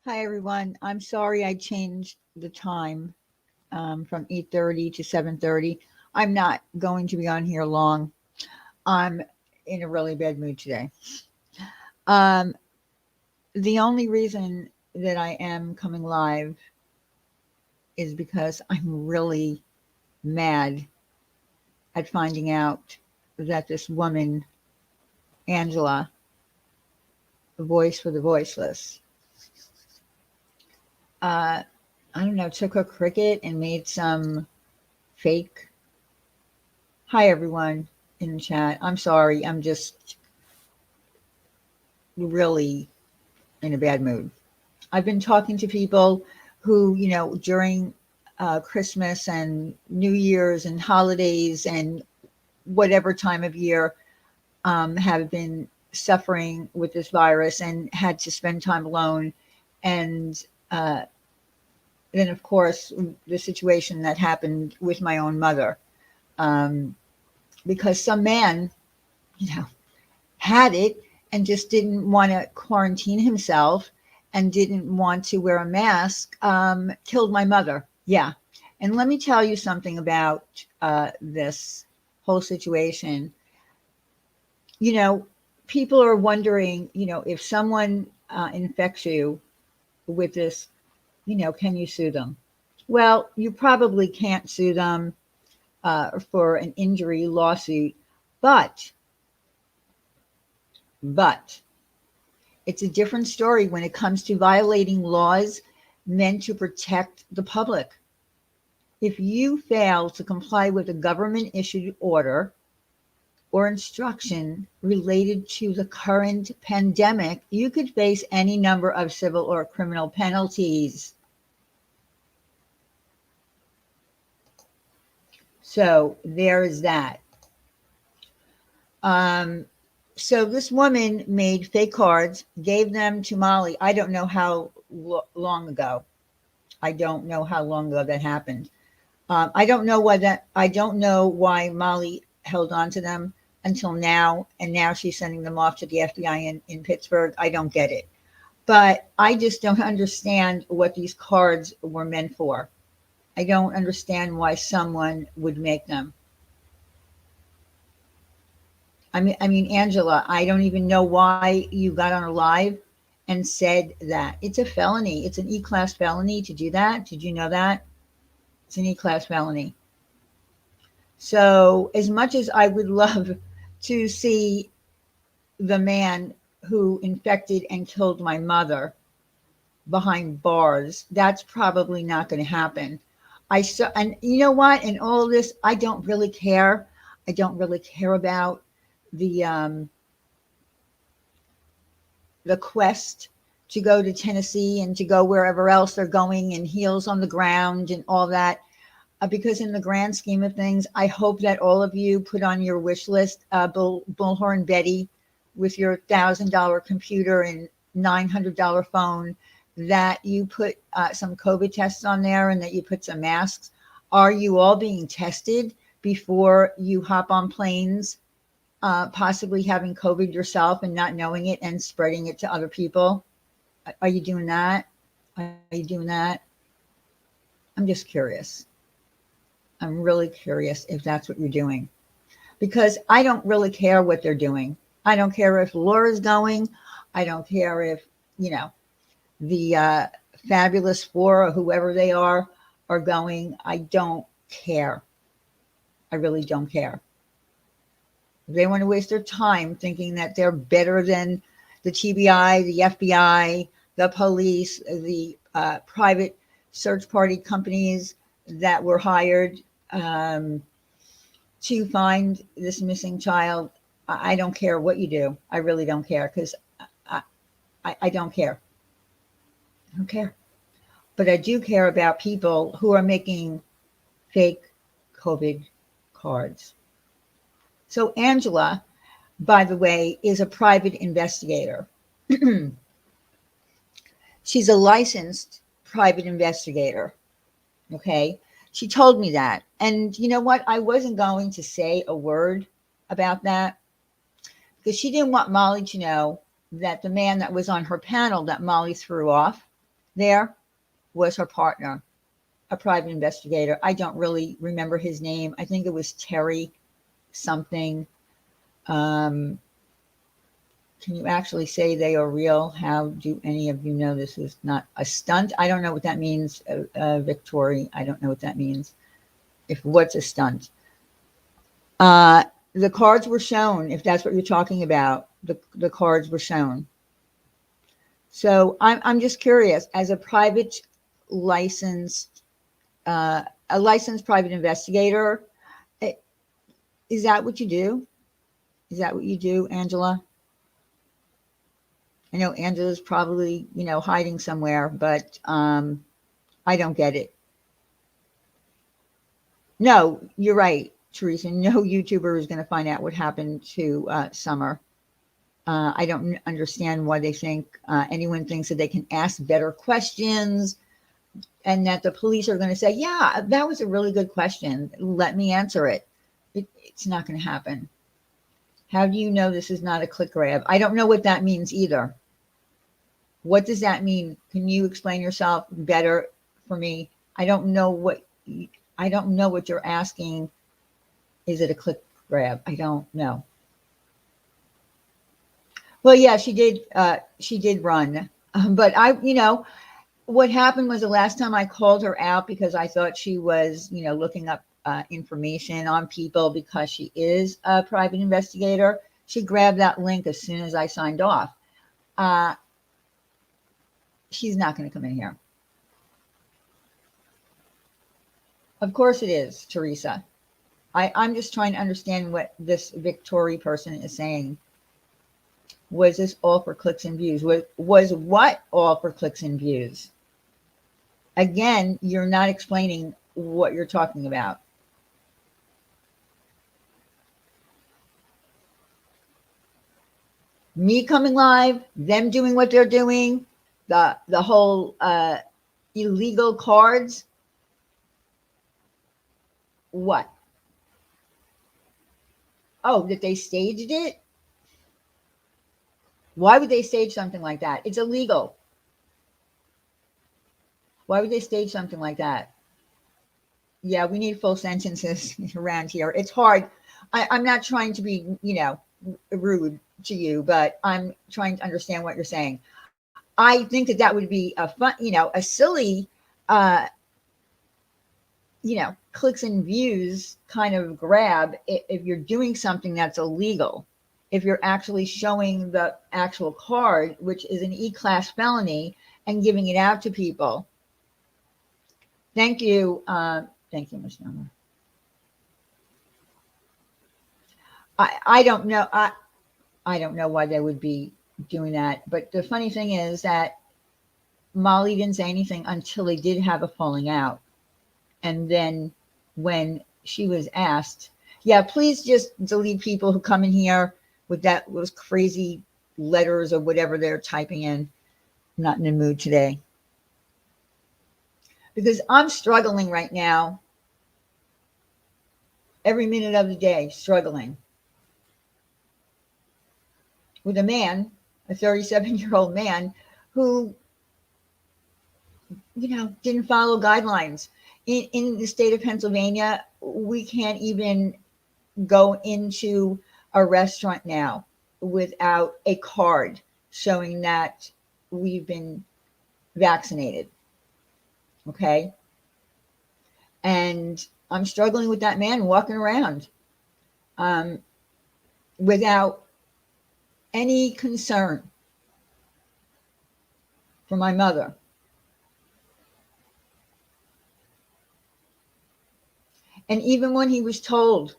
Hi everyone. I'm sorry I changed the time from 8:30 to 7:30. I'm not going to be on here long. I'm in a really bad mood today. Um, the only reason that I am coming live is because I'm really mad at finding out that this woman, Angela, the voice for the voiceless, uh, I don't know, took her cricket and made some fake. Hi everyone in the chat. I'm sorry. I'm just really in a bad mood. I've been talking to people who, during Christmas and New Year's and holidays and whatever time of year, have been suffering with this virus and had to spend time alone. And uh, then, of course, the situation that happened with my own mother, um, because some man, you know, had it and just didn't want to quarantine himself and didn't want to wear a mask, killed my mother. Yeah. And let me tell you something about this whole situation. You know, people are wondering, if someone infects you with this, can you sue them? Well, you probably can't sue them for an injury lawsuit, but, but, it's a different story when it comes to violating laws meant to protect the public. If you fail to comply with a government issued order or instruction related to the current pandemic, you could face any number of civil or criminal penalties. So there is that. Um, so this woman made fake cards, gave them to Molly. I don't know how long ago. I don't know how long ago that happened. I don't know why that. I don't know why Molly held on to them until now, and now she's sending them off to the FBI in Pittsburgh. I don't get it, but I just don't understand what these cards were meant for. I don't understand why someone would make them. I mean, Angela, I don't even know why you got on a live and said that it's a felony. It's an E-class felony to do that. Did you know that? It's an E-class felony. So, as much as I would love to see the man who infected and killed my mother behind bars, that's probably not going to happen. And you know what? In all of this, I don't really care. I don't really care about the um, the quest to go to Tennessee and to go wherever else they're going and heels on the ground and all that. Because in the grand scheme of things, I hope that all of you put on your wish list, Bullhorn Betty, with your $1,000 computer and $900 phone, that you put some COVID tests on there and that you put some masks. Are you all being tested before you hop on planes, possibly having COVID yourself and not knowing it and spreading it to other people? Are you doing that? Are you doing that? I'm just curious. I'm really curious if that's what you're doing, because I don't really care what they're doing. I don't care if Laura's going. I don't care if, you know, the Fabulous Four or whoever they are going. I don't care. I really don't care. If they want to waste their time thinking that they're better than the TBI, the FBI, the police, the private search party companies that were hired um, to find this missing child, I don't care what you do. I really don't care, because I, I don't care. I don't care. But I do care about people who are making fake COVID cards. So Angela, by the way, is a private investigator. She's a licensed private investigator. Okay. She told me that. And you know what? I wasn't going to say a word about that because she didn't want Molly to know that the man that was on her panel that Molly threw off, there was her partner, a private investigator. I don't really remember his name. I think it was Terry something. Um, can you actually say they are real? How do any of you know this is not a stunt? I don't know what that means, Victoria. I don't know what that means. If what's a stunt? Uh, the cards were shown. If that's what you're talking about, the cards were shown. So I'm just curious, as a private licensed a licensed private investigator, eh, is that what you do? Is that what you do, Angela? I know Angela's probably, hiding somewhere, but I don't get it. No, you're right, Teresa. No YouTuber is going to find out what happened to Summer. I don't understand why they think anyone thinks that they can ask better questions and that the police are going to say, yeah, that was a really good question. Let me answer it. It's not going to happen. How do you know this is not a click grab? I don't know what that means either. What does that mean? Can you explain yourself better for me? I don't know what you're asking. Is it a click grab? I don't know. Well, yeah, she did. She did run, but what happened was the last time I called her out because I thought she was, looking up information on people because she is a private investigator. She grabbed that link as soon as I signed off. She's not going to come in here. Of course it is, Teresa. I'm just trying to understand what this Victoria person is saying. Was this all for clicks and views? Was what all for clicks and views? Again, you're not explaining what you're talking about. Me coming live, them doing what they're doing, the whole illegal cards. What? Oh, that they staged it? Why would they stage something like that? It's illegal. Why would they stage something like that? Yeah, we need full sentences around here. It's hard. I'm not trying to be, rude to you, but I'm trying to understand what you're saying. I think that would be a fun, a silly, clicks and views kind of grab if you're doing something that's illegal. If you're actually showing the actual card, which is an E-class felony, and giving it out to people. Thank you. Thank you, Ms. Number. I don't know. I don't know why they would be doing that. But the funny thing is that Molly didn't say anything until they did have a falling out. And then when she was asked, yeah, please just delete people who come in here with those crazy letters or whatever they're typing in. I'm not in the mood today. Because I'm struggling right now. Every minute of the day, struggling. With a man, a 37-year-old man, who, didn't follow guidelines. In the state of Pennsylvania, we can't even go into a restaurant now without a card showing that we've been vaccinated. Okay. And I'm struggling with that man walking around without any concern for my mother. And even when he was told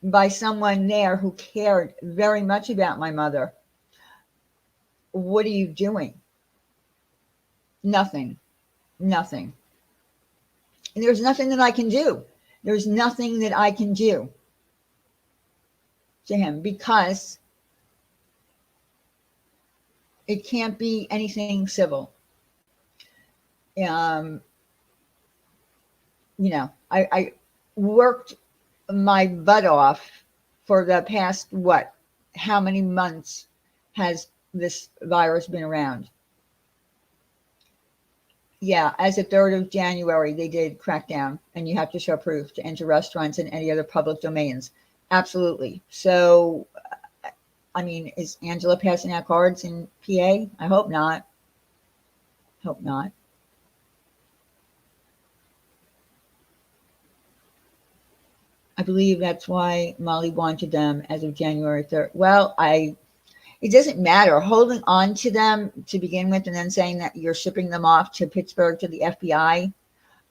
by someone there who cared very much about my mother, what are you doing? Nothing. Nothing. And there's nothing that I can do. There's nothing that I can do to him because it can't be anything civil. I worked my butt off for the past, how many months has this virus been around? Yeah, as of 3rd of January, they did crack down, and you have to show proof to enter restaurants and any other public domains. Absolutely. So, I mean, is Angela passing out cards in PA? I hope not. Hope not. I believe that's why Molly wanted them as of January 3rd. Well, it doesn't matter holding on to them to begin with and then saying that you're shipping them off to Pittsburgh to the FBI.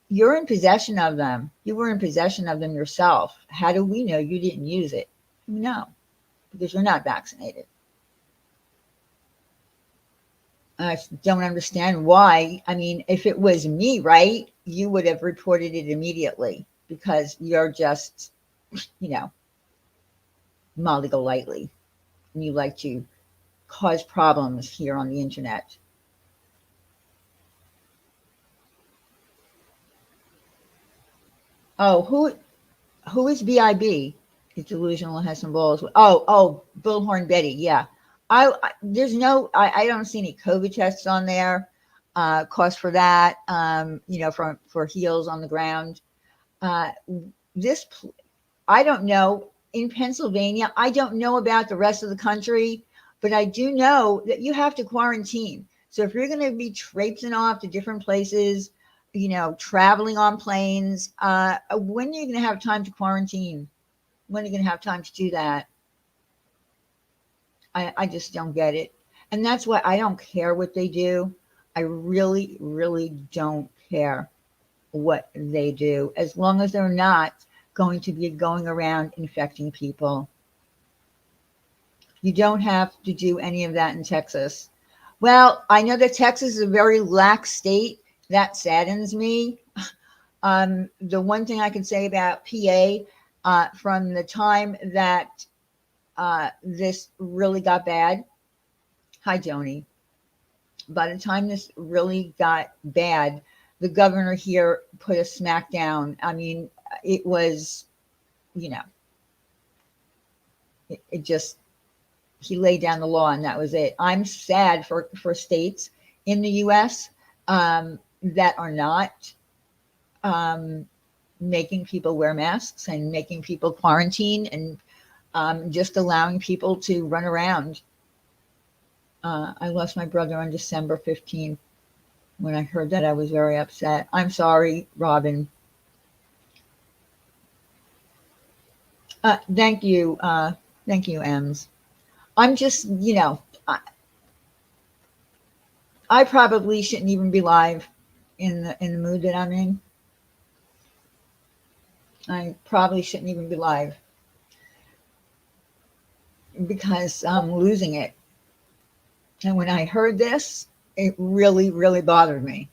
You're in possession of them. You were in possession of them yourself. How do we know you didn't use it? No, because you're not vaccinated. I don't understand why. I mean, if it was me, right, you would have reported it immediately because you're just, you know, Molly Golightly, and you like to cause problems here on the internet. Oh, who is BIB? Is delusional and has some balls. Oh, Bullhorn Betty. Yeah, there's no. I don't see any COVID tests on there. Cost for that. For heels on the ground. Uh, this I don't know. In Pennsylvania, I don't know about the rest of the country, but I do know that you have to quarantine. So if you're going to be traipsing off to different places, traveling on planes, when are you going to have time to quarantine? When are you going to have time to do that? I just don't get it. And that's why I don't care what they do. I really, really don't care what they do, as long as they're not going to be going around infecting people. You don't have to do any of that in Texas. Well, I know that Texas is a very lax state. That saddens me. The one thing I can say about PA, from the time that this really got bad, hi, Joni. By the time this really got bad, the governor here put a smack down. I mean, it was, you know, it just, he laid down the law and that was it. I'm sad for states in the US that are not um, making people wear masks and making people quarantine and just allowing people to run around. I lost my brother on December 15th. When I heard that, I was very upset. I'm sorry, Robin. Thank you. Thank you, Ems. I'm just, I probably shouldn't even be live in the mood that I'm in. I probably shouldn't even be live because I'm losing it. And when I heard this, it really, really bothered me.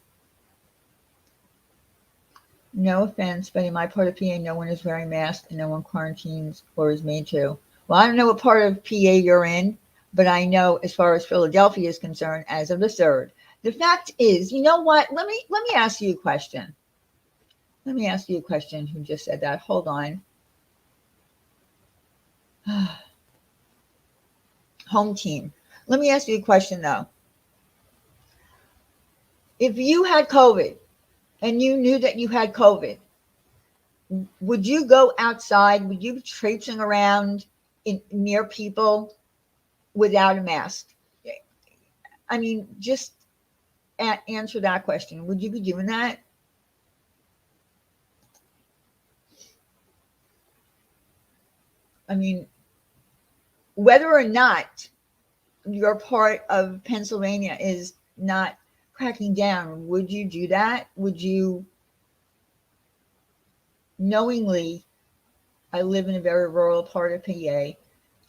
No offense, but in my part of PA, no one is wearing masks and no one quarantines or is made to. Well, I don't know what part of PA you're in, but I know as far as Philadelphia is concerned, as of the 3rd. The fact is, you know what? Let me ask you a question. Let me ask you a question. Who just said that? Hold on. Home team. Let me ask you a question though. If you had COVID and you knew that you had COVID, would you go outside? Would you be traipsing around near people without a mask? I mean, just answer that question. Would you be doing that? I mean, whether or not your part of Pennsylvania is not cracking down, would you do that? Would you knowingly? I live in a very rural part of PA.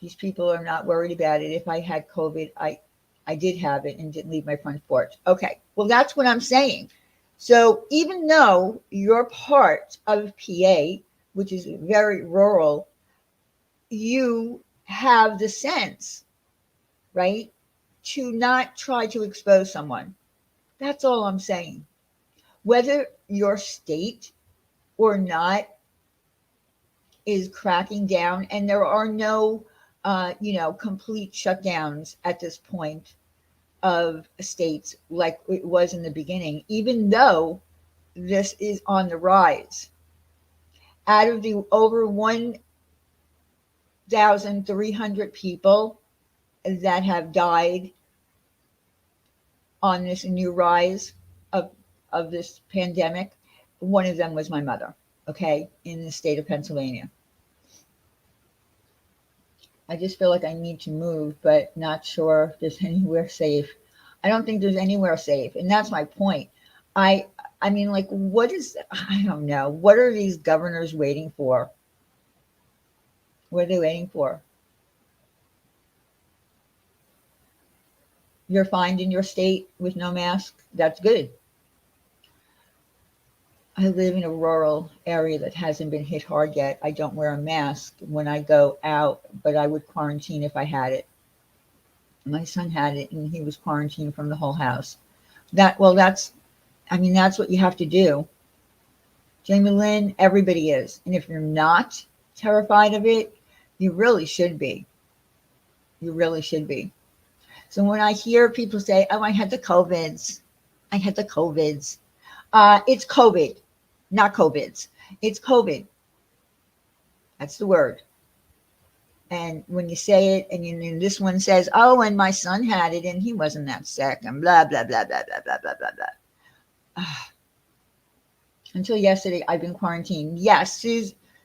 These people are not worried about it. If I had COVID, I did have it and didn't leave my front porch. Okay, well, that's what I'm saying. So even though you're part of PA, which is very rural, you have the sense, right, to not try to expose someone. That's all I'm saying. Whether your state or not is cracking down, and there are no, complete shutdowns at this point. of states like it was in the beginning, even though this is on the rise. Out of the over 1,300 people that have died on this new rise of this pandemic, one of them was my mother, okay, in the state of Pennsylvania. I just feel like I need to move, but not sure if there's anywhere safe. I don't think there's anywhere safe, and that's my point. I I mean, like, what is, I don't know. What are these governors waiting for? What are they waiting for? You're fined in your state with no mask. That's good. I live in a rural area that hasn't been hit hard yet. I don't wear a mask when I go out, but I would quarantine if I had it. My son had it and he was quarantined from the whole house. That's, I mean, that's what you have to do. Jamie Lynn, everybody is. And if you're not terrified of it, you really should be. You really should be. So when I hear people say, oh, I had the COVIDs, I had the COVIDs, it's COVID, not COVIDs. It's COVID. That's the word. And when you say it, and this one says, oh, and my son had it, and he wasn't that sick, and blah, blah, blah, blah, blah, blah, blah, blah, blah. Until yesterday, I've been quarantined. Yes,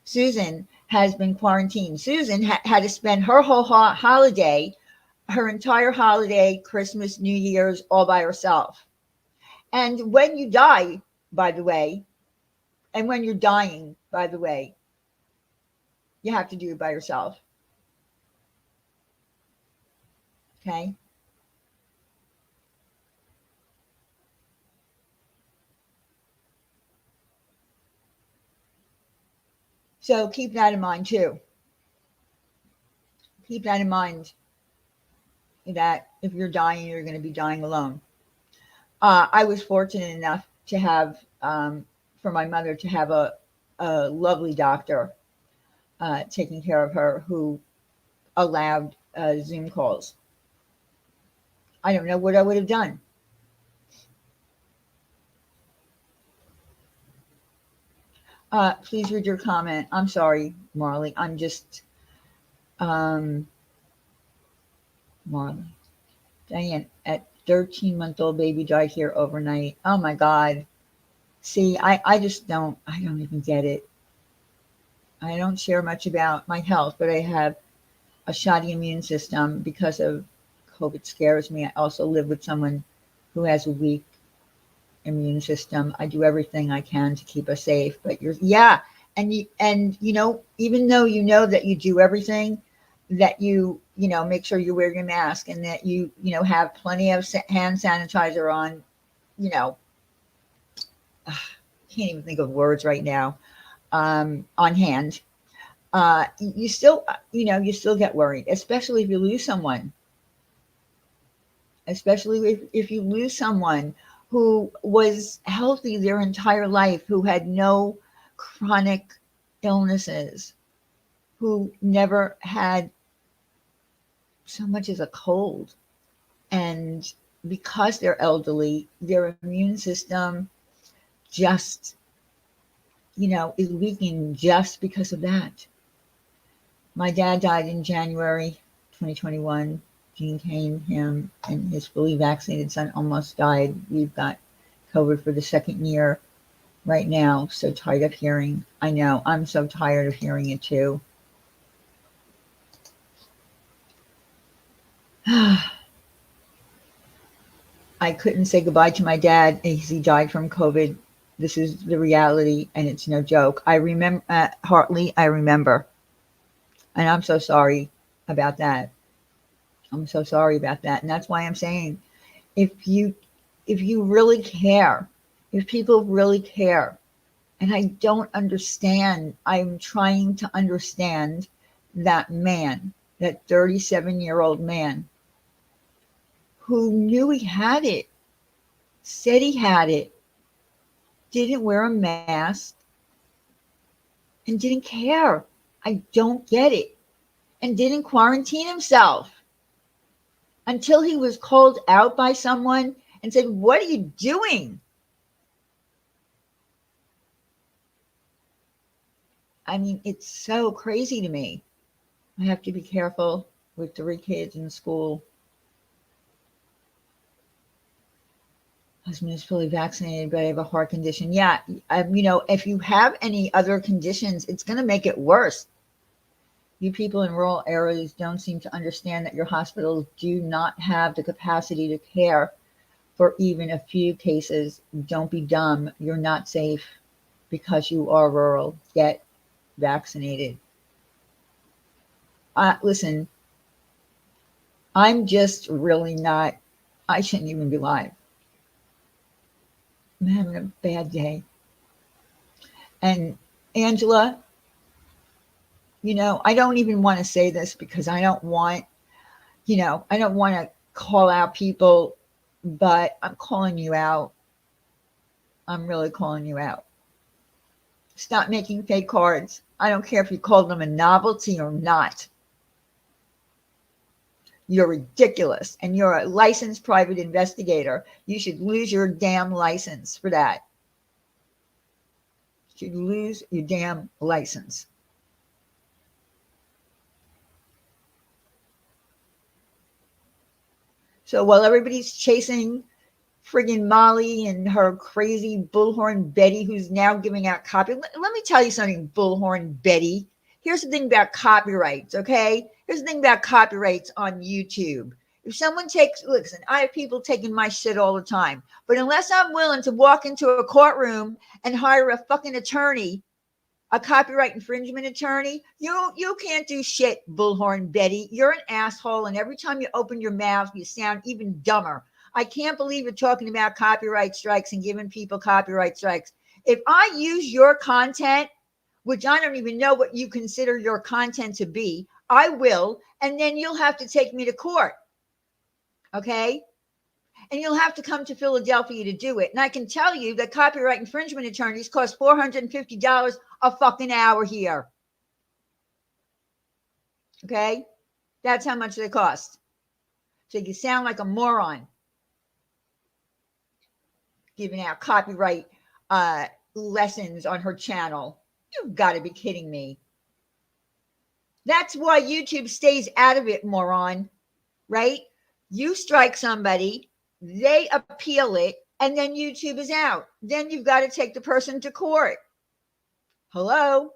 Susan has been quarantined. Susan had to spend her whole holiday, her entire holiday, Christmas, New Year's, all by herself. And when you die, by the way, and when you're dying, by the way, you have to do it by yourself. Okay? So keep that in mind too. Keep that in mind that if you're dying, you're going to be dying alone. I was fortunate enough to have, for my mother, to have a lovely doctor taking care of her who allowed Zoom calls. I don't know what I would have done. Please read your comment. I'm sorry, Marley. I'm just, um, Marley. Diane, at 13-month-old baby died here overnight. Oh my God. See, I just I don't even get it. I don't share much about my health, but I have a shoddy immune system because of COVID scares me. I also live with someone who has a weak immune system. I do everything I can to keep us safe, but yeah. And you know, even though you know that you do everything, that you know, make sure you wear your mask and that you know, have plenty of hand sanitizer on, you know, can't even think of words right now, on hand. You still, you know, you still get worried, especially if you lose someone, especially if you lose someone who was healthy their entire life, who had no chronic illnesses, who never had so much as a cold. And because they're elderly, their immune system just, you know, is weakening just because of that. My dad died in January 2021. Gene Kane, him, and his fully vaccinated son almost died. We've got COVID for the second year right now. So tired of hearing. I know, I'm so tired of hearing it too. I couldn't say goodbye to my dad as he died from COVID. This is the reality, and it's no joke. I remember, Hartley, I remember. And I'm so sorry about that. I'm so sorry about that. And that's why I'm saying, if you really care, if people really care, and I don't understand, I'm trying to understand that man, that 37-year-old man who knew he had it, said he had it, didn't wear a mask, and didn't care. I don't get it. And didn't quarantine himself. until he was called out by someone and said, "What are you doing?" I mean, it's so crazy to me. I have to be careful with 3 kids in school. Husband is fully vaccinated, but I have a heart condition. Yeah, if you have any other conditions, it's going to make it worse. You people in rural areas don't seem to understand that your hospitals do not have the capacity to care for even a few cases. Don't be dumb. You're not safe because you are rural. Get vaccinated. Listen, I'm just really not, I shouldn't even be live. I'm having a bad day. And Angela, I don't even want to say this because I don't want to call out people, but I'm calling you out. I'm really calling you out. Stop making fake cards. I don't care if you call them a novelty or not. You're ridiculous. And you're a licensed private investigator. You should lose your damn license for that. You should lose your damn license. So while everybody's chasing friggin' Molly and her crazy bullhorn Betty, who's now giving out copy. Let me tell you something, bullhorn Betty. Here's the thing about copyrights, okay? Here's the thing about copyrights on YouTube. If someone listen, I have people taking my shit all the time, but unless I'm willing to walk into a courtroom and hire a fucking attorney, a copyright infringement attorney, you can't do shit, bullhorn Betty. You're an asshole, and every time you open your mouth, you sound even dumber. I can't believe you're talking about copyright strikes and giving people copyright strikes. If I use your content, which I don't even know what you consider your content to be, I will, and then you'll have to take me to court. Okay? And you'll have to come to Philadelphia to do it. And I can tell you that copyright infringement attorneys cost $450 a fucking hour here. Okay? That's how much they cost. So you sound like a moron giving out copyright lessons on her channel. You've got to be kidding me. That's why YouTube stays out of it, moron. Right? You strike somebody, they appeal it, and then YouTube is out. Then you've got to take the person to court. Hello?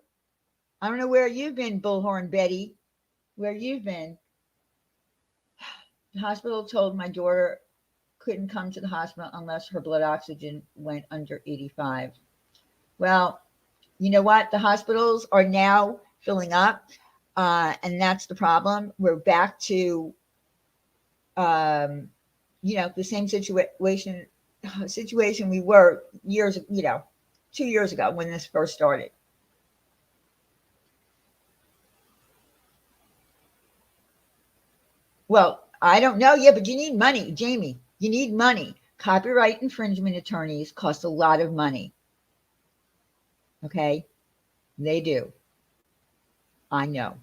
I don't know where you've been, Bullhorn Betty. Where you've been. The hospital told my daughter couldn't come to the hospital unless her blood oxygen went under 85. Well, you know what? The hospitals are now filling up, and that's the problem. We're back to, the same situation we were 2 years ago when this first started. Well, I don't know. Yeah, but you need money, Jamie. You need money. Copyright infringement attorneys cost a lot of money. Okay? They do. I know.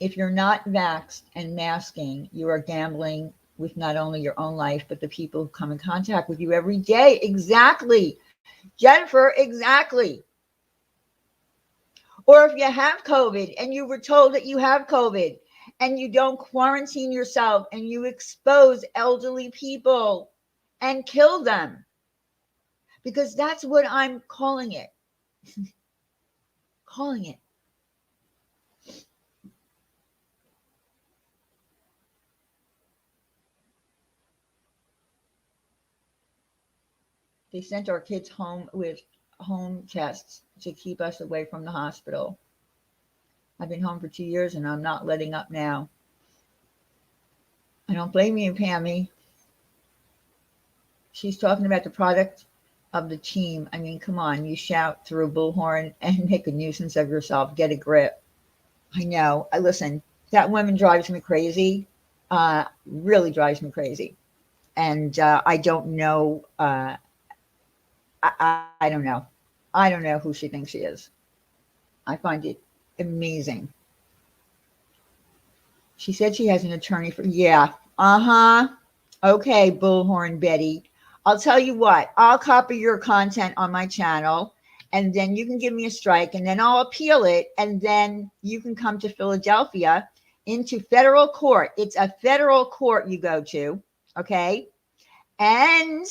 If you're not vaxxed and masking, you are gambling with not only your own life, but the people who come in contact with you every day. Exactly. Jennifer, exactly. Or if you have COVID and you were told that you have COVID and you don't quarantine yourself and you expose elderly people and kill them, because that's what I'm calling it. Calling it. They sent our kids home with home tests to keep us away from the hospital. I've been home for 2 years and I'm not letting up now. I don't blame you, Pammy. She's talking about the product of the team. I mean, come on, you shout through a bullhorn and make a nuisance of yourself. Get a grip. I know. Listen, that woman drives me crazy. Really drives me crazy. And I don't know. I don't know. I don't know who she thinks she is. I find it amazing. She said she has an attorney for, yeah. Uh-huh. Okay, Bullhorn Betty. I'll tell you what, I'll copy your content on my channel and then you can give me a strike and then I'll appeal it and then you can come to Philadelphia into federal court. It's a federal court you go to, okay? And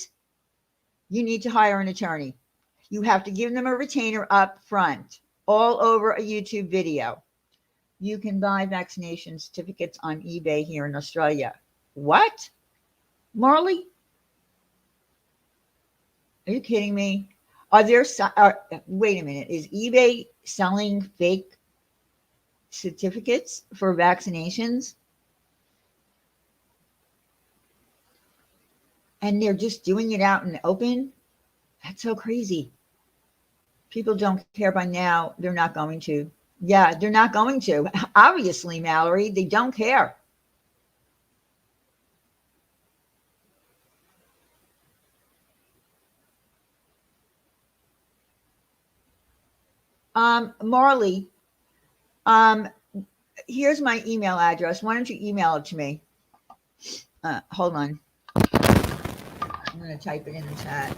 you need to hire an attorney. You have to give them a retainer up front, all over a YouTube video. You can buy vaccination certificates on eBay here in Australia. What? Marley? Are you kidding me? Are there, wait a minute, is eBay selling fake certificates for vaccinations? And they're just doing it out in the open? That's so crazy. People don't care by now. They're not going to. Yeah, they're not going to. Obviously, Mallory, they don't care. Marley, um, here's my email address. Why don't you email it to me? Hold on. I'm going to type it in the chat.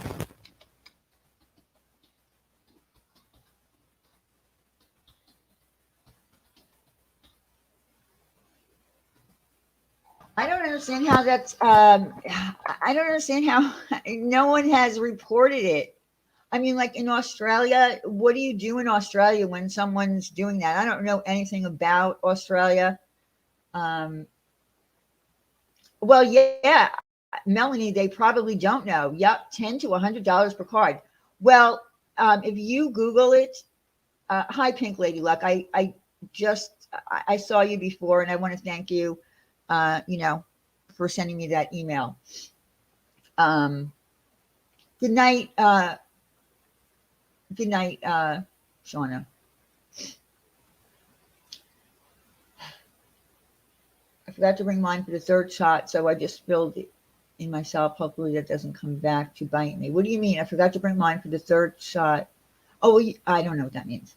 I don't understand how that's, I don't understand how no one has reported it. I mean, like in Australia, what do you do in Australia when someone's doing that? I don't know anything about Australia. Um, well, yeah, Melanie, they probably don't know. Yep, $10 to $100 per card. Well, if you Google it, hi, Pink Lady Luck. I saw you before, and I want to thank you, for sending me that email. Good night. Good night, Shauna. I forgot to bring mine for the third shot, so I just spilled it in myself. Hopefully that doesn't come back to bite me. What do you mean? I forgot to bring mine for the third shot. Oh, I don't know what that means.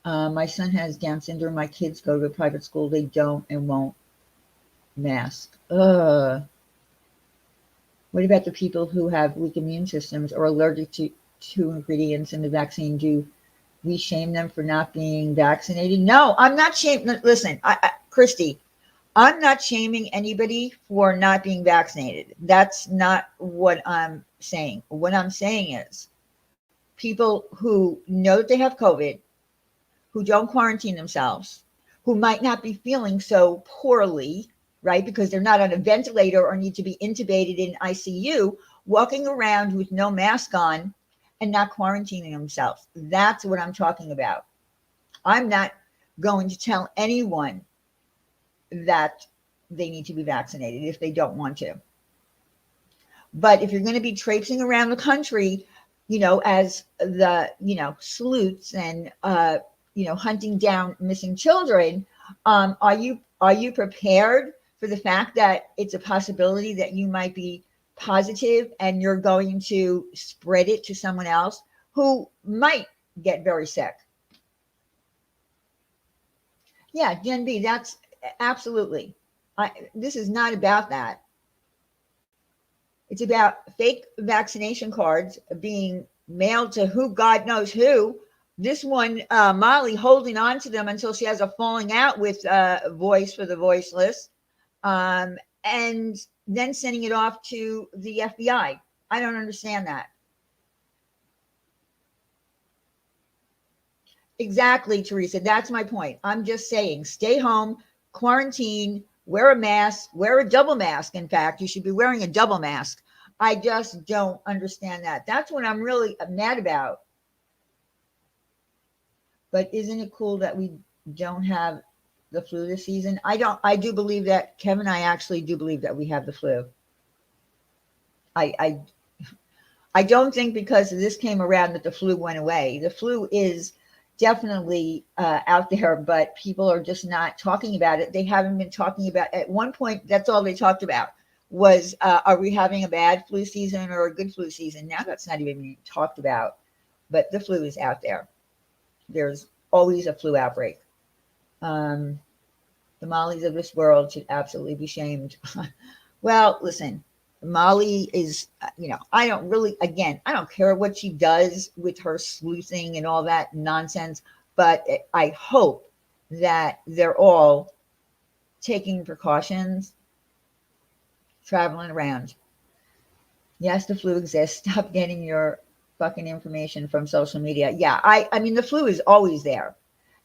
My son has Down syndrome. My kids go to a private school. They don't and won't mask. What about the people who have weak immune systems or allergic to ingredients in the vaccine? Do we shame them for not being vaccinated? No, I'm not shaming. Listen, Christy, I'm not shaming anybody for not being vaccinated. That's not what I'm saying. What I'm saying is people who know that they have COVID, who don't quarantine themselves, who might not be feeling so poorly, right? Because they're not on a ventilator or need to be intubated in ICU, walking around with no mask on and not quarantining themselves. That's what I'm talking about. I'm not going to tell anyone that they need to be vaccinated if they don't want to. But if you're going to be traipsing around the country, as the, sleuths and, hunting down missing children, are you prepared for the fact that it's a possibility that you might be positive and you're going to spread it to someone else who might get very sick? Yeah, Gen B, that's absolutely. This is not about that. It's about fake vaccination cards being mailed to who God knows who. This one, Molly, holding on to them until she has a falling out with Voice for the Voiceless, and then sending it off to the FBI. I don't understand that. Exactly, Teresa. That's my point. I'm just saying, stay home, quarantine, wear a mask, wear a double mask. In fact, you should be wearing a double mask. I just don't understand that. That's what I'm really mad about. But isn't it cool that we don't have the flu this season? I do believe that, Kevin, I actually do believe that we have the flu. I don't think because this came around that the flu went away. The flu is definitely out there, but people are just not talking about it. They haven't been talking about, at one point, that's all they talked about was, are we having a bad flu season or a good flu season? Now that's not even being talked about, but the flu is out there. There's always a flu outbreak. The Mollies of this world should absolutely be shamed. Well, listen, Molly is, I don't really, again, I don't care what she does with her sleuthing and all that nonsense, but I hope that they're all taking precautions, traveling around. Yes, the flu exists. Stop getting your fucking information from social media. Yeah, I mean, the flu is always there.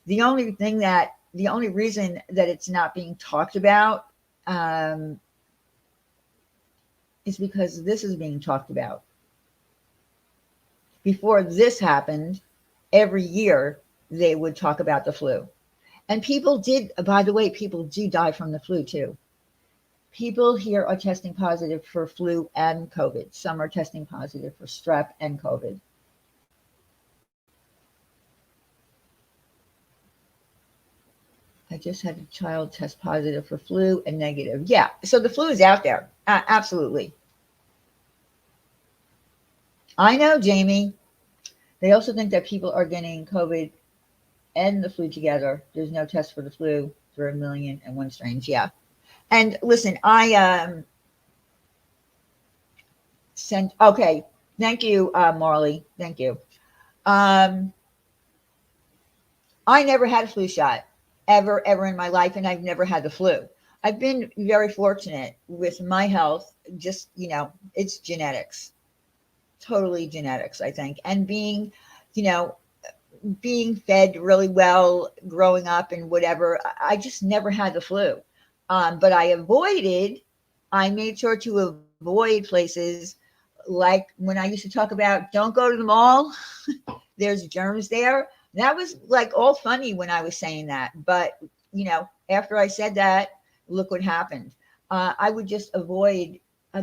The only reason that it's not being talked about um, is because this is being talked about. Before this happened, every year they would talk about the flu. And people did, by the way, people do die from the flu too. People here are testing positive for flu and COVID. Some are testing positive for strep and COVID. I just had a child test positive for flu and negative. Yeah, so the flu is out there. Absolutely. I know, Jamie. They also think that people are getting COVID and the flu together. There's no test for the flu for 1,000,001 strains. Yeah. And listen, I sent, okay. Thank you, Marley. Thank you. Um, I never had a flu shot ever in my life, and I've never had the flu. I've been very fortunate with my health. Just, it's genetics, totally genetics, I think. And you know, being fed really well growing up and whatever, I just never had the flu. But I made sure to avoid places like when I used to talk about don't go to the mall, there's germs there. That was like all funny when I was saying that. But, after I said that, look what happened. I would just avoid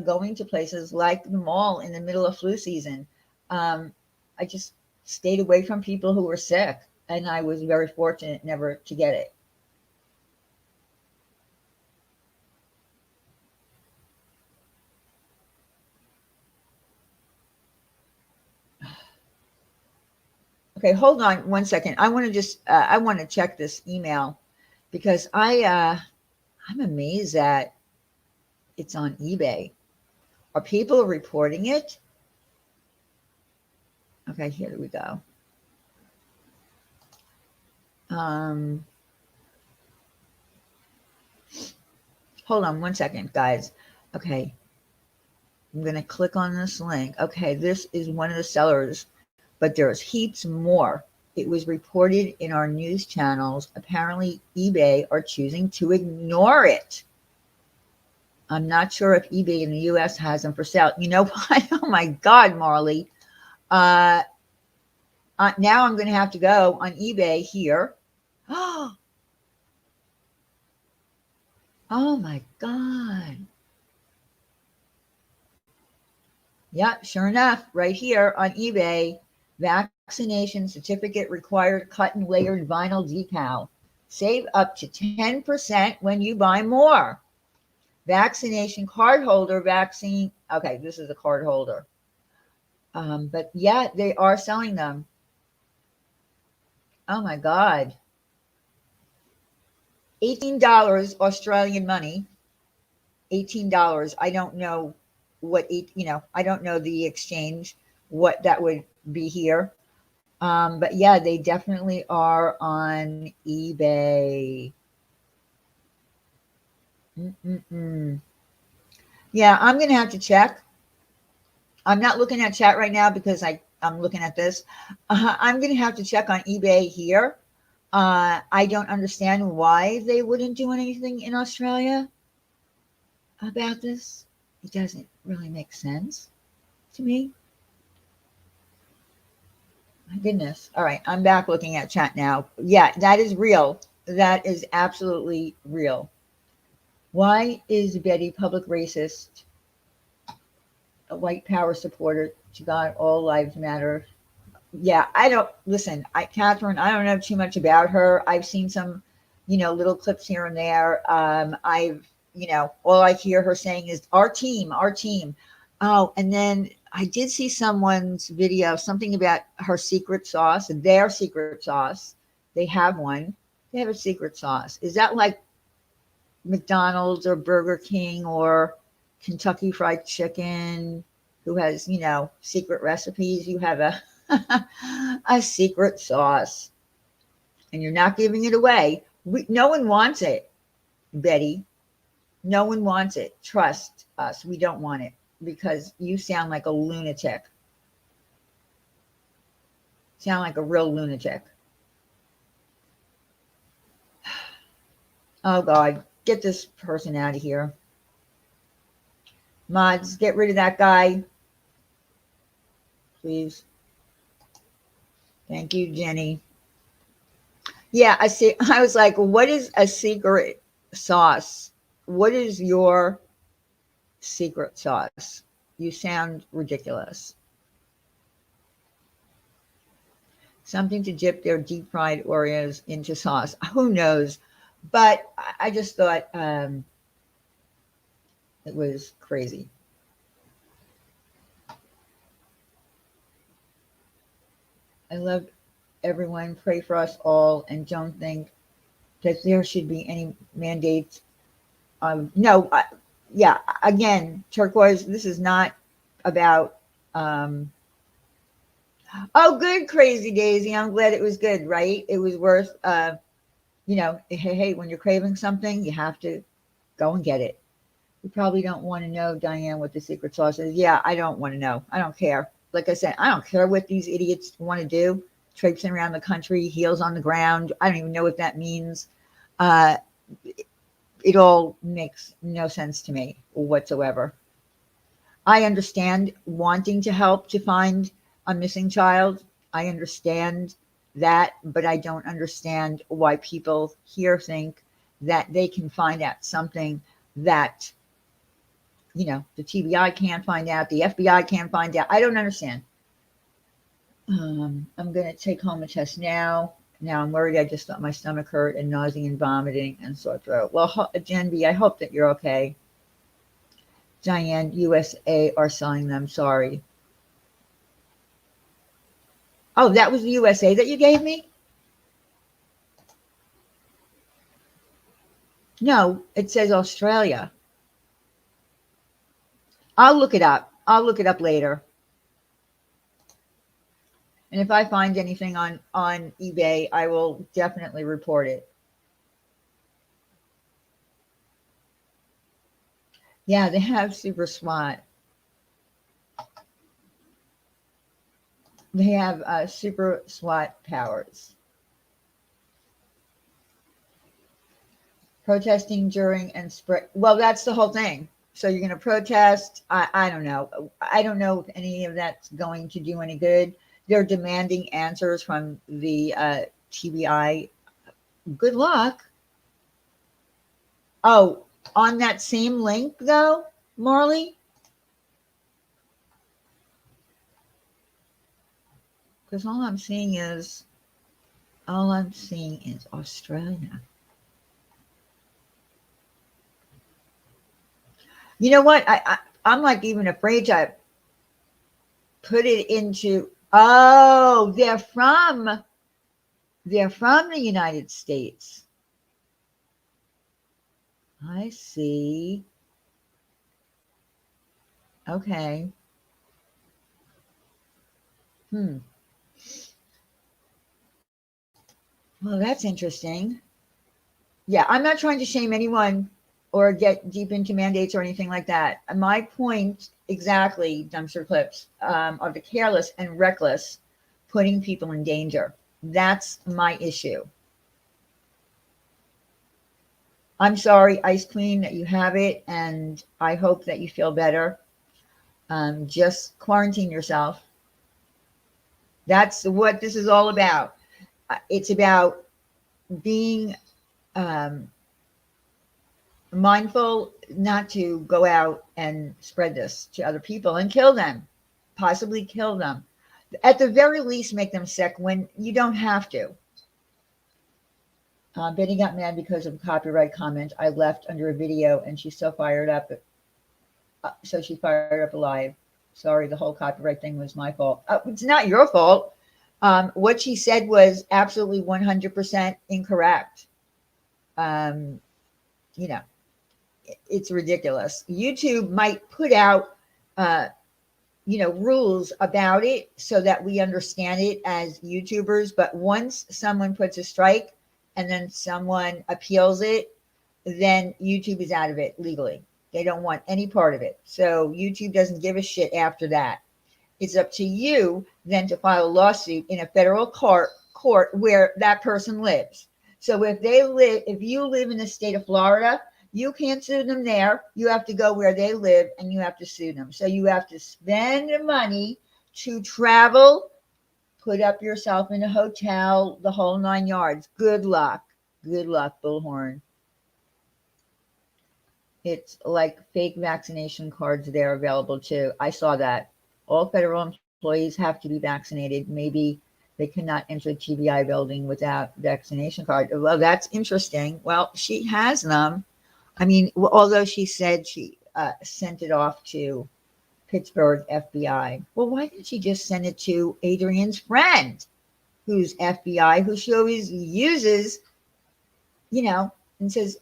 going to places like the mall in the middle of flu season. I just stayed away from people who were sick, and I was very fortunate never to get it. Okay, hold on one second. I want to check this email because I'm amazed that it's on eBay. Are people reporting it? Okay, here we go. Um, Hold on one second, guys. Okay, I'm going to click on this link. Okay, this is one of the sellers, but there's heaps more. It was reported in our news channels. Apparently, eBay are choosing to ignore it. I'm not sure if eBay in the US has them for sale. You know what? Oh my God, Marley. Uh, Now I'm going to have to go on eBay here. Oh my God. Yeah, sure enough, right here on eBay, vaccination certificate required cut and layered vinyl decal. Save up to 10% when you buy more. Vaccination card holder vaccine. Okay, this is a card holder. But yeah, they are selling them. Oh my God. $18 Australian money. $18. I don't know I don't know the exchange, what that would be here. But yeah, they definitely are on eBay. Mm-mm-mm. Yeah, I'm going to have to check. I'm not looking at chat right now because I'm looking at this. I'm going to have to check on eBay here. I don't understand why they wouldn't do anything in Australia about this. It doesn't really make sense to me. My goodness. All right, I'm back looking at chat now. Yeah, that is real. That is absolutely real. Why is Betty public racist, a white power supporter? To God, all lives matter. Yeah, I don't listen. Catherine, I don't know too much about her. I've seen some, little clips here and there. All I hear her saying is our team, our team. Oh, and then I did see someone's video, something about her secret sauce, their secret sauce. They have one. They have a secret sauce. Is that like McDonald's or Burger King or Kentucky Fried Chicken, who has, secret recipes. You have a a secret sauce, and you're not giving it away. No one wants it, Betty. No one wants it. Trust us. We don't want it because you sound like a lunatic. Sound like a real lunatic. Oh, God. Get this person out of here. Mods, get rid of that guy. Please. Thank you, Jenny. Yeah, I was like, what is a secret sauce? What is your secret sauce? You sound ridiculous. Something to dip their deep fried Oreos into sauce. Who knows? But I just thought it was crazy. I love everyone. Pray for us all and don't think that there should be any mandates. No, yeah, again, Turquoise, this is not about. Oh, good, Crazy Daisy. I'm glad it was good, right? It was worth, hey, when you're craving something, you have to go and get it. You probably don't want to know, Diane, what the secret sauce is. Yeah, I don't want to know. I don't care. Like I said, I don't care what these idiots want to do. Traipsing around the country, heels on the ground. I don't even know what that means. It all makes no sense to me whatsoever. I understand wanting to help to find a missing child. I understand that, but I don't understand why people here think that they can find out something that, the TBI can't find out, the FBI can't find out. I don't understand. I'm going to take home a test now. Now I'm worried. I just thought my stomach hurt and nausea and vomiting and sore throat. Well, Jen B, I hope that you're okay. Diane, USA are selling them. Sorry. Oh, that was the USA that you gave me? No, it says Australia. I'll look it up. I'll look it up later. And if I find anything on eBay, I will definitely report it. Yeah, they have super SWAT. They have super SWAT powers. Protesting during and spread. Well, that's the whole thing. So you're going to protest. I don't know. I don't know if any of that's going to do any good. They're demanding answers from the TBI. Good luck. Oh, on that same link, though, Marley? Because all I'm seeing is Australia. You know what? I'm like even afraid to put it into. Oh, they're from the United States. I see. Okay. Well, that's interesting. Yeah, I'm not trying to shame anyone or get deep into mandates or anything like that. My point exactly, dumpster clips, are the careless and reckless putting people in danger. That's my issue. I'm sorry, Ice Queen, that you have it, and I hope that you feel better. Just quarantine yourself. That's what this is all about. It's about being mindful not to go out and spread this to other people and kill them, possibly kill them. At the very least, make them sick when you don't have to. Betty got mad because of a copyright comment I left under a video, and she's so fired up. So she fired up a live. Sorry, the whole copyright thing was my fault. It's not your fault. What she said was absolutely 100% incorrect. You know, it's ridiculous. YouTube might put out, uh, rules about it so that we understand it as YouTubers. But once someone puts a strike and then someone appeals it, then YouTube is out of it legally. They don't want any part of it. So YouTube doesn't give a shit after that. It's up to you then to file a lawsuit in a federal court where that person lives. So if you live in the state of Florida, you can't sue them there. You have to go where they live and you have to sue them. So you have to spend money to travel, put up yourself in a hotel, the whole 9 yards. Good luck. Good luck, Bullhorn. It's like fake vaccination cards there available too. I saw that. All federal employees have to be vaccinated. Maybe they cannot enter the TBI building without vaccination card. Well, that's interesting. Well, she has them. I mean, although she said she sent it off to Pittsburgh FBI. Well, why didn't she just send it to Adrian's friend, who's FBI, who she always uses, and says,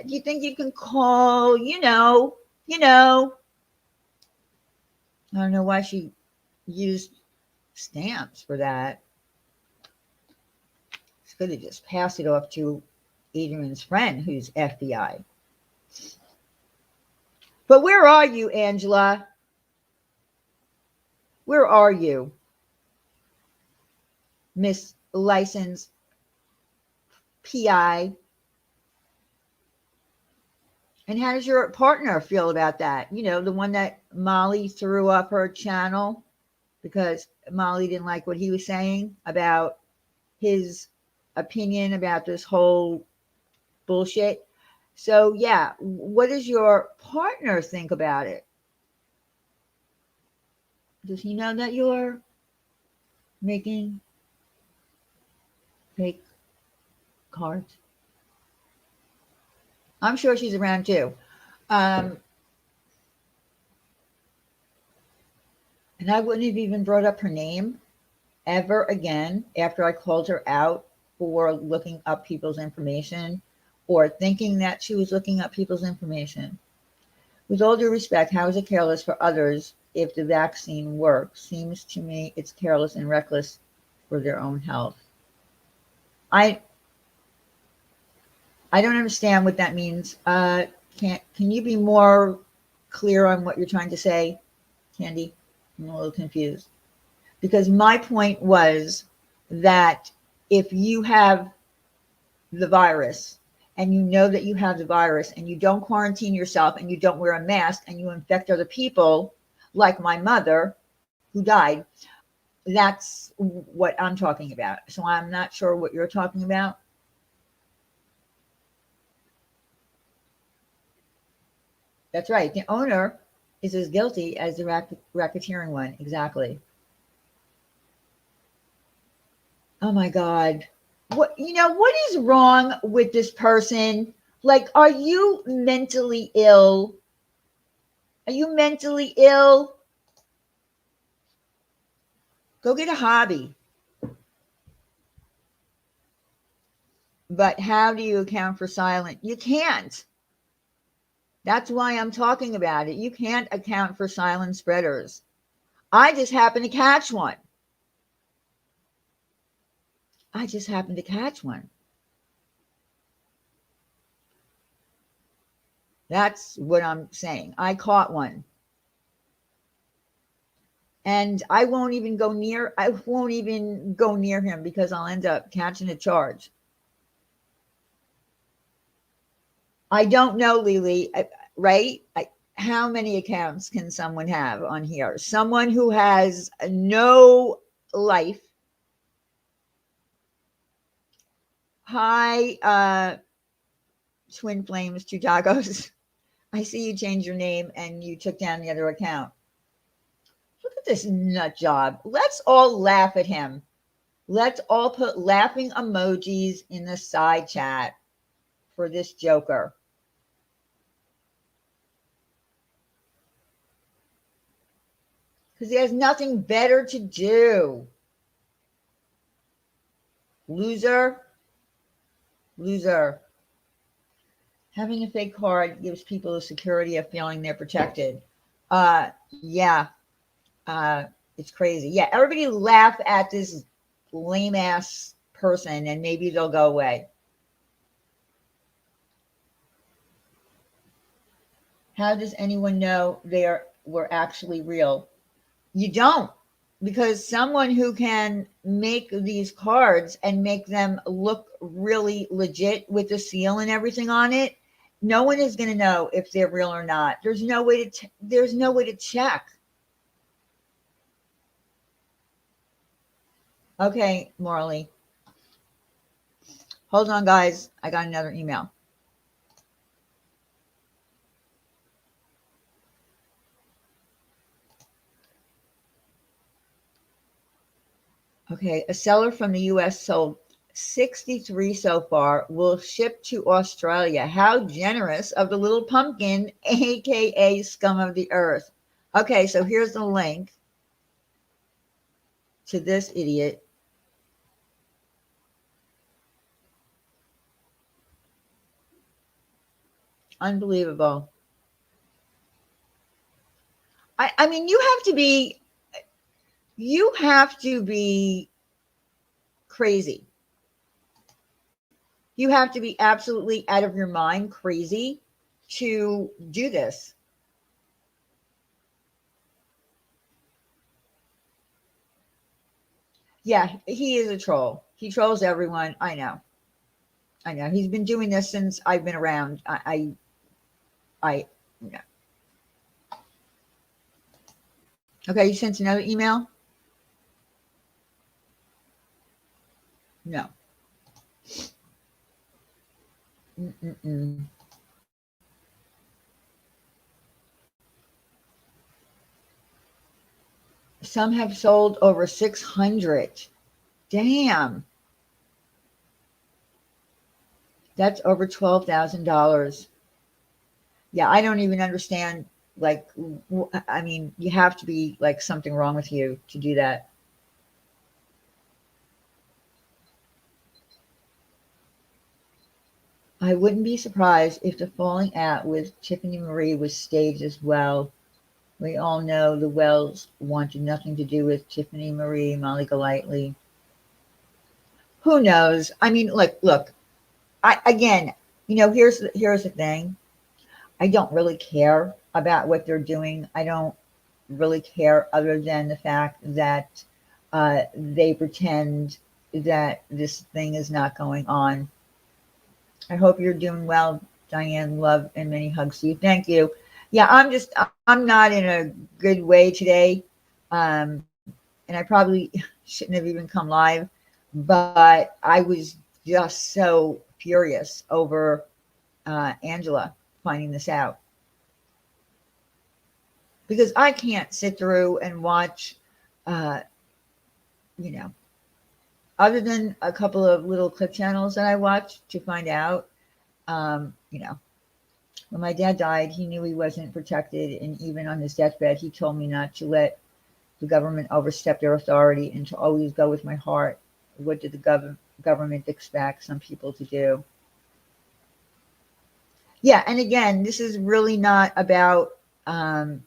do you think you can call, I don't know why she used stamps for that. She could have just passed it off to Adrian's friend, who's FBI. But where are you, Angela? Where are you, Miss Licensed PI? And how does your partner feel about that? The one that Molly threw up her channel because Molly didn't like what he was saying about his opinion about this whole bullshit. So, yeah, what does your partner think about it? Does he know that you're making fake cards? I'm sure she's around too. And I wouldn't have even brought up her name ever again after I called her out for looking up people's information or thinking that she was looking up people's information. With all due respect, how is it careless for others if the vaccine works? Seems to me it's careless and reckless for their own health. I don't understand what that means. Can you be more clear on what you're trying to say, Candy? I'm a little confused. Because my point was that if you have the virus and you know that you have the virus and you don't quarantine yourself and you don't wear a mask and you infect other people, like my mother who died, that's what I'm talking about. So I'm not sure what you're talking about. That's right. The owner is as guilty as the racketeering one. Exactly. Oh my God. What is wrong with this person? Like, are you mentally ill? Are you mentally ill? Go get a hobby. But how do you account for silent? You can't. That's why I'm talking about it. You can't account for silent spreaders. I just happened to catch one. I just happened to catch one. That's what I'm saying. I caught one. And I won't even go near him because I'll end up catching a charge. I don't know, Lily, right? How many accounts can someone have on here? Someone who has no life. Hi, Twin Flames, Two Tacos. I see you changed your name and you took down the other account. Look at this nut job. Let's all laugh at him. Let's all put laughing emojis in the side chat for this joker. Because he has nothing better to do. Loser. Having a fake card gives people the security of feeling they're protected. Yeah, uh, it's crazy. Yeah, everybody laugh at this lame ass person and maybe they'll go away. How does anyone know were actually real? You don't, because someone who can make these cards and make them look really legit with the seal and everything on it, no one is going to know if they're real or not. There's no way to check. Okay, Marley. Hold on, guys. I got another email. Okay, a seller from the US sold 63 so far, will ship to Australia. How generous of the little pumpkin, aka scum of the earth. Okay, so here's the link to this idiot. Unbelievable. I mean, you have to be crazy. You have to be absolutely out of your mind crazy to do this. Yeah, he is a troll. He trolls everyone. I know. I know. He's been doing this since I've been around. I yeah. Okay, you sent another email? No. Mm-mm-mm. Some have sold over 600. Damn. That's over $12,000. Yeah, I don't even understand. Like, I mean, you have to be like something wrong with you to do that. I wouldn't be surprised if the falling out with Tiffany Marie was staged as well. We all know the Wells wanted nothing to do with Tiffany Marie, Molly Golightly. Who knows? I mean, look. I again, here's the thing. I don't really care about what they're doing. I don't really care other than the fact that they pretend that this thing is not going on. I hope you're doing well, Diane. Love and many hugs to you. Thank you. Yeah, I'm not in a good way today. Um, and I probably shouldn't have even come live, but I was just so furious over Angela finding this out because I can't sit through and watch, uh, you know, other than a couple of little clip channels that I watch to find out, you know, when my dad died, he knew he wasn't protected. And even on his deathbed, he told me not to let the government overstep their authority and to always go with my heart. What did the government expect some people to do? Yeah. And again, this is really not about, um,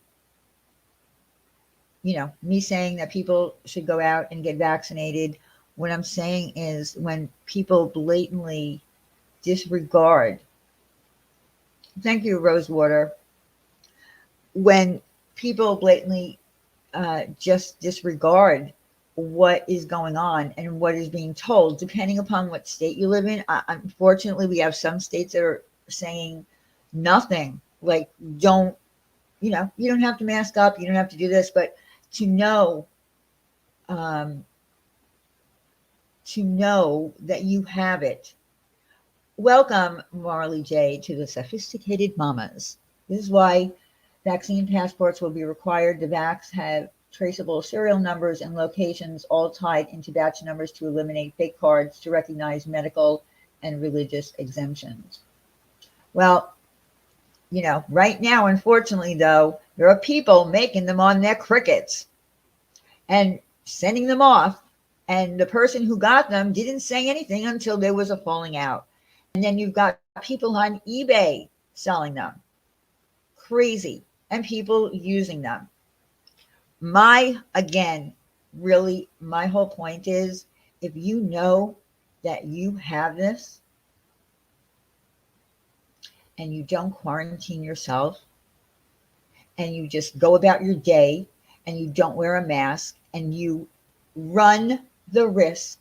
me saying that people should go out and get vaccinated. What I'm saying is when people blatantly disregard, thank you, Rosewater, when people blatantly just disregard what is going on and what is being told, depending upon what state you live in. Unfortunately, we have some states that are saying nothing, like don't, you don't have to mask up, you don't have to do this, but to know, um, that you have it. Welcome, Marley J, to the Sophisticated Mamas. This is why vaccine passports will be required. The Vaxx have traceable serial numbers and locations all tied into batch numbers to eliminate fake cards to recognize medical and religious exemptions. Well, right now, unfortunately, though, there are people making them on their crickets and sending them off. And the person who got them didn't say anything until there was a falling out. And then you've got people on eBay selling them. Crazy. And people using them. Again, really, my whole point is if you know that you have this and you don't quarantine yourself and you just go about your day and you don't wear a mask and you run the risk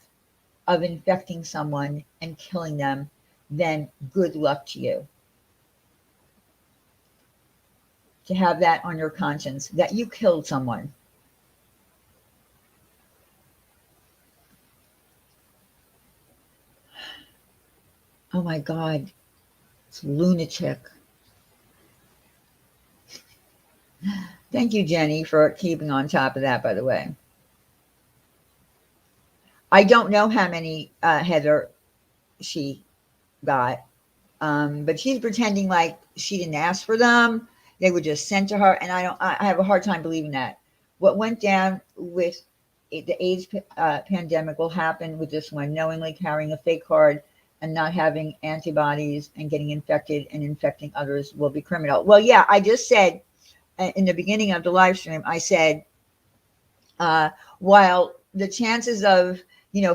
of infecting someone and killing them, then good luck to you. To have that on your conscience, that you killed someone. Oh my God, it's lunatic. Thank you, Jenny, for keeping on top of that, by the way. I don't know how many, Heather, she got, but she's pretending like she didn't ask for them. They were just sent to her, and I have a hard time believing that. What went down with the AIDS pandemic will happen with this one, knowingly carrying a fake card and not having antibodies and getting infected and infecting others will be criminal. Well, yeah, I just said in the beginning of the live stream, I said, while the chances of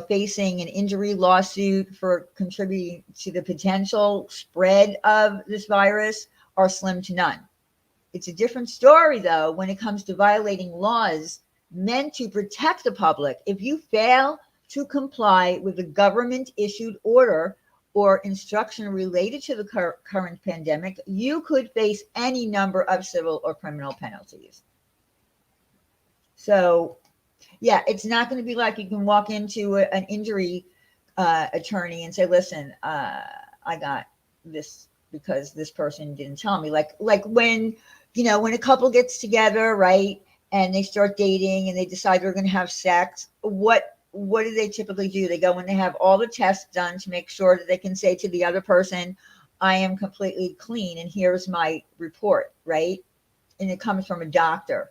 facing an injury lawsuit for contributing to the potential spread of this virus are slim to none. It's a different story, though, when it comes to violating laws meant to protect the public. If you fail to comply with a government issued order or instruction related to the current pandemic, you could face any number of civil or criminal penalties. So, yeah, it's not going to be like you can walk into an injury attorney and say, listen, I got this because this person didn't tell me. Like when, when a couple gets together, right, and they start dating and they decide they're going to have sex, what do they typically do? They go and they have all the tests done to make sure that they can say to the other person, I am completely clean and here's my report, right? And it comes from a doctor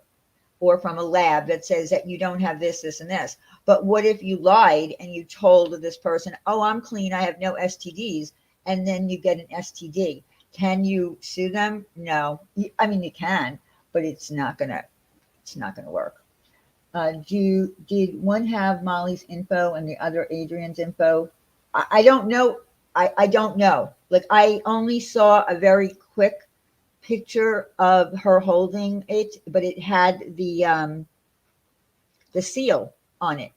or from a lab that says that you don't have this, this, and this. But what if you lied and you told this person, oh, I'm clean, I have no STDs, and then you get an STD? Can you sue them? No. I mean, you can, but it's not gonna work. Did one have Molly's info and the other Adrian's info? I don't know. I don't know. Like, I only saw a very quick picture of her holding it, but it had the seal on it.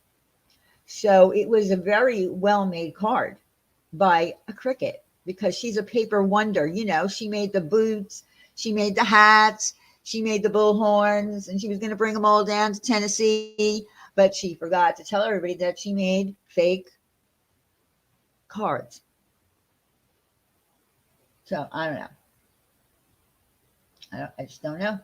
So it was a very well made card by a cricket because she's a paper wonder. She made the boots, she made the hats, she made the bullhorns, and she was going to bring them all down to Tennessee, but she forgot to tell everybody that she made fake cards. So I don't know. I just don't know.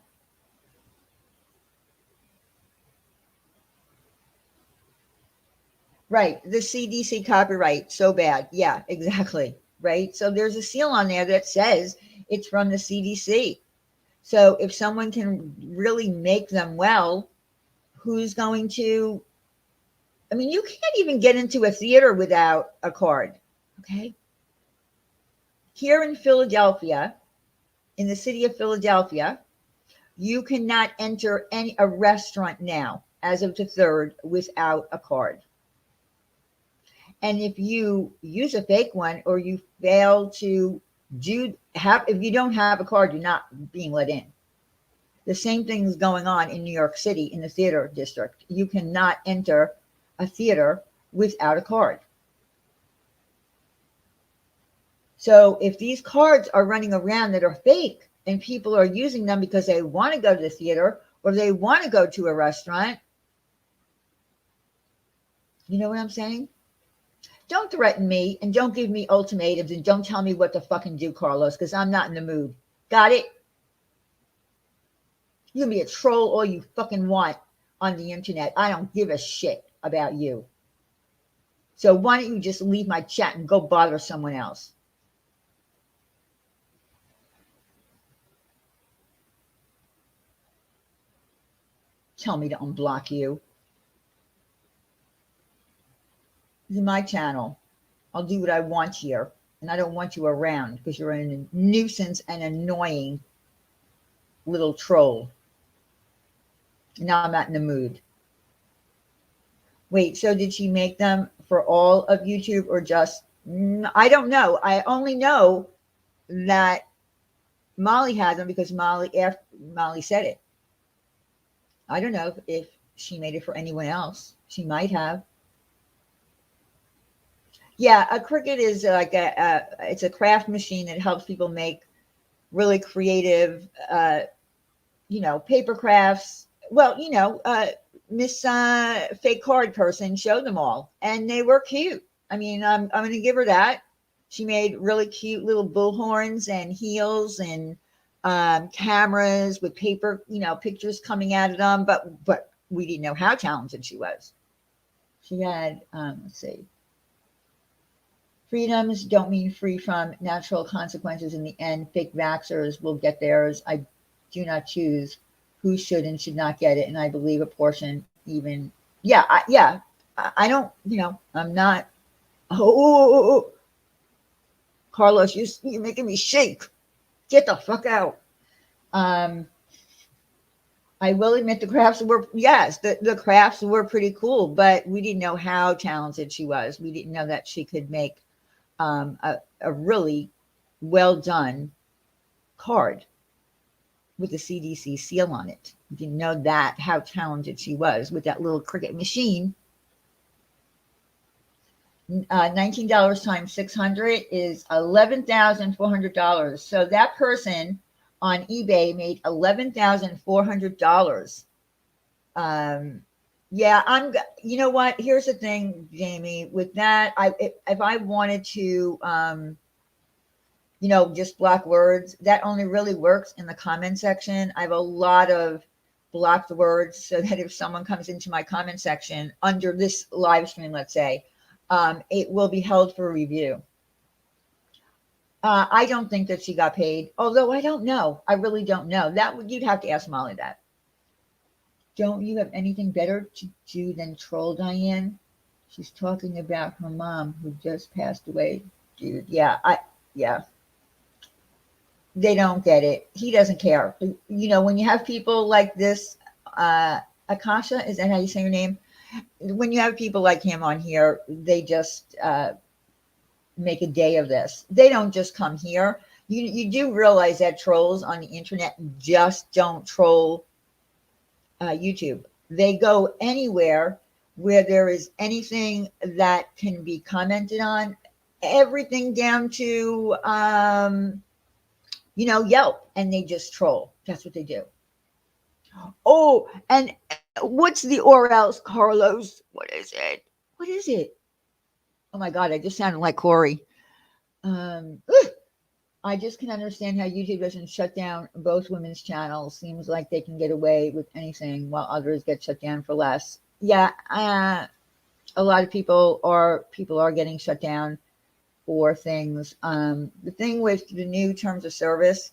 Right. The CDC copyright, so bad. Yeah, exactly. Right. So there's a seal on there that says it's from the CDC. So if someone can really make them well, who's going to? I mean, you can't even get into a theater without a card. Okay. Here in Philadelphia, in the city of Philadelphia, you cannot enter a restaurant now, as of the 3rd, without a card. And if you use a fake one or you fail to if you don't have a card, you're not being let in. The same thing is going on in New York City in the theater district. You cannot enter a theater without a card. So if these cards are running around that are fake and people are using them because they want to go to the theater or they want to go to a restaurant, you know what I'm saying? Don't threaten me and don't give me ultimatums and don't tell me what to fucking do, Carlos, because I'm not in the mood. Got it? You can be a troll all you fucking want on the internet. I don't give a shit about you. So why don't you just leave my chat and go bother someone else? Tell me to unblock you. This is my channel. I'll do what I want here. and I don't want you around because you're a nuisance and annoying little troll. Now I'm not in the mood. Wait, so did she make them for all of YouTube or just? I don't know. I only know that Molly had them because after Molly said it. I don't know if she made it for anyone else. She might have. Yeah, a Cricut is like it's a craft machine that helps people make really creative, paper crafts. Well, Miss Fake Card person showed them all, and they were cute. I mean, I'm going to give her that. She made really cute little bullhorns and heels and cameras with paper, pictures coming out of them. But we didn't know how talented she was. She had, let's see, freedoms don't mean free from natural consequences in the end. Fake vaxxers will get theirs. I do not choose who should and should not get it. And I believe a portion even, I don't, I'm not, oh, Carlos, you're making me shake. Get the fuck out. Um, I will admit the crafts were, yes, the crafts were pretty cool, but we didn't know how talented she was. We didn't know that she could make a really well done card with the CDC seal on it. Didn't know that how talented she was with that little Cricut machine. $19 times 600 is $11,400. So that person on eBay made $11,400. Yeah, you know what? Here's the thing, Jamie. With that, if I wanted to, just block words, that only really works in the comment section. I have a lot of blocked words so that if someone comes into my comment section under this live stream, let's say, it will be held for review. I don't think that she got paid, although I don't know. I really don't know. You'd have to ask Molly that. Don't you have anything better to do than troll Diane? She's talking about her mom who just passed away. Dude, yeah. They don't get it. He doesn't care. When you have people like this, Akasha, is that how you say your name? When you have people like him on here, they just make a day of this. They don't just come here. You do realize that trolls on the internet just don't troll YouTube. They go anywhere where there is anything that can be commented on, everything down to Yelp, and they just troll. That's what they do. Oh, and what's the or else, Carlos? What is it? What is it? Oh my God, I just sounded like Corey. I just can understand how YouTube doesn't shut down both women's channels. Seems like they can get away with anything while others get shut down for less. Yeah, a lot of people are getting shut down for things. The thing with the new terms of service,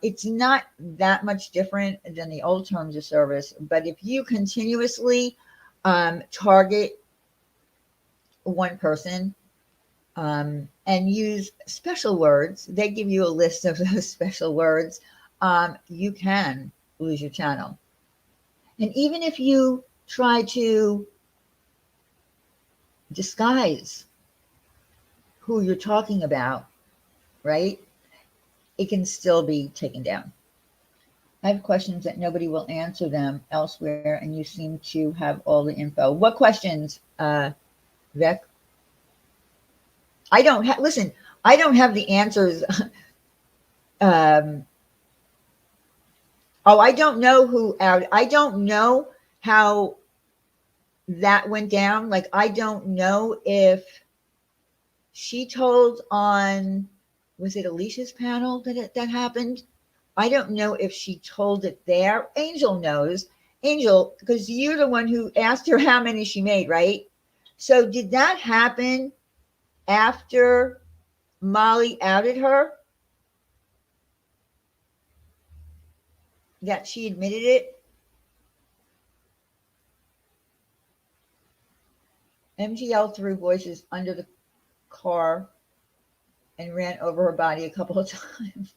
it's not that much different than the old terms of service. But if you continuously target one person, and use special words, they give you a list of those special words, you can lose your channel. And even if you try to disguise who you're talking about, right, it can still be taken down. I have questions that nobody will answer them elsewhere, and you seem to have all the info. What questions, Vec? I don't have, listen, I don't have the answers. I don't know who out. I don't know how that went down. Like, I don't know if she told on, was it Alicia's panel that happened? I don't know if she told it there. Angel knows. Angel, because you're the one who asked her how many she made, right? So did that happen after Molly outed her? That she admitted it? MGL threw voices under the car and ran over her body a couple of times.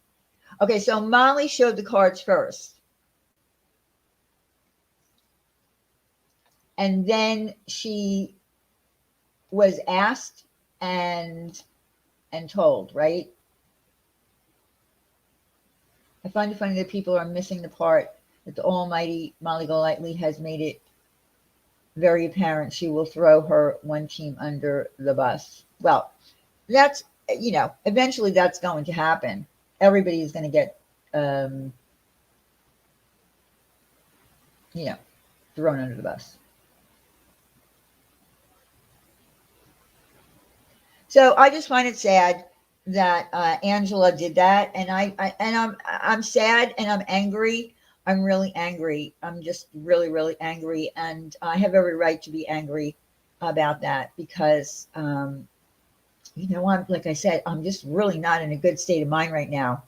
Okay, so Molly showed the cards first. And then she was asked and told, right? I find it funny that people are missing the part that the almighty Molly Golightly has made it very apparent she will throw her one team under the bus. Well, that's, eventually that's going to happen. Everybody is going to get, you know, thrown under the bus. So I just find it sad that Angela did that, and I'm sad and I'm angry. I'm really angry. I'm just really really angry, and I have every right to be angry about that because I'm, like I said, I'm just really not in a good state of mind right now.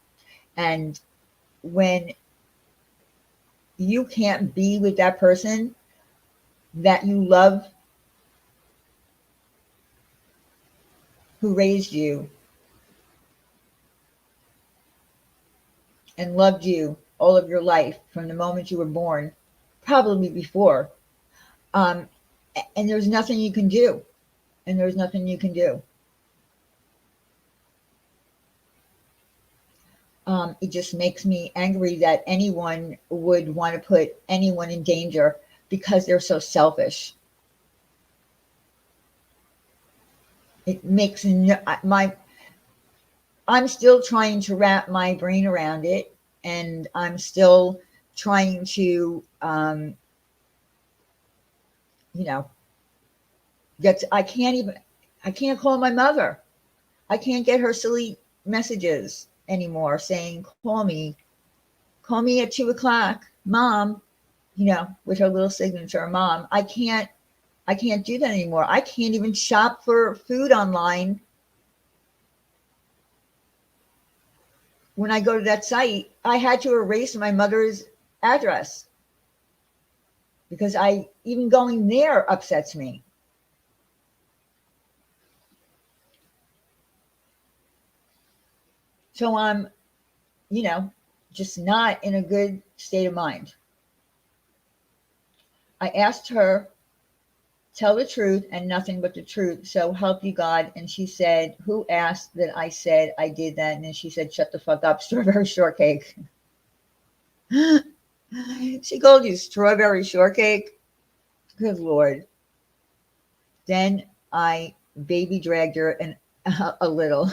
And when you can't be with that person that you love, who raised you and loved you all of your life from the moment you were born, probably before, um, and there's nothing you can do, and there's nothing you can do. It just makes me angry that anyone would want to put anyone in danger because they're so selfish. It makes my I'm still trying to wrap my brain around it, and I'm still trying to, you know, I can't call my mother. I can't get her silly messages anymore saying, call me at 2 o'clock, mom, with her little signature, mom. I can't do that anymore. I can't even shop for food online. When I go to that site, I had to erase my mother's address because even going there upsets me. So I'm, just not in a good state of mind. I asked her, tell the truth and nothing but the truth. So help you God. And she said, who asked that I said I did that? And then she said, shut the fuck up, strawberry shortcake. She called you strawberry shortcake? Good Lord. Then I baby dragged her a little.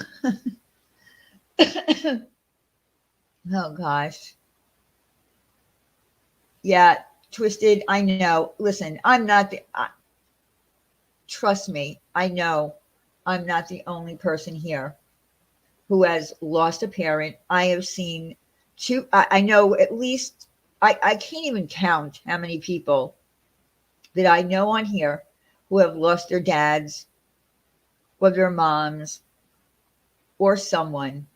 Oh gosh. Yeah, twisted. I know. Listen, I'm not trust me, I know I'm not the only person here who has lost a parent. I have seen two, I know at least, I can't even count how many people that I know on here who have lost their dads or their moms or someone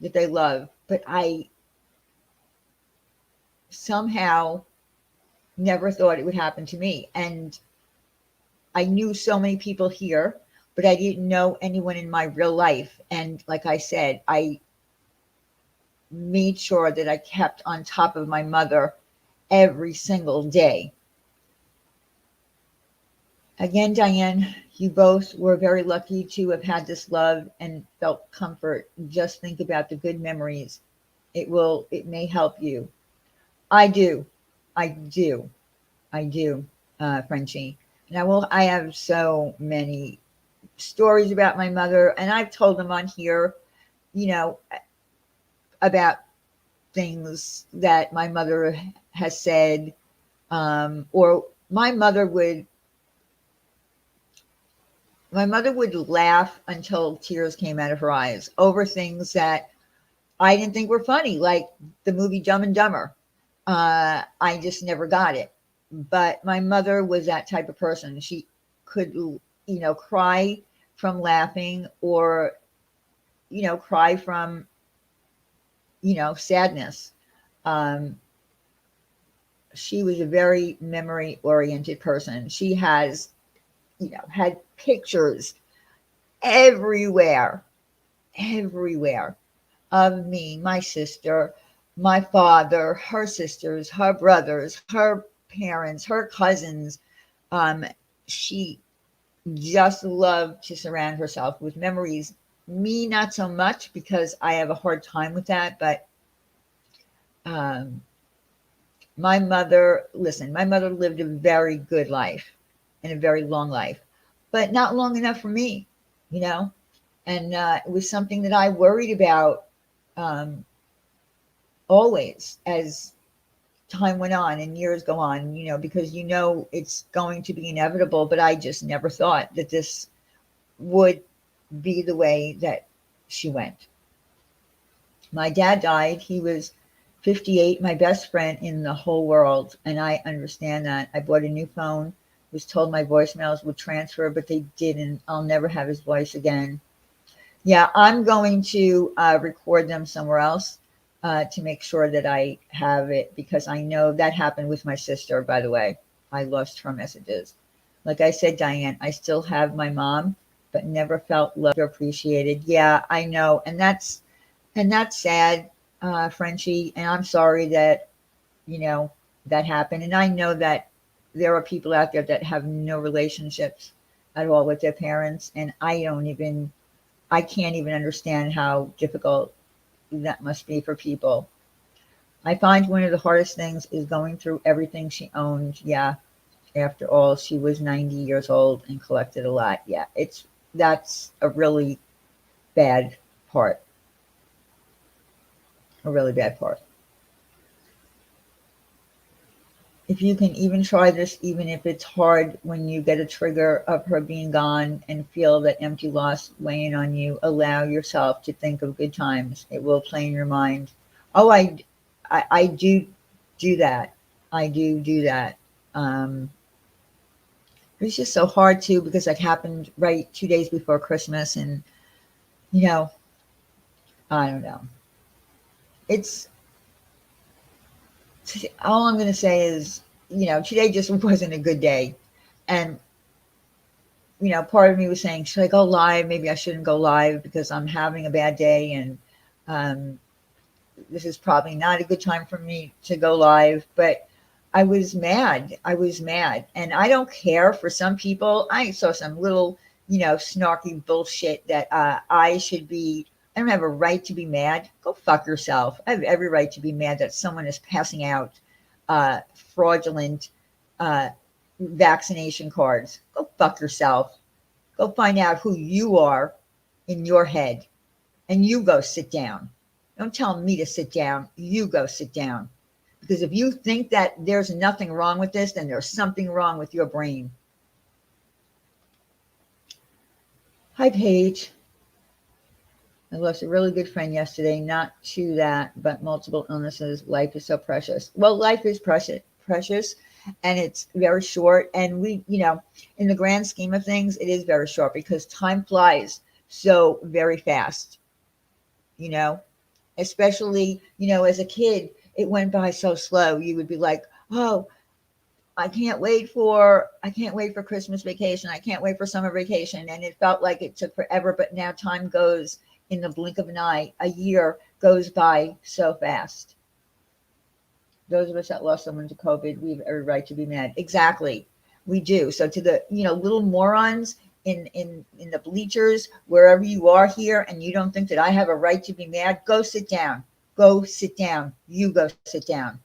that they love. But I somehow never thought it would happen to me. And I knew so many people here, but I didn't know anyone in my real life. And like I said, I made sure that I kept on top of my mother every single day. Again, Diane, you both were very lucky to have had this love and felt comfort. Just think about the good memories. It may help you. I do. I do. I do, Frenchie. And I have so many stories about my mother, and I've told them on here, you know, about things that my mother has said, or my mother would laugh until tears came out of her eyes over things that I didn't think were funny, like the movie Dumb and Dumber. I just never got it. But my mother was that type of person. She could, cry from laughing, or, cry from, sadness. Um, she was a very memory oriented person. She has, had pictures everywhere everywhere of me, my sister, my father, her sisters, her brothers, her parents, her cousins. Um, she just loved to surround herself with memories. Me, not so much because I have a hard time with that. But um, my mother, listen, my mother lived a very good life and a very long life, but not long enough for me, you know? And it was something that I worried about um, always as time went on and years go on, because it's going to be inevitable. But I just never thought that this would be the way that she went. My dad died. He was 58, my best friend in the whole world. And I understand that. I bought a new phone, was told my voicemails would transfer, but they didn't. I'll never have his voice again. Yeah, I'm going to record them somewhere else to make sure that I have it, because I know that happened with my sister, by the way. I lost her messages. Like I said, Diane, I still have my mom, but never felt loved or appreciated. Yeah, I know. And that's sad, Frenchie. And I'm sorry that, you know, that happened. And I know that there are people out there that have no relationships at all with their parents. And I can't even understand how difficult that must be for people. I find one of the hardest things is going through everything she owned. Yeah. After all, she was 90 years old and collected a lot. Yeah. That's a really bad part, a really bad part. If you can even try this, even if it's hard, when you get a trigger of her being gone and feel that empty loss weighing on you, allow yourself to think of good times. It will play in your mind. Oh, I do that. I do that. Um, it's just so hard too, because that happened right 2 days before Christmas, and you know, I don't know. It's all I'm going to say is, today just wasn't a good day, and part of me was saying, should I go live? Maybe I shouldn't go live because I'm having a bad day, and um, this is probably not a good time for me to go live. But I was mad. I was mad. And I don't care for some people. I saw some little, snarky bullshit that I don't have a right to be mad. Go fuck yourself. I have every right to be mad that someone is passing out fraudulent uh, vaccination cards. Go fuck yourself. Go find out who you are in your head, and you go sit down. Don't tell me to sit down. You go sit down. Because if you think that there's nothing wrong with this, then there's something wrong with your brain. Hi, Paige. I lost a really good friend yesterday. Not to that, but multiple illnesses. Life is so precious. Well, life is precious, and it's very short. And in the grand scheme of things, it is very short because time flies so very fast. You know, especially as a kid, it went by so slow. You would be like, oh, I can't wait for Christmas vacation, I can't wait for summer vacation, and it felt like it took forever. But now time goes in the blink of an eye. A year goes by so fast. Those of us that lost someone to COVID, we have every right to be mad. Exactly, we do. So to the little morons in the bleachers, wherever you are here, and you don't think that I have a right to be mad, go sit down. Go sit down. You go sit down.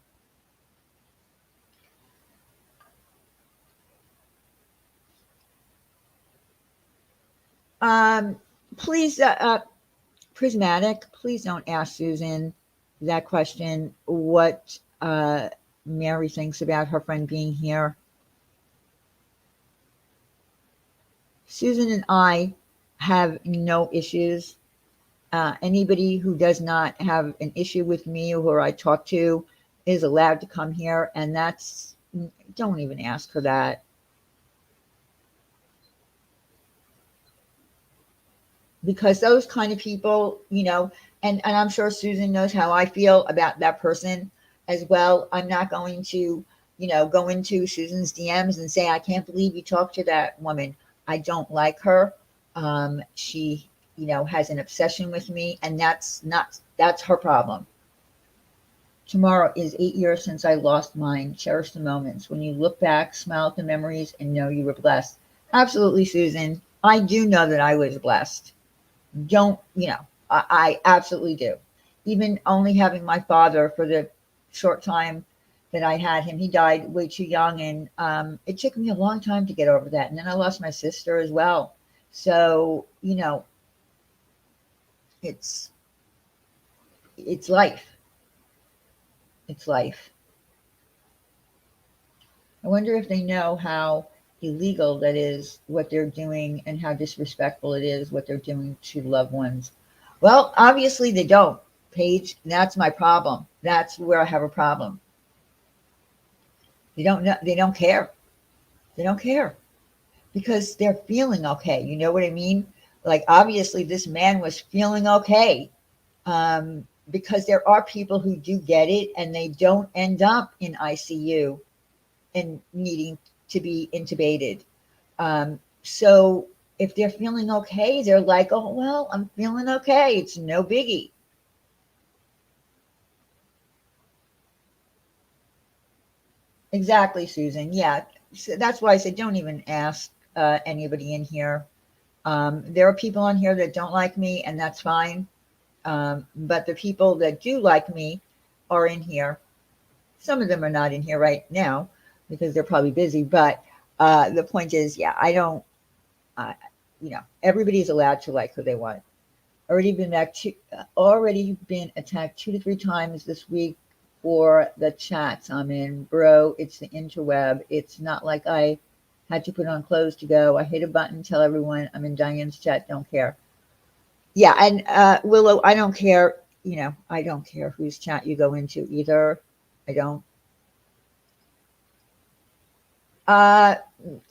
Um, please, Prismatic, please don't ask Susan that question. What Mary thinks about her friend being here. Susan and I have no issues. Anybody who does not have an issue with me or who I talk to is allowed to come here, and don't even ask her that. Because those kind of people, and I'm sure Susan knows how I feel about that person as well. I'm not going to, go into Susan's DMs and say, I can't believe you talked to that woman. I don't like her. She, has an obsession with me, and that's her problem. Tomorrow is 8 years since I lost mine. Cherish the moments. When you look back, smile at the memories, and know you were blessed. Absolutely, Susan. I do know that I was blessed. Don't, I absolutely do. Even only having my father for the short time that I had him, he died way too young. And it took me a long time to get over that. And then I lost my sister as well. So, it's, it's life. It's life. I wonder if they know how illegal that is, what they're doing, and how disrespectful it is, what they're doing to loved ones. Well, obviously they don't, Paige. That's my problem. That's where I have a problem. They don't know. They don't care. They don't care because they're feeling okay. You know what I mean? Like, obviously, this man was feeling okay, because there are people who do get it and they don't end up in ICU and needing to be intubated. So if they're feeling okay, they're like, oh, well, I'm feeling okay. It's no biggie. Exactly, Susan. Yeah. So that's why I said don't even ask anybody in here. There are people on here that don't like me, and that's fine. But the people that do like me are in here. Some of them are not in here right now because they're probably busy. But the point is, yeah, I don't, everybody's allowed to like who they want. Already been attacked 2 to 3 times this week for the chats I'm in, bro. It's the interweb. It's not like I had to put on clothes to go. I hit a button, tell everyone I'm in Diane's chat. Don't care. Yeah, and Willow, I don't care. I don't care whose chat you go into either. I don't. Uh,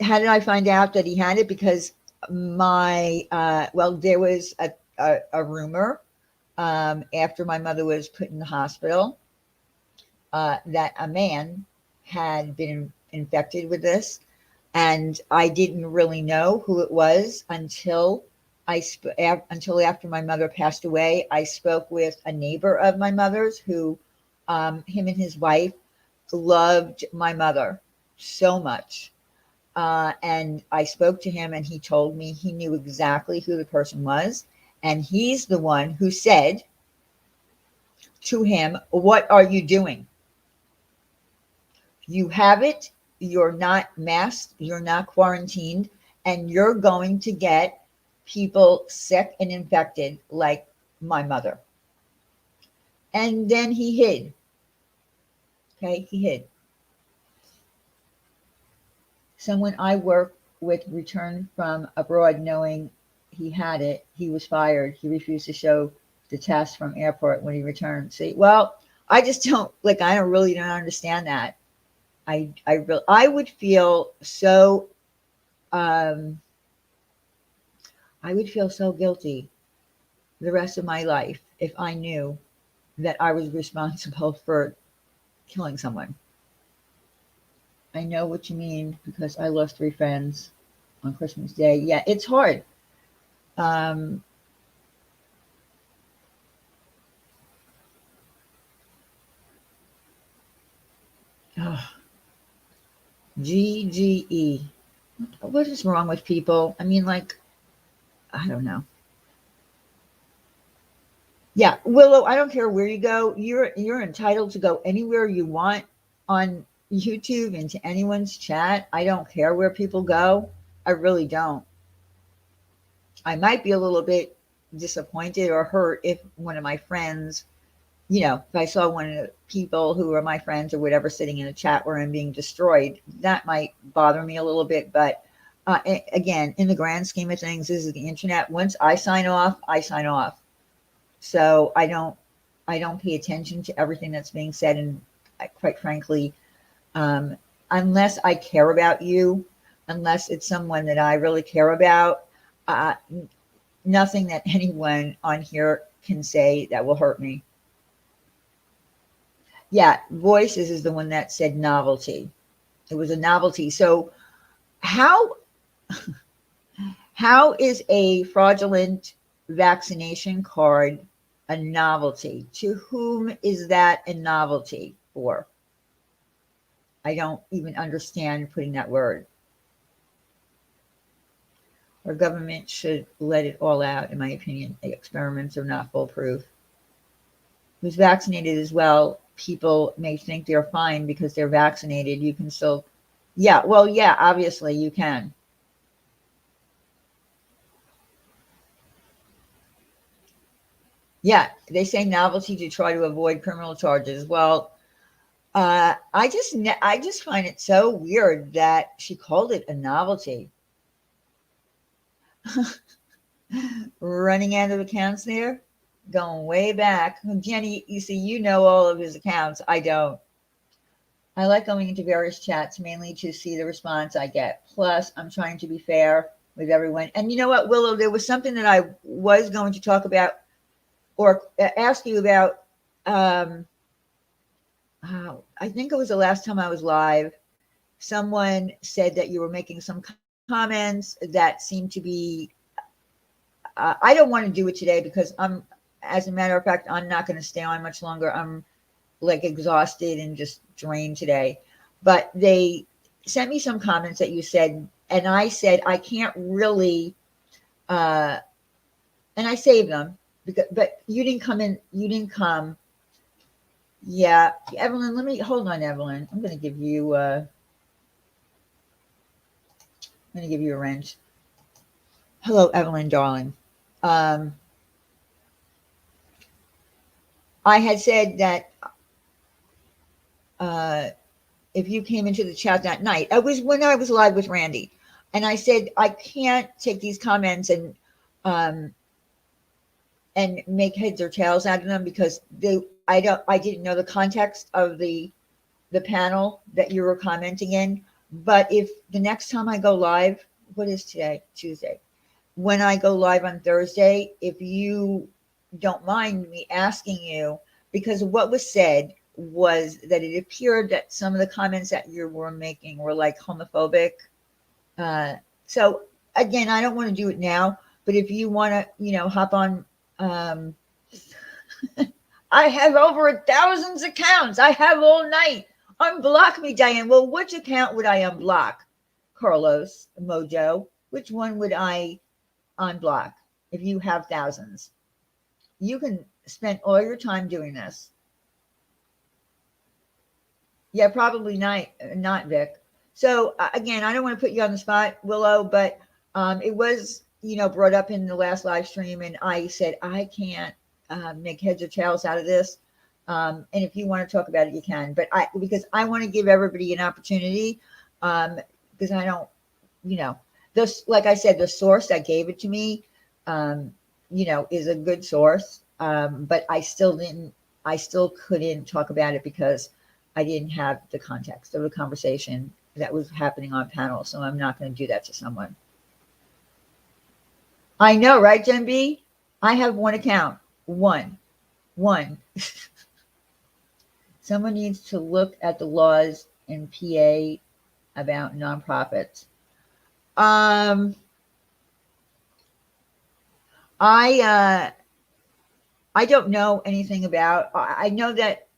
how did I find out that he had it? Because there was a rumor after my mother was put in the hospital that a man had been infected with this, and I didn't really know who it was until after my mother passed away. I spoke with a neighbor of my mother's who, him and his wife, loved my mother so much. And I spoke to him, and he told me he knew exactly who the person was. And he's the one who said to him, what are you doing? You have it. You're not masked. You're not quarantined. And you're going to get people sick and infected like my mother. And then he hid. Okay, he hid. Someone I work with returned from abroad knowing he had it. He was fired. He refused to show the test from airport when he returned. See, well, I just don't like. I don't understand that. I would feel so. Um, I would feel so guilty the rest of my life if I knew that I was responsible for killing someone. I know what you mean because I lost 3 friends on Christmas Day. Yeah, it's hard. Um, oh, GGE. What is wrong with people? I mean, like, I don't know. Yeah, Willow, I don't care where you go. You're entitled to go anywhere you want on YouTube into anyone's chat. I don't care where people go. I really don't. I might be a little bit disappointed or hurt if one of my friends, if I saw one of the people who are my friends or whatever sitting in a chat where I'm being destroyed, that might bother me a little bit. But again, in the grand scheme of things, this is the internet. Once I sign off, I sign off. So I don't pay attention to everything that's being said. And quite frankly, um, unless I care about you, unless it's someone that I really care about, uh, nothing that anyone on here can say that will hurt me. Yeah, Voices is the one that said novelty. It was a novelty. So how how is a fraudulent vaccination card a novelty. To whom is that a novelty for? I don't even understand putting that word. Our government should let it all out, in my opinion. The experiments are not foolproof. Who's vaccinated as well, people may think they're fine because they're vaccinated. You can still, yeah, well, yeah, obviously you can. Yeah, they say novelty to try to avoid criminal charges. Well, I just find it so weird that she called it a novelty. Running out of accounts there, going way back. Jenny, you see, you know all of his accounts. I don't. I like going into various chats mainly to see the response I get. Plus, I'm trying to be fair with everyone. And you know what, Willow, there was something that I was going to talk about or ask you about. I think it was the last time I was live. Someone said that you were making some comments that seemed to be. I don't want to do it today because as a matter of fact, I'm not going to stay on much longer. I'm like exhausted and just drained today. But they sent me some comments that you said, and I said I can't really, and I saved them because, but you didn't come in. You didn't come. Yeah, Evelyn. Let me hold on, Evelyn. I'm going to give you. I'm going to give you a wrench. Hello, Evelyn, darling. Um, I had said that uh, if you came into the chat that night, it was when I was live with Randy, and I said I can't take these comments um, and make heads or tails out of them because I didn't know the context of the panel that you were commenting in. But if the next time I go live, what is today? Tuesday. When I go live on Thursday, if you don't mind me asking you, because what was said was that it appeared that some of the comments that you were making were like homophobic. Uh, so again, I don't want to do it now, but if you want to, hop on, um, I have over 1,000 accounts. I have all night. Unblock me, Diane. Well, which account would I unblock? Carlos, Mojo. Which one would I unblock if you have thousands? You can spend all your time doing this. Yeah, probably not Vic. So again, I don't want to put you on the spot, Willow, but it was brought up in the last live stream, and I said I can't make heads or tails out of this. And if you want to talk about it, you can. But because I want to give everybody an opportunity, because I don't, this, like I said, the source that gave it to me, is a good source. But I still couldn't talk about it because I didn't have the context of the conversation that was happening on panel. So I'm not going to do that to someone. I know, right, Jen B? I have one account. One. Someone needs to look at the laws in PA about nonprofits. I don't know anything about. I know that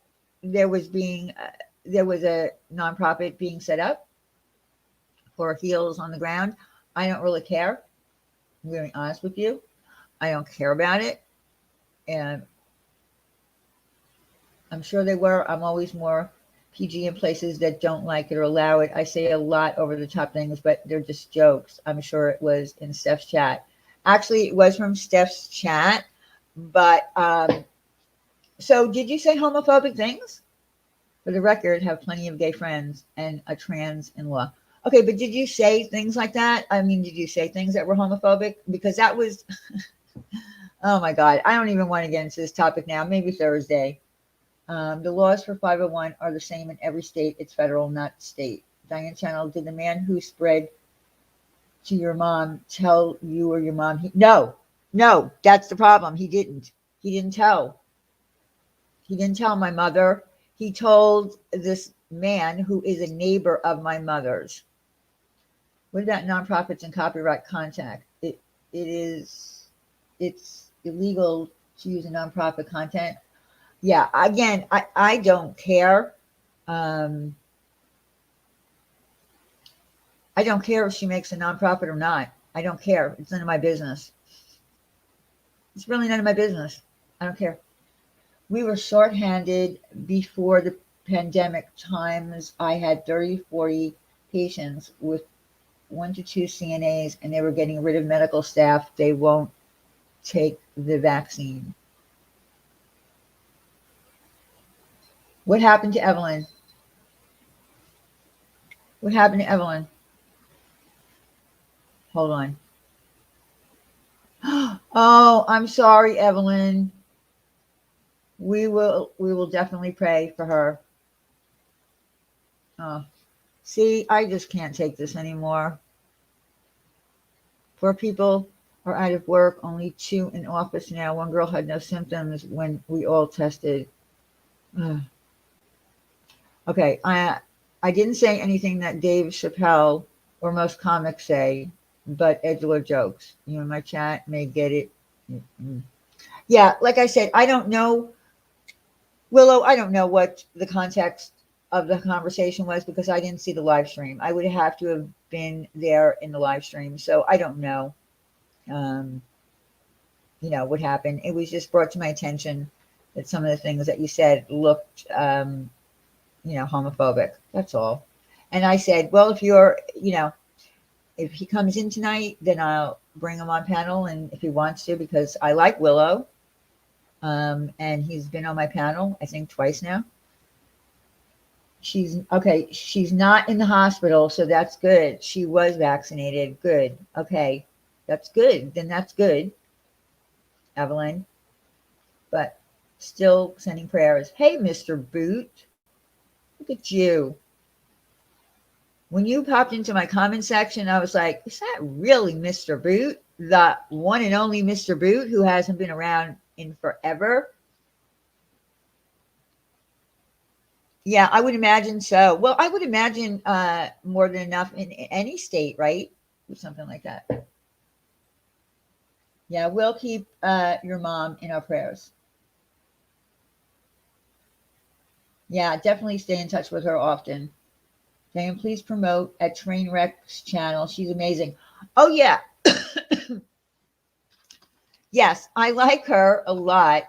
there was a nonprofit being set up for Heels on the Ground. I don't really care. I'm being honest with you. I don't care about it, and I'm sure they were. I'm always more PG in places that don't like it or allow it. I say a lot over the top things, but they're just jokes. I'm sure it was in Steph's chat. Actually, it was from Steph's chat, but so did you say homophobic things? For the record, have plenty of gay friends and a trans in-law. Okay, but did you say things like that? I mean, did you say things that were homophobic? Because that was, oh my God, I don't even want to get into this topic now. Maybe Thursday. The laws for 501 are the same in every state. It's federal, not state. Diane Channel, did the man who spread to your mom tell you or your mom? No, that's the problem. He didn't tell. He didn't tell my mother. He told this man who is a neighbor of my mother's. What about nonprofits and copyright contact? It is it's illegal to use a nonprofit content. Yeah, again, I don't care. Um, I don't care if she makes a nonprofit or not. I don't care. It's none of my business. It's really none of my business. I don't care. We were shorthanded before the pandemic times. I had 30, 40 patients with 1 to 2 CNAs, and they were getting rid of medical staff. They won't take the vaccine. What happened to Evelyn? What happened to Evelyn? Hold on. Oh, I'm sorry, Evelyn. We will definitely pray for her. Oh, see, I just can't take this anymore. 4 people are out of work, only 2 in office now. One girl had no symptoms when we all tested. Ugh. Okay, I didn't say anything that Dave Chappelle or most comics say, but edgelord jokes. You in my chat may get it. Mm-mm. Yeah, like I said, I don't know, Willow. I don't know what the context of the conversation was because I didn't see the live stream. I would have to have been there in the live stream, so I don't know. Um, what happened. It was just brought to my attention that some of the things that you said looked, homophobic. That's all. And I said, well, if he comes in tonight, then I'll bring him on panel, and if he wants to, because I like Willow, and he's been on my panel, I think twice now. She's okay. She's not in the hospital, so that's good. She was vaccinated. Good. Okay, that's good. Then that's good, Evelyn. But still sending prayers. Hey, Mr. Boot, look at you. When you popped into my comment section, I was like, is that really Mr. Boot? The one and only Mr. Boot who hasn't been around in forever? Yeah, I would imagine so. Well, I would imagine more than enough in any state, right? Or something like that. Yeah, we'll keep your mom in our prayers. Yeah, definitely stay in touch with her often. Diane, please promote at Trainwreck's channel. She's amazing. Oh, yeah. Yes, I like her a lot.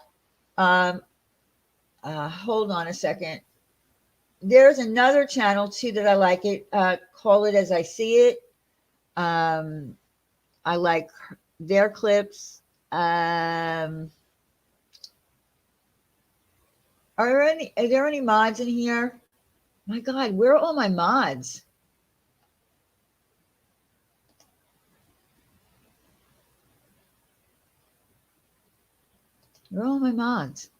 Um, hold on a second. There's another channel too that I like it. Call It As I See It. I like their clips. Are there any mods in here? My God, where are all my mods? Where are all my mods?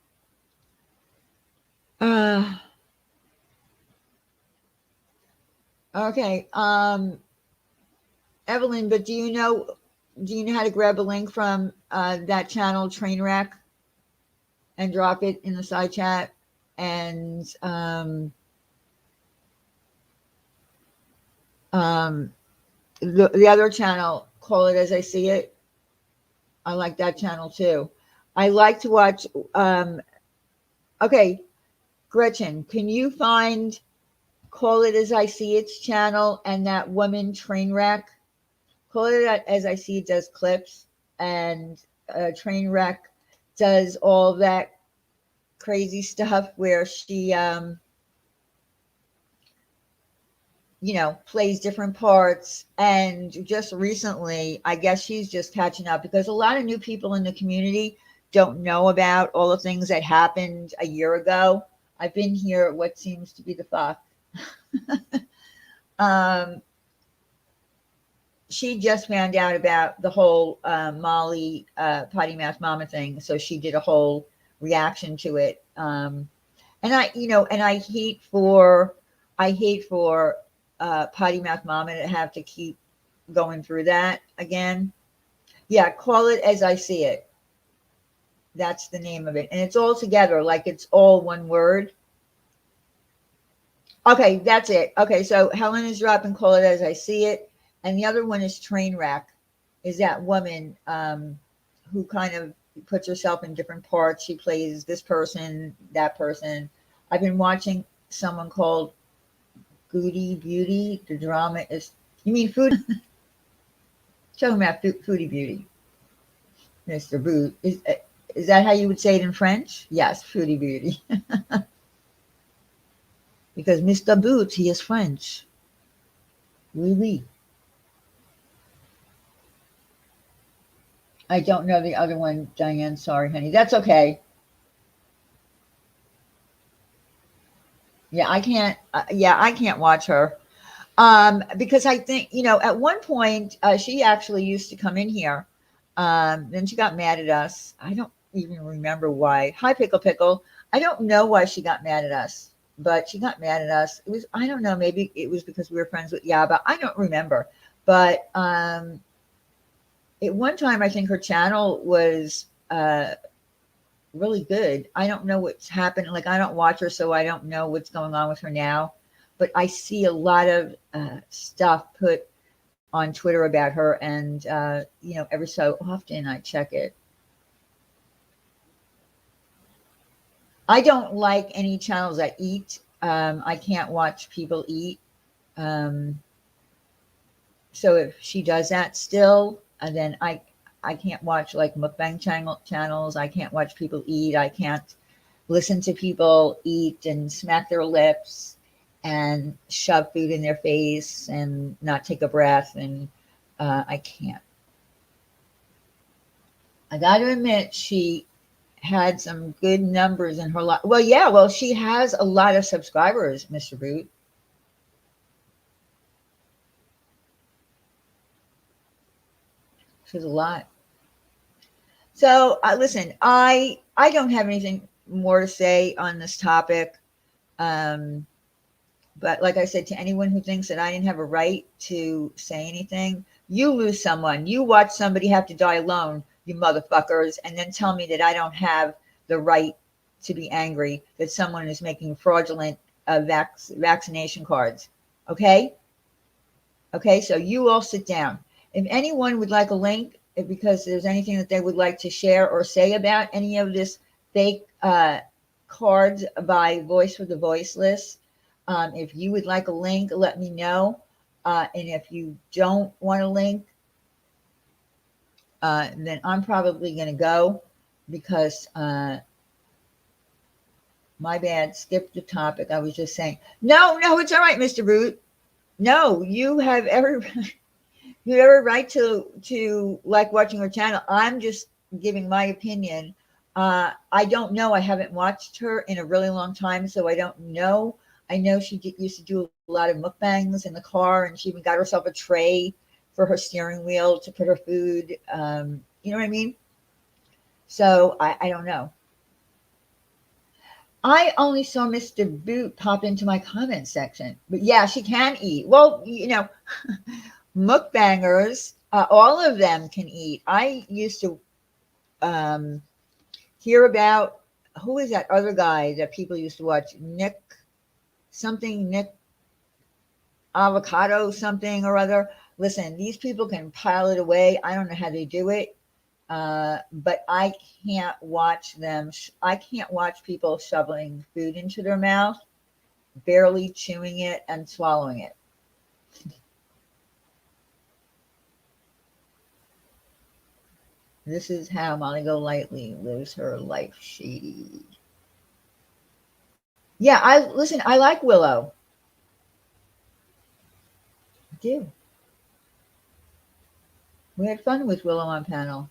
Okay. Evelyn, but do you know how to grab a link from that channel, Trainwreck, and drop it in the side chat? And the other channel, Call It As I See It. I like that channel too. I like to watch. Okay, Gretchen, can you find Call It As I See It's channel and that woman Trainwreck? Call It As I See It does clips, and Trainwreck does all that crazy stuff where she plays different parts. And just recently, I guess she's just catching up because a lot of new people in the community don't know about all the things that happened a year ago. I've been here what seems to be the fuck. She just found out about the whole Molly potty mouth mama thing, so she did a whole reaction to it. And I hate for potty mouth mama to have to keep going through that again. Yeah, Call It As I See It. That's the name of it, and it's all together, like it's all one word. Okay, that's it. Okay, so Helen is dropping Call It As I See It, and the other one is Trainwreck. Is that woman who kind of puts herself in different parts. She plays this person, that person. I've been watching someone called Goody Beauty. The drama is, you mean food? Talking about Foodie Beauty, Mr. Boot. Is that how you would say it in French? Yes, Foodie Beauty. Because Mr. Boot, he is French. Oui, oui. I don't know the other one, Diane. Sorry, honey. That's okay. Yeah, I can't. Yeah, I can't watch her. Because I think, at one point, she actually used to come in here. Then she got mad at us. I don't even remember why. Hi, Pickle Pickle. I don't know why she got mad at us, but she got mad at us. It was, I don't know, maybe it was because we were friends with Yaba. I don't remember. But at one time, I think her channel was really good. I don't know what's happened. Like, I don't watch her, so I don't know what's going on with her now. But I see a lot of stuff put on Twitter about her, and every so often I check it. I don't like any channels that eat. I can't watch people eat. So if she does that still, and then I can't watch like mukbang channels. I can't watch people eat. I can't listen to people eat and smack their lips and shove food in their face and not take a breath. And I can't. I got to admit, she had some good numbers in her life. Well, yeah, well, she has a lot of subscribers, Mr. Boot. She has a lot. So listen, I don't have anything more to say on this topic. Um, but like I said, to anyone who thinks that I didn't have a right to say anything, you lose someone. You watch somebody have to die alone, you motherfuckers, and then tell me that I don't have the right to be angry that someone is making fraudulent vaccination cards. Okay? Okay, so you all sit down. If anyone would like a link, because there's anything that they would like to share or say about any of this fake cards by Voice for the Voiceless, if you would like a link, let me know. And if you don't want a link, then I'm probably going to go because my bad, skip the topic. I was just saying, no, it's all right, Mr. Root. No, you have every you have every right to like watching her channel. I'm just giving my opinion. I don't know. I haven't watched her in a really long time, so I don't know. I know she used to do a lot of mukbangs in the car, and she even got herself a tray for her steering wheel to put her food. You know what I mean? So I don't know. I only saw Mr. Boot pop into my comment section, but yeah, she can eat. Well, mukbangers, all of them can eat. I used to hear about who is that other guy that people used to watch? Nick Avocado, something or other. Listen, these people can pile it away. I don't know how they do it. But I can't watch them. I can't watch people shoveling food into their mouth, barely chewing it and swallowing it. This is how Molly Golightly lives her life. Yeah, I like Willow. I do. We had fun with Willow on panel.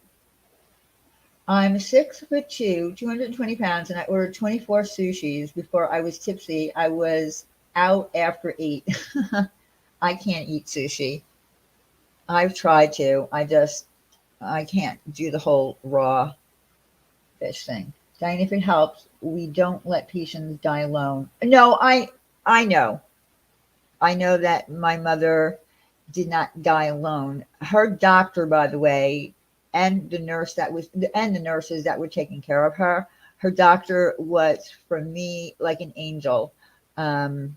I'm 6'2", 220 pounds, and I ordered 24 sushis before I was tipsy. I was out after 8. I can't eat sushi. I've tried to. I can't do the whole raw fish thing. Diane, if it helps, we don't let patients die alone. No, I know. I know that my mother did not die alone. Her doctor, by the way, and the nurses that were taking care of her, her doctor was for me like an angel. I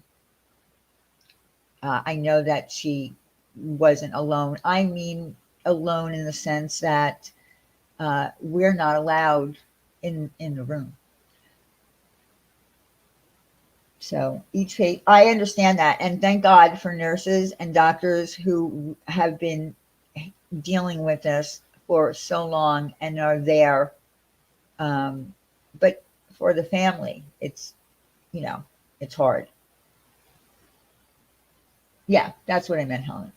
know that she wasn't alone. I mean, alone in the sense that we're not allowed in the room. So each page, I understand that, and thank God for nurses and doctors who have been dealing with this for so long and are there. But for the family, it's, you know, it's hard. Yeah, that's what I meant, Helen.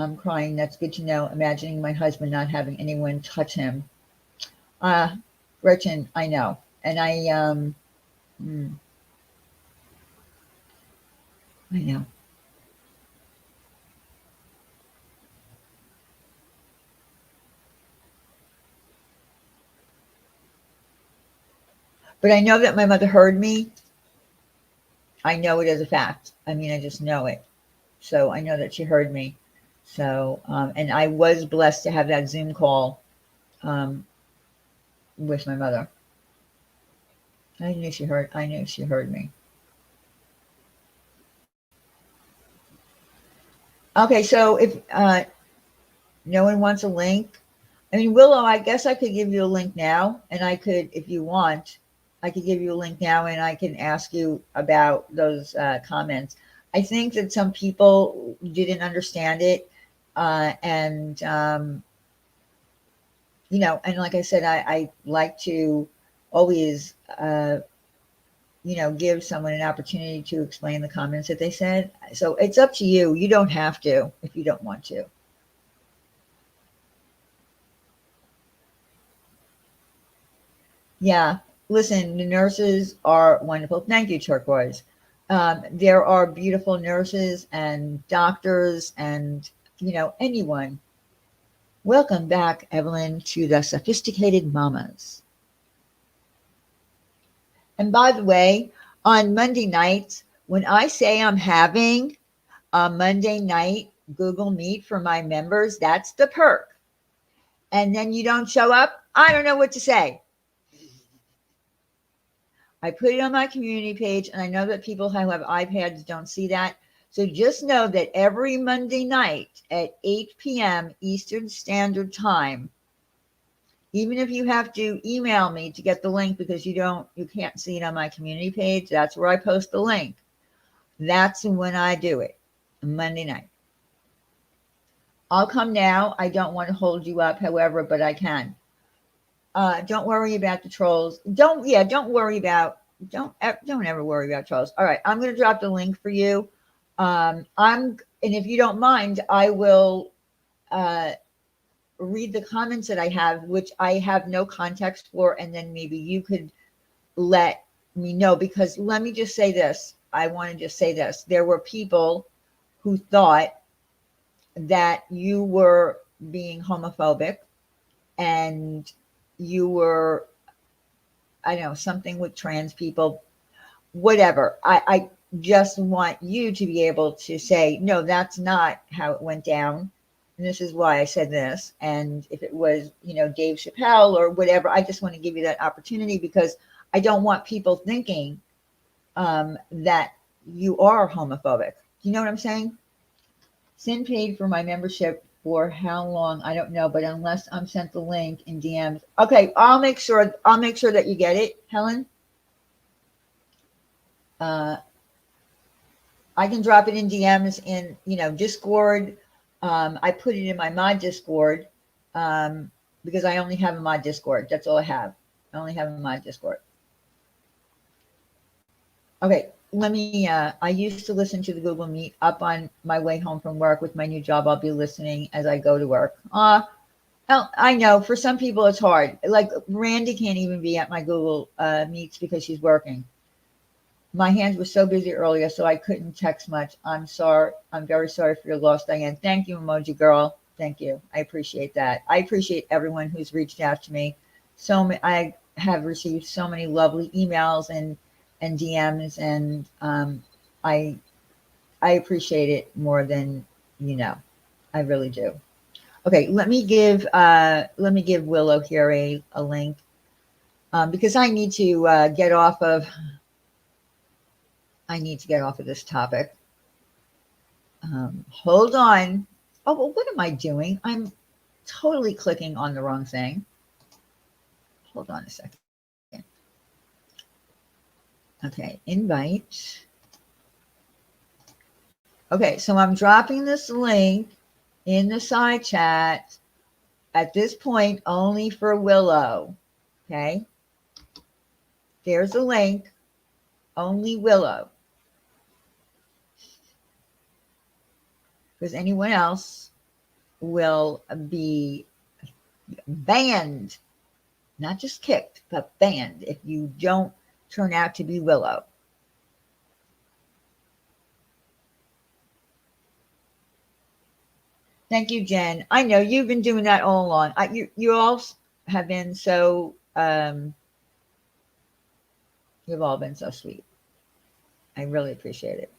I'm crying. That's good to know. Imagining my husband not having anyone touch him. Gretchen, I know, and mm, I know. But I know that my mother heard me. I know it as a fact. I mean, I just know it. So I know that she heard me. So, and I was blessed to have that Zoom call um, with my mother. I knew she heard. I knew she heard me. Okay, so if no one wants a link, I mean, Willow, I guess I could give you a link now, and I could, if you want, I could give you a link now, and I can ask you about those comments. I think that some people didn't understand it, and you know, and like I said, I like to always, you know, give someone an opportunity to explain the comments that they said. So it's up to you. You don't have to if you don't want to. Yeah. Listen, the nurses are wonderful. Thank you, Turquoise. There are beautiful nurses and doctors and, you know, anyone. Welcome back, Evelyn, to the Sophisticated Mamas. And by the way, on Monday nights, when I say I'm having a Monday night Google Meet for my members, that's the perk. And then you don't show up, I don't know what to say. I put it on my community page, and I know that people who have iPads don't see that. So just know that every Monday night at 8 p.m. Eastern Standard Time, even if you have to email me to get the link because you can't see it on my community page, that's where I post the link. That's when I do it, Monday night. I'll come now. I don't want to hold you up, however, but I can. Don't worry about the trolls. Don't worry about, don't ever worry about trolls. All right, I'm going to drop the link for you. And if you don't mind, I will uh, read the comments that I have, which I have no context for, and then maybe you could let me know, because let me just say this. I want to just say this. There were people who thought that you were being homophobic and you were, I don't know, something with trans people, whatever. I just want you to be able to say, no, that's not how it went down. And this is why I said this. And if it was, you know, Dave Chappelle or whatever, I just want to give you that opportunity, because I don't want people thinking that you are homophobic. Do you know what I'm saying? Sin paid for my membership for how long? I don't know, but unless I'm sent the link in DMs. Okay, I'll make sure that you get it, Helen. Uh, I can drop it in DMs in, you know, Discord. I put it in my mod Discord because I only have a mod Discord. That's all I have. I only have a mod Discord. Okay, let me. I used to listen to the Google Meet up on my way home from work. With my new job, I'll be listening as I go to work. I know for some people it's hard. Like Randy can't even be at my Google Meets because she's working. My hands were so busy earlier, so I couldn't text much. I'm sorry. I'm very sorry for your loss, Diane. Thank you, Emoji Girl. Thank you. I appreciate that. I appreciate everyone who's reached out to me. I have received so many lovely emails and DMs, and I I appreciate it more than you know. I really do. Okay, let me give Willow here a link because get off of I need to get off of this topic. Hold on. Oh, well, what am I doing? I'm totally clicking on the wrong thing. Hold on a second. Okay, invite. Okay, so I'm dropping this link in the side chat at this point only for Willow. Okay, there's a link, only Willow. Because anyone else will be banned, not just kicked, but banned if you don't turn out to be Willow. Thank you, Jen. I know you've been doing that all along. You all have been so, you've all been so sweet. I really appreciate it.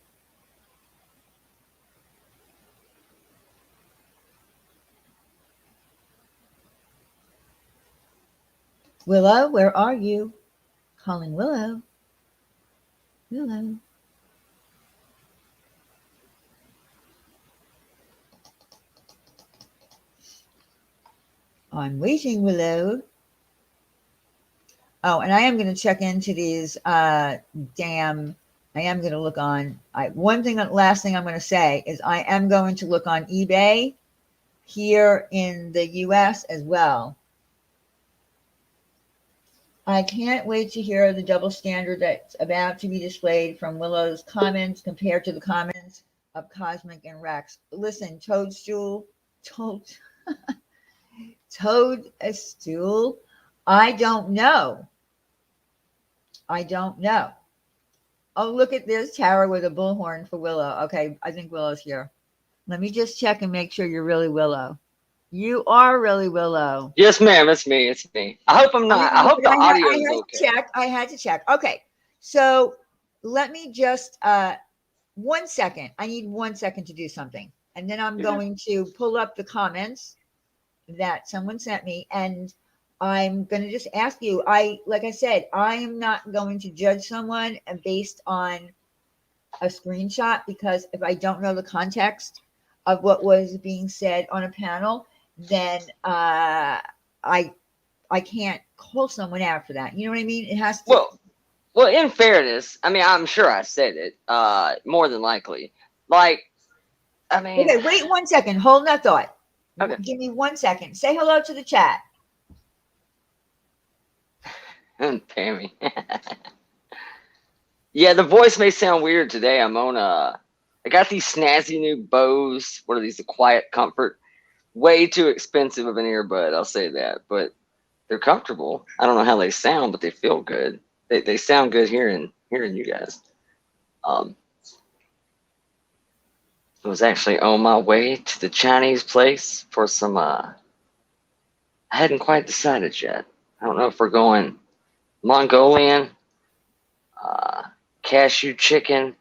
Willow, where are you? Calling Willow. Willow. I'm waiting, Willow. Oh, and I am going to check into these I am going to look on last thing I'm going to say is I am going to look on eBay here in the US as well. I can't wait to hear the double standard that's about to be displayed from Willow's comments compared to the comments of Cosmic and Rex. Listen, Toadstool, I don't know. Oh, look at this Tara with a bullhorn for Willow. Okay, I think Willow's here. Let me just check and make sure you're really Willow. You are really Willow. Yes, ma'am. It's me. It's me. I hope I'm not. I hope the audio is okay. I had to check. Okay, so let me just 1 second. I need 1 second to do something, and then I'm going to pull up the comments that someone sent me, and I'm going to just ask you. Like I said, I am not going to judge someone based on a screenshot, because if I don't know the context of what was being said on a panel, then I can't call someone out for that. You know what I mean? It has to. Well, in fairness, I mean, I'm sure I said it. More than likely, like, I mean. Okay, wait 1 second. Hold that thought. Okay. Give me 1 second. Say hello to the chat. Pammy. Yeah, the voice may sound weird today. I'm on I got these snazzy new Bose. What are these? The Quiet Comfort. Way too expensive of an earbud, I'll say that. But they're comfortable. I don't know how they sound, but they feel good. They sound good hearing you guys. I was actually on my way to the Chinese place for some I hadn't quite decided yet. I don't know if we're going Mongolian, cashew chicken,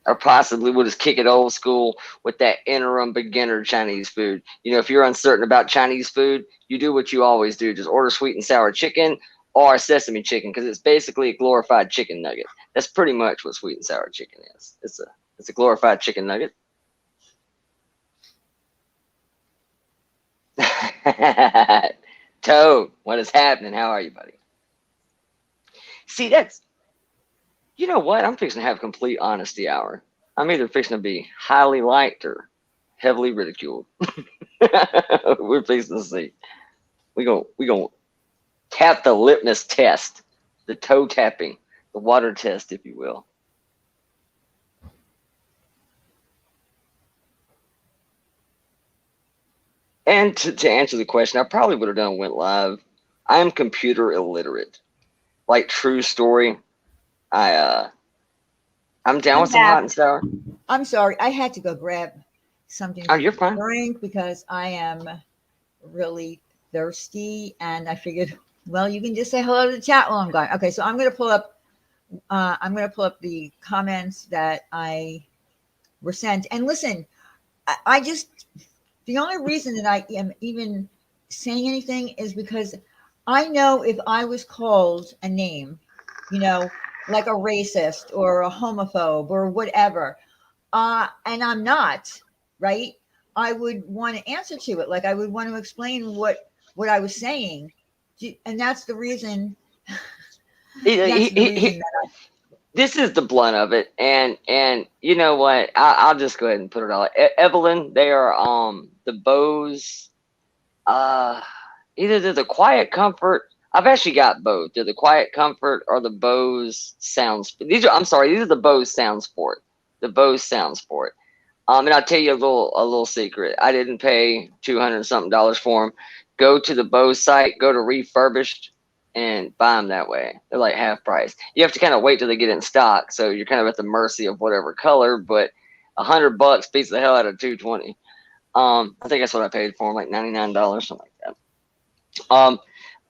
or possibly we'll just kick it old school with that interim beginner Chinese food. You know, if you're uncertain about Chinese food, you do what you always do. Just order sweet and sour chicken or sesame chicken, because it's basically a glorified chicken nugget. That's pretty much what sweet and sour chicken is. It's a glorified chicken nugget. Toad, what is happening? How are you, buddy? See, you know what? I'm fixing to have a complete honesty hour. I'm either fixing to be highly liked or heavily ridiculed. We're fixing to see. We gonna tap the litmus test, the toe tapping, the water test, if you will. And to answer the question, I probably would have done went live. I am computer illiterate. Like, true story. I'm down with some hot and sour. I'm sorry. I had to go grab something Oh, you're fine. to drink because I am really thirsty, and I figured, well, you can just say hello to the chat while I'm gone. Okay, so I'm going to pull up the comments that I were sent. And listen, I just, the only reason that I am even saying anything is because I know if I was called a name, you know, like a racist or a homophobe or whatever, and I'm not, right? I would want to answer to it. Like I would want to explain what I was saying. And that's the reason. That's the reason that this is the blunt of it, and you know what? I'll just go ahead and put it all. Evelyn, they are the Bose. Either they're the Quiet Comfort. I've actually got both. They're the Quiet Comfort or the Bose Sounds. These are. I'm sorry. These are the Bose Sound Sport. The Bose Sound Sport. And I'll tell you a little secret. I didn't pay $200 something for them. Go to the Bose site. Go to refurbished and buy them that way. They're like half price. You have to kind of wait till they get in stock, so you're kind of at the mercy of whatever color. But $100 beats the hell out of 220. I think that's what I paid for them, like $99, something like that.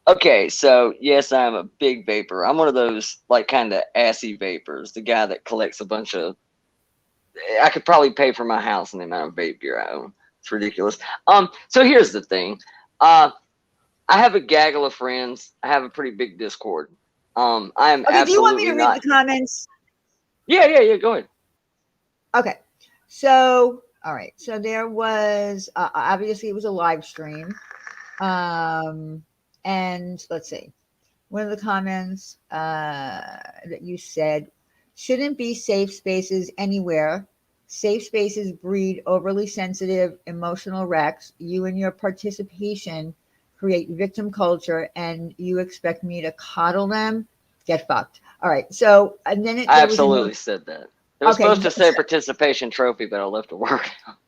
Okay, so yes, I'm a big vapor. I'm one of those like kind of assy vapors, the guy that collects a bunch of. I could probably pay for my house in the amount of vape gear I own. It's ridiculous. So here's the thing. I have a gaggle of friends. I have a pretty big Discord. I am okay. Do you want me absolutely to read not. the comments? Yeah. Go ahead. Okay. So all right. So there was obviously it was a live stream. And let's see. One of the comments that you said shouldn't be safe spaces anywhere. Safe spaces breed overly sensitive, emotional wrecks. You and your participation create victim culture, and you expect me to coddle them? Get fucked. All right. So, and then I there was absolutely said that. It was okay. supposed to say participation trophy, but I left a word.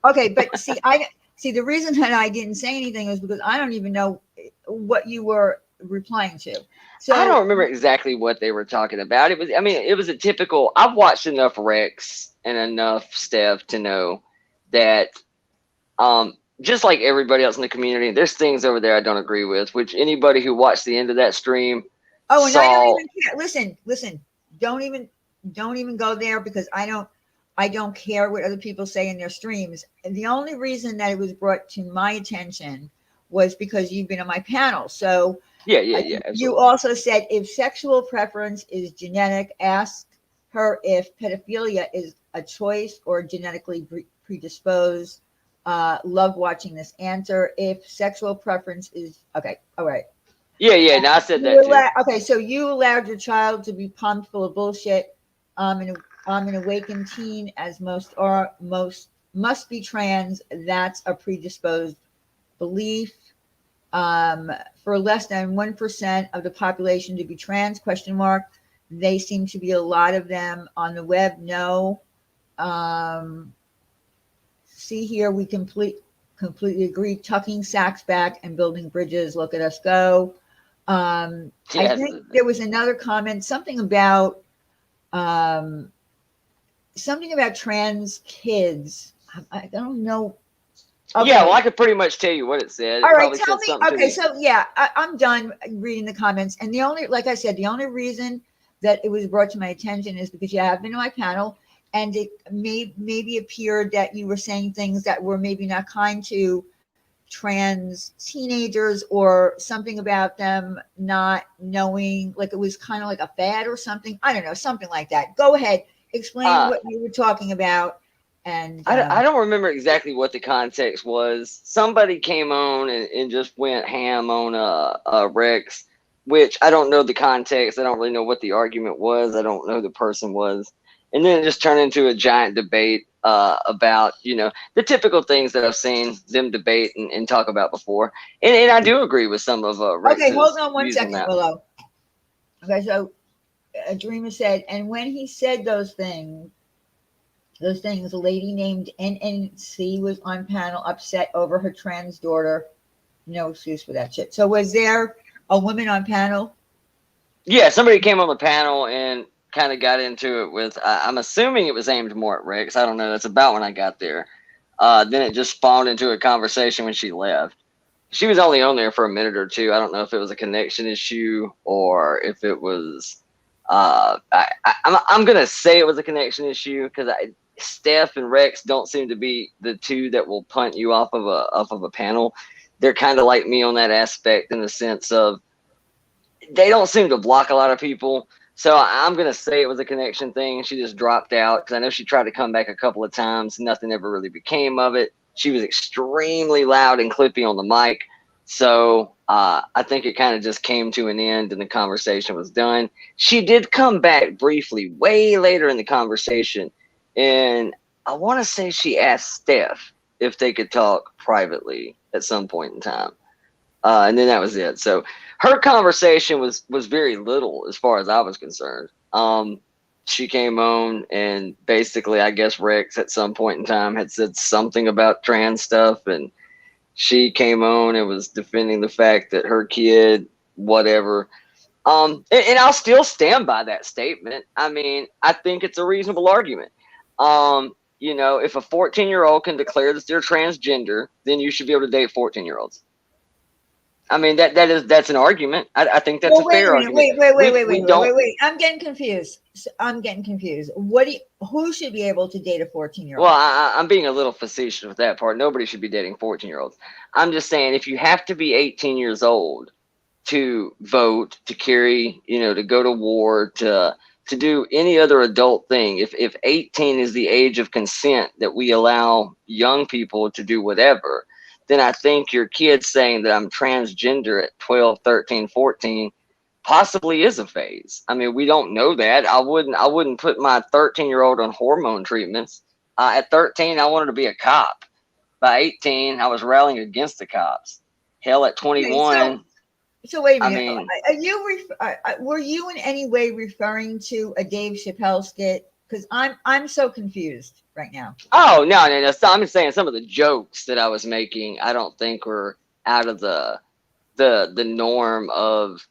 Okay, but see the reason that I didn't say anything is because I don't even know what you were replying to. I So don't remember exactly what they were talking about. It was a typical. I've watched enough Rex and enough Steph to know that, just like everybody else in the community, there's things over there I don't agree with. Which anybody who watched the end of that stream oh, and I don't saw. even care. Listen. Don't even go there because I don't care what other people say in their streams. And the only reason that it was brought to my attention was because you've been on my panel. So Yeah, you absolutely. also said if sexual preference is genetic, ask her if pedophilia is a choice or genetically predisposed. Love watching this answer. If sexual preference is okay, all right. Yeah. No, I said that too. Okay, so you allowed your child to be pumped full of bullshit. An awakened teen, as most must be trans. That's a predisposed belief. For less than 1% of the population to be trans? Question mark. They seem to be a lot of them on the web. No. See here, we completely agree. Tucking sacks back and building bridges. Look at us go. I think there was another comment, something about trans kids. I don't know. Okay. Yeah, well, I could pretty much tell you what it said. All It right, probably tell said me. something Okay, so yeah, I'm done reading the comments. And like I said, the only reason that it was brought to my attention is because you have been on my panel, and it maybe appeared that you were saying things that were maybe not kind to trans teenagers or something about them not knowing, like it was kind of like a fad or something. I don't know, something like that. Go ahead, explain what you were talking about. And I don't remember exactly what the context was. Somebody came on and just went ham on Rex, which I don't know the context. I don't really know what the argument was. I don't know who the person was. And then it just turned into a giant debate about, the typical things that I've seen them debate and talk about before. And I do agree with some of Rex's okay, hold on one views on second, that. Willow. Okay, so Dreamer said, and when he said those things, a lady named NNC was on panel upset over her trans daughter. No excuse for that shit. So was there a woman on panel? Yeah, somebody came on the panel and kind of got into it with, I'm assuming it was aimed more at Rex. I don't know. That's about when I got there. Then it just spawned into a conversation when she left. She was only on there for a minute or two. I don't know if it was a connection issue or if it was. I'm gonna say it was a connection issue because Steph and Rex don't seem to be the two that will punt you off of a panel. They're kind of like me on that aspect in the sense of they don't seem to block a lot of people. So I'm going to say it was a connection thing. She just dropped out because I know she tried to come back a couple of times. Nothing ever really became of it. She was extremely loud and clippy on the mic. So I think it kind of just came to an end and the conversation was done. She did come back briefly, way later in the conversation. And I want to say she asked Steph if they could talk privately at some point in time. And then that was it. So her conversation was very little as far as I was concerned. She came on and basically, I guess Rex at some point in time had said something about trans stuff, and she came on and was defending the fact that her kid, whatever. And I'll still stand by that statement. I mean, I think it's a reasonable argument. You know, if a 14-year-old can declare that they're transgender, then you should be able to date 14-year-olds. I mean, that's an argument. I think that's Well, a wait a fair minute. argument. Wait. I'm getting confused. I'm getting confused. Who should be able to date a 14-year-old? Well, I'm being a little facetious with that part. Nobody should be dating 14-year-olds. I'm just saying, if you have to be 18 years old to vote, to carry, you know, to go to war, to do any other adult thing, if 18 is the age of consent that we allow young people to do whatever, then I think your kid saying that I'm transgender at 12, 13, 14 possibly is a phase. I mean, we don't know that. I wouldn't put my 13-year-old on hormone treatments. At 13, I wanted to be a cop. By 18, I was rallying against the cops. Hell, at 21, so wait a I minute. mean, Were you in any way referring to a Dave Chappelle skit? Because I'm so confused right now. oh no. So I'm just saying some of the jokes that I was making, I don't think were out of the norm of.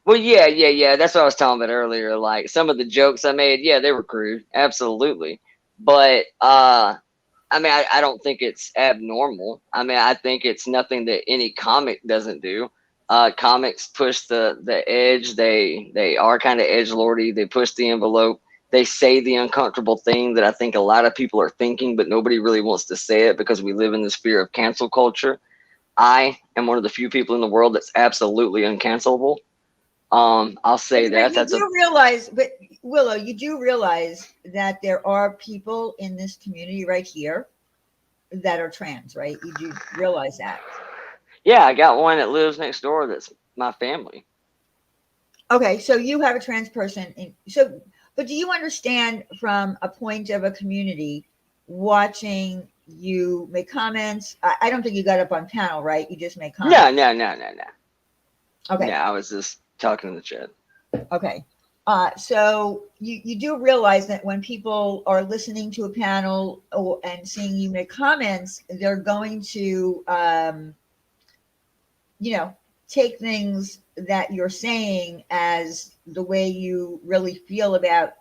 Well, yeah. That's what I was talking about earlier. Like some of the jokes I made, yeah, they were crude, absolutely. But I mean, I don't think it's abnormal. I mean, I think it's nothing that any comic doesn't do. Comics push the edge. They are kind of edgelordy. They push the envelope. They say the uncomfortable thing that I think a lot of people are thinking, but nobody really wants to say it because we live in this fear of cancel culture. I am one of the few people in the world that's absolutely uncancelable. I'll say that. You do realize, but Willow, you do realize that there are people in this community right here that are trans, right? You do realize that. Yeah, I got one that lives next door that's my family. Okay, so you have a trans person but do you understand from a point of a community watching you make comments? I don't think you got up on panel, right? You just make comments. No. Okay. No, I was just talking in the chat. Okay. So you do realize that when people are listening to a panel and seeing you make comments, they're going to, take things that you're saying as the way you really feel about.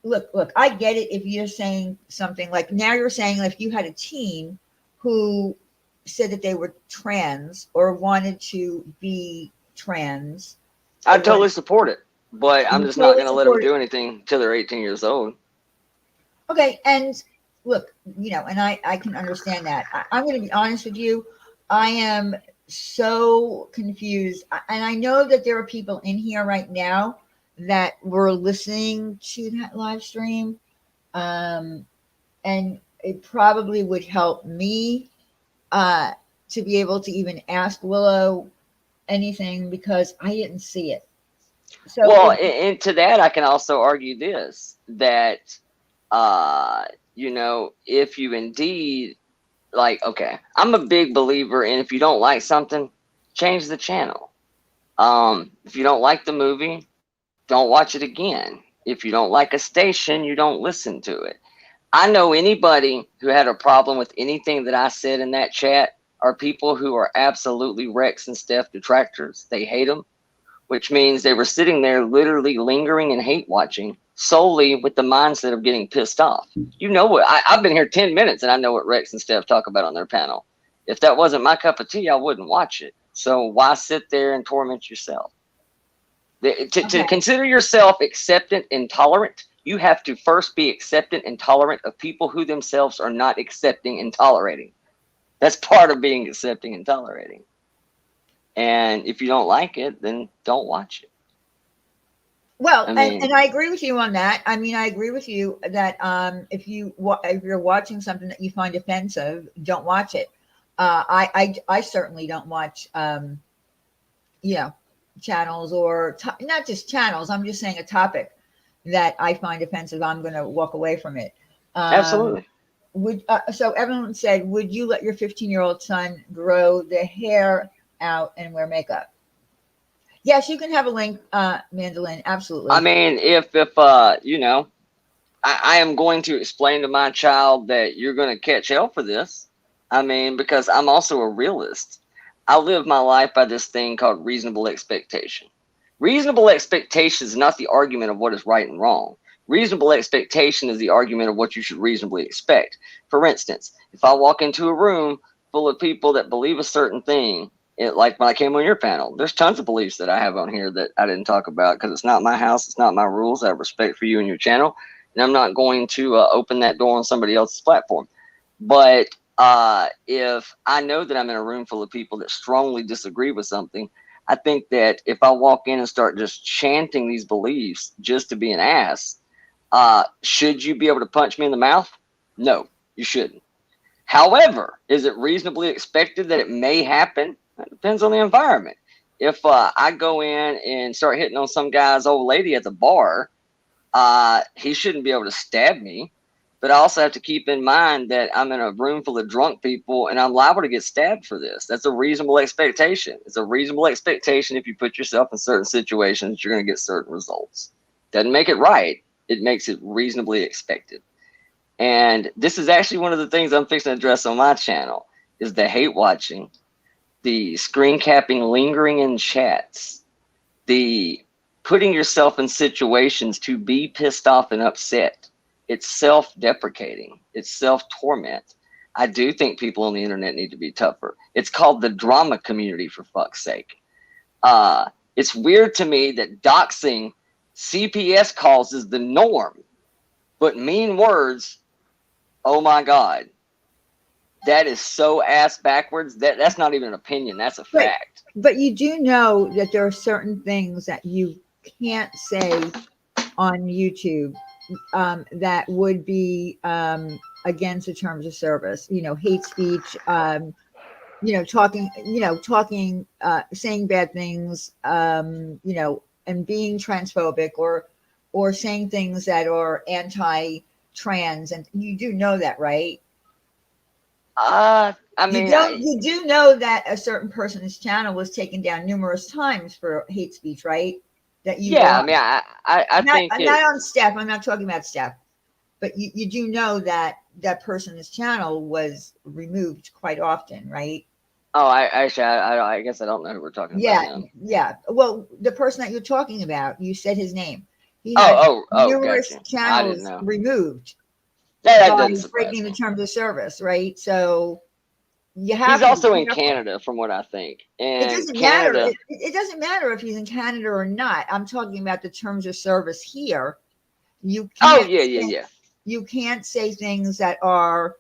Look, I get it if you're saying something like now you're saying if you had a teen who said that they were trans or wanted to be trans. I totally support it, but I'm just not going to let them do anything until they're 18 years old. Okay, and look, and I can understand that. I'm going to be honest with you. I am so confused. And I know that there are people in here right now that were listening to that live stream. And it probably would help me to be able to even ask Willow anything because I didn't see it. So well, and to that, I can also argue this, that, if you indeed, like, okay, I'm a big believer in if you don't like something, change the channel. If you don't like the movie, don't watch it again. If you don't like a station, you don't listen to it. I know anybody who had a problem with anything that I said in that chat are people who are absolutely Rex and Steph detractors. They hate them, which means they were sitting there literally lingering and hate watching solely with the mindset of getting pissed off. You know what? I've been here 10 minutes and I know what Rex and Steph talk about on their panel. If that wasn't my cup of tea, I wouldn't watch it. So why sit there and torment yourself? To consider yourself acceptant and tolerant, you have to first be acceptant and tolerant of people who themselves are not accepting and tolerating. That's part of being accepting and tolerating. And if you don't like it, then don't watch it. Well, I and, mean, and I agree with you on that. I mean, I agree with you that if you're watching something that you find offensive, don't watch it. I certainly don't watch you know channels or not just channels. I'm just saying a topic that I find offensive. I'm going to walk away from it. Um, absolutely. would So everyone said, would you let your 15-year-old son grow the hair out and wear makeup? Yes, you can have a link, Mandolin. I Absolutely. mean, if you know, I am going to explain to my child that you're going to catch hell for this. I mean, because I'm also a realist. I live my life by this thing called reasonable expectation. Reasonable expectation is not the argument of what is right and wrong. Reasonable expectation is the argument of what you should reasonably expect. For instance, if I walk into a room full of people that believe a certain thing, like when I came on your panel, there's tons of beliefs that I have on here that I didn't talk about because it's not my house, it's not my rules. I have respect for you and your channel, and I'm not going to open that door on somebody else's platform. But if I know that I'm in a room full of people that strongly disagree with something, I think that if I walk in and start just chanting these beliefs just to be an ass, should you be able to punch me in the mouth? No, you shouldn't. However, is it reasonably expected that it may happen? That depends on the environment. If I go in and start hitting on some guy's old lady at the bar, he shouldn't be able to stab me. But I also have to keep in mind that I'm in a room full of drunk people and I'm liable to get stabbed for this. That's a reasonable expectation. It's a reasonable expectation if you put yourself in certain situations, you're going to get certain results. Doesn't make it right. It makes it reasonably expected. And this is actually one of the things I'm fixing to address on my channel is the hate watching, the screen capping, lingering in chats, the putting yourself in situations to be pissed off and upset. It's self-deprecating. It's self-torment. I do think people on the internet need to be tougher. It's called the drama community, for fuck's sake. It's weird to me that doxing CPS calls is the norm, but mean words, oh my God, that is so ass backwards. That's not even an opinion. That's a But fact. but you do know that there are certain things that you can't say on YouTube that would be against the terms of service. Hate speech. Talking, saying bad things. And being transphobic or saying things that are anti-trans, and you do know that, right? I You mean, don't. You do know that a certain person's channel was taken down numerous times for hate speech, right? That you were yeah. I on. mean, I Not think it. not on Steph. I'm not talking about Steph, but you do know that that person's channel was removed quite often, right? Oh, I guess I don't know who we're talking about Yeah, now. yeah. Well, the person that you're talking about, you said his name. He had Oh, numerous gotcha. I didn't channels know. removed That by doesn't surprise breaking the me. terms of service, right? So you He's have to be also in careful. Canada, from what I think. It And doesn't matter. Canada. It doesn't matter if he's in Canada or not. I'm talking about the terms of service here. You Oh can't yeah, yeah, say, yeah. you can't say things that are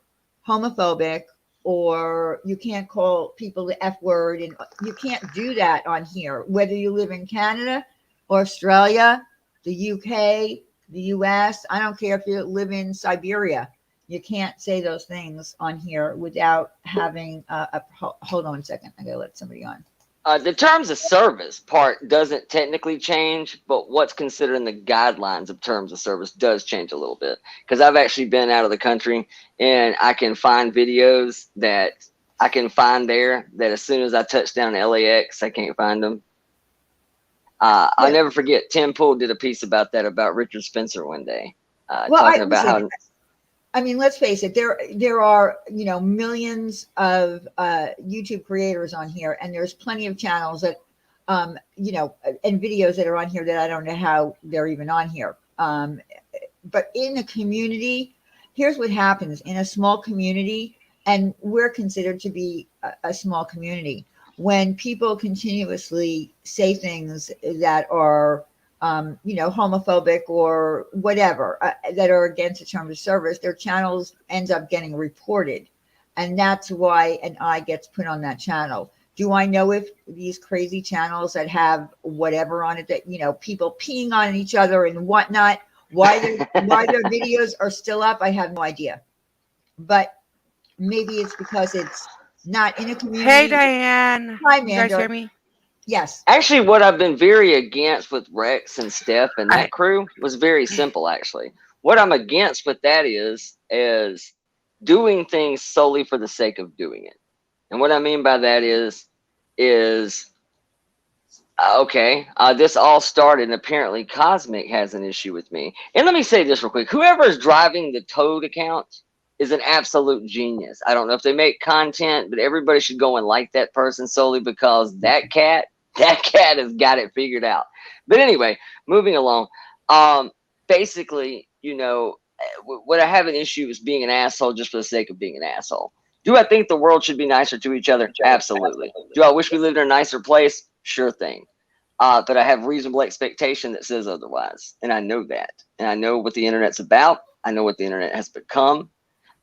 homophobic, or you can't call people the F word, and you can't do that on here, whether you live in Canada, Australia, the UK, the US. I don't care if you live in Siberia. You can't say those things on here without having hold on a second. I gotta let somebody on. The terms of service part doesn't technically change, but what's considered in the guidelines of terms of service does change a little bit. Because I've actually been out of the country and I can find videos that I can find there that as soon as I touch down in LAX, I can't find them. I'll Yeah. never forget, Tim Pool did a piece about that, about Richard Spencer one day, Well, I talking about listen. how. I mean, let's face it. There are millions of YouTube creators on here, and there's plenty of channels that and videos that are on here that I don't know how they're even on here. But in a community, here's what happens in a small community, and we're considered to be a small community. When people continuously say things that are homophobic or whatever, that are against the terms of service, their channels ends up getting reported. And that's why an eye gets put on that channel. Do I know if these crazy channels that have whatever on it that, people peeing on each other and whatnot, why their videos are still up? I have no idea. But maybe it's because it's not in a Hey, community. Diane. Hi, You guys Manda. hear me? Yes. Actually, what I've been very against with Rex and Steph and I that crew was very simple. Actually, what I'm against with that is doing things solely for the sake of doing it. And what I mean by that is okay. This all started, and apparently Cosmic has an issue with me. And let me say this real quick: whoever is driving the Toad account is an absolute genius. I don't know if they make content, but everybody should go and like that person solely because that cat has got it figured out. But anyway, moving along. Basically, what I have an issue is being an asshole just for the sake of being an asshole. Do I think the world should be nicer to each other? Absolutely. Do I wish we lived in a nicer place? Sure thing. But I have reasonable expectation that says otherwise. And I know that. And I know what the internet's about. I know what the internet has become.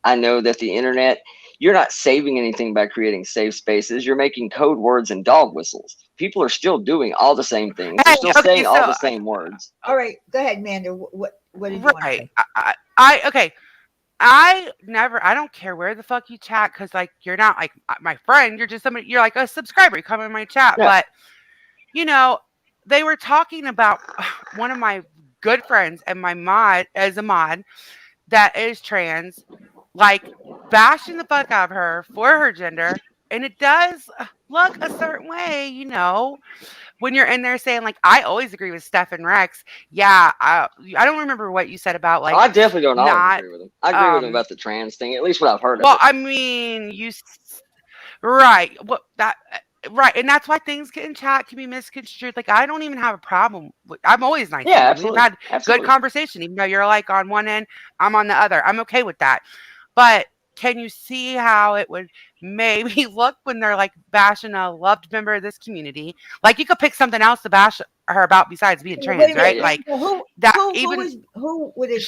I know that the internet, you're not saving anything by creating safe spaces. You're making code words and dog whistles. People are still doing all the same things. They're Hey, still okay, saying all so the same words. All right. Go ahead, Manda. What did you want to right. say? Okay. I don't care where the fuck you chat because, like, you're not like my friend. You're just somebody, you're like a subscriber. You come in my chat. Yeah. But, you know, they were talking about one of my good friends and my mod as a mod that is trans, like bashing the fuck out of her for her gender. And it does look a certain way, when you're in there saying, like, I always agree with Steph and Rex. Yeah, I don't remember what you said about, Oh, like, I definitely don't always not, agree with them. I agree with them um, about the trans thing, at least what I've heard of well, it. I mean, right. Right. And that's why things in chat can be misconstrued. Like, I don't even have a problem I'm always nice to Yeah, you. We've absolutely. had good Absolutely. conversation, even though you're like on one end, I'm on the other. I'm okay with that. But can you see how it would maybe look when they're like bashing a loved member of this community? Like, you could pick something else to bash her about besides being Wait trans, a Yeah, minute. right? yeah. Like, So who that who who even was who were they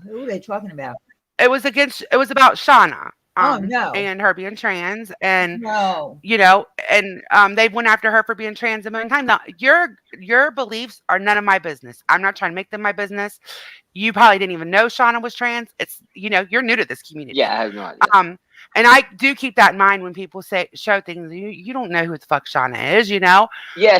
who are they talking about? it was about Shauna, Oh no. and her being trans, and No. they went after her for being trans a million times. Now, your beliefs are none of my business. I'm not trying to make them my business. You probably didn't even know Shauna was trans. You're new to this Yeah, community. I have no idea. Um, and I do keep that in mind when people show things. You don't know who the fuck Shauna is. Yeah,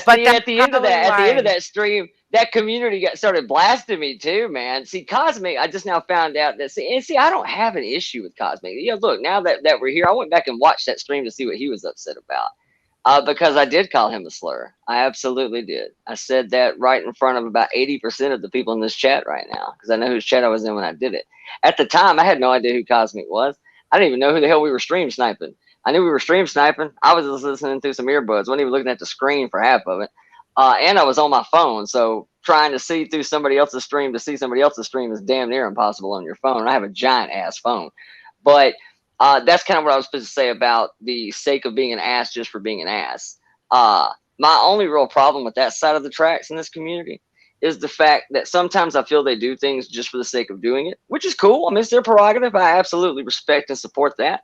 But see, and that's probably at the end of why. that stream, that community got started blasting me too, man. See, Cosmic, I just now found out that I don't have an issue with Cosmic. Look, now that we're here, I went back and watched that stream to see what he was upset about. Because I did call him a slur. I absolutely did. I said that right in front of about 80% of the people in this chat right now, because I know whose chat I was in when I did it. At the time, I had no idea who Cosmic was. I didn't even know who the hell we were stream sniping. I knew we were stream sniping. I was just listening through some earbuds. Wasn't even looking at the screen for half of it. And I was on my phone, so trying to see through somebody else's stream to see somebody else's stream is damn near impossible on your phone. And I have a giant ass phone. But that's kind of what I was supposed to say about the sake of being an ass just for being an ass. My only real problem with that side of the tracks in this community is the fact that sometimes I feel they do things just for the sake of doing it, which is cool. I mean, it's their prerogative. I absolutely respect and support that.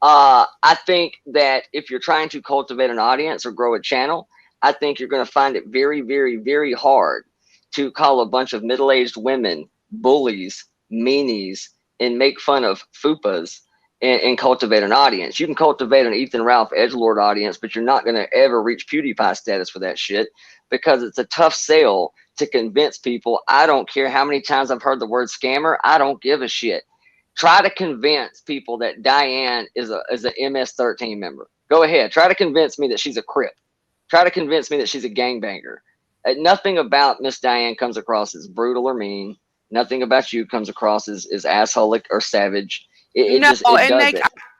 I think that if you're trying to cultivate an audience or grow a channel, I think you're going to find it very, very, very hard to call a bunch of middle aged women bullies, meanies, and make fun of fupas and cultivate an audience. You can cultivate an Ethan Ralph edgelord audience, but you're not going to ever reach PewDiePie status for that shit because it's a tough sale to convince people. I don't care how many times I've heard the word scammer. I don't give a shit. Try to convince people that Diane is an MS-13 member. Go ahead. Try to convince me that she's a Crip. Try to convince me that she's a gangbanger. Nothing about Miss Diane comes across as brutal or mean. Nothing about you comes across as assholic or savage. No, It and doesn't.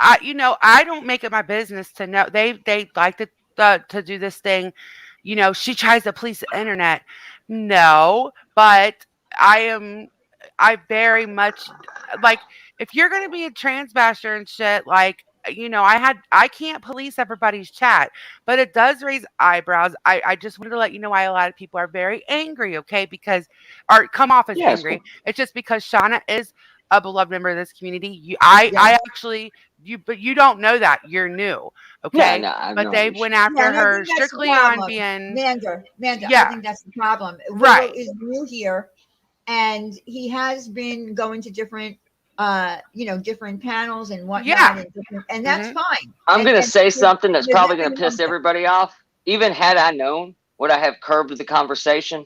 I don't make it my business to know. They like to do this thing. She tries to police the internet. No, but I am. I very much like, if you're gonna be a trans basher and shit. Like, I can't police everybody's chat, but it does raise eyebrows. I just wanted to let you know why a lot of people are very angry. Okay, because or come off as Yeah, it's angry. cool. It's just because Shauna is a beloved member of this community. I Yeah. actually, but you don't know that. You're new, No, okay? no, I have But no they idea. went Yeah, after and I her think that's the strictly on problem. being, Manda, I yeah, think that's the problem. Willow right, is new here, and he has been going to different, different panels and whatnot, yeah, and that's hmm fine. I'm And gonna say something that's there's probably gonna nothing wrong piss with that. everybody off. Even had I known, would I have curbed the conversation?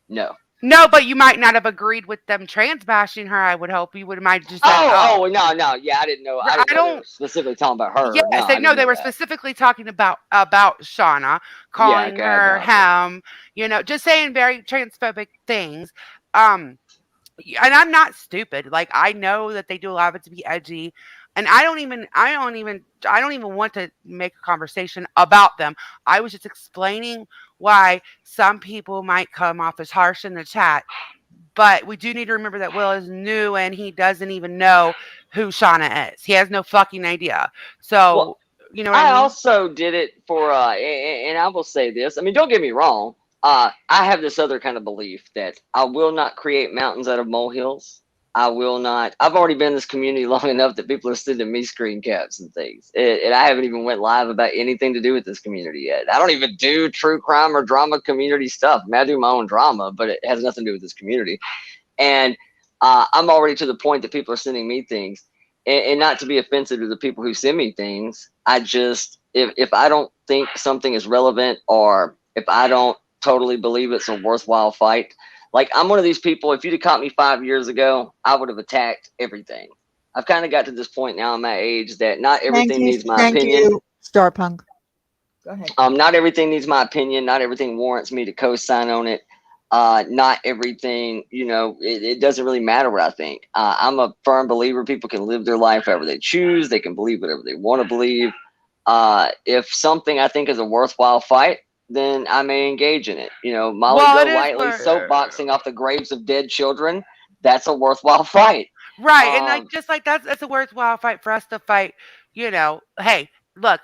No. No, but you might not have agreed with them trans bashing her. I would hope you would might just said, Oh, "Oh, oh, no, no, yeah, I didn't know. I didn't I know they were don't." specifically talking about her. No, Yes, they I no, didn't they know were that. specifically talking about Shauna, Yeah, calling okay, I her gotcha. him, just saying very transphobic things. Um, and I'm not stupid. Like I know that they do a lot of it to be edgy, and I don't even want to make a conversation about them. I was just explaining why some people might come off as harsh in the chat, but we do need to remember that Will is new and he doesn't even know who Shauna is. He has no fucking idea. Well, So, you know what I I mean? also did it for, and I will say this. I mean, don't get me wrong. I have this other kind of belief that I will not create mountains out of molehills. I will not. I've already been in this community long enough that people are sending me screen caps and things, and I haven't even went live about anything to do with this community yet. I don't even do true crime or drama community stuff. I mean, I do my own drama, but it has nothing to do with this community. And I'm already to the point that people are sending me things, and not to be offensive to the people who send me things. I just, if I don't think something is relevant, or if I don't totally believe it's a worthwhile fight, like I'm one of these people. If you'd have caught me 5 years ago, I would have attacked everything. I've kind of got to this point now in my age that not everything needs my Thank opinion. you, Star Punk. Go ahead. Not everything needs my opinion. Not everything warrants me to co-sign on it. Not everything, it doesn't really matter what I think. I'm a firm believer people can live their life however they choose. They can believe whatever they want to believe. If something I think is a worthwhile fight, then I may engage in it. Molly Well, it is Golightly for soapboxing off the graves of dead children. That's a worthwhile fight. right, and like Um, just like that's a worthwhile fight for us to fight. Hey, look,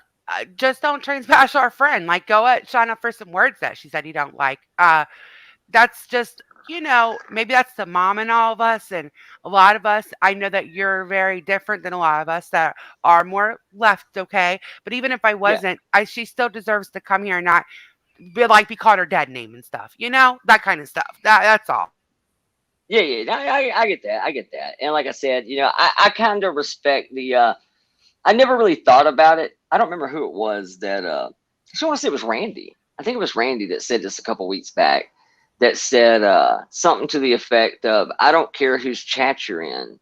just don't trans bash our friend. Like, go at Shauna for some words that she said you don't like. That's just maybe that's the mom in all of us and a lot of us. I know that you're very different than a lot of us that are more left, okay? But even if I yeah, wasn't, she still deserves to come here and not be called her dead name and stuff, that kind of stuff. That's all. yeah, yeah. I get that. I get that. And like I said, I kind of respect the. I never really thought about it. I don't remember who it was that. I want to say it was Randy. I think it was Randy that said this a couple weeks back. That said something to the effect of, "I don't care whose chat you're in.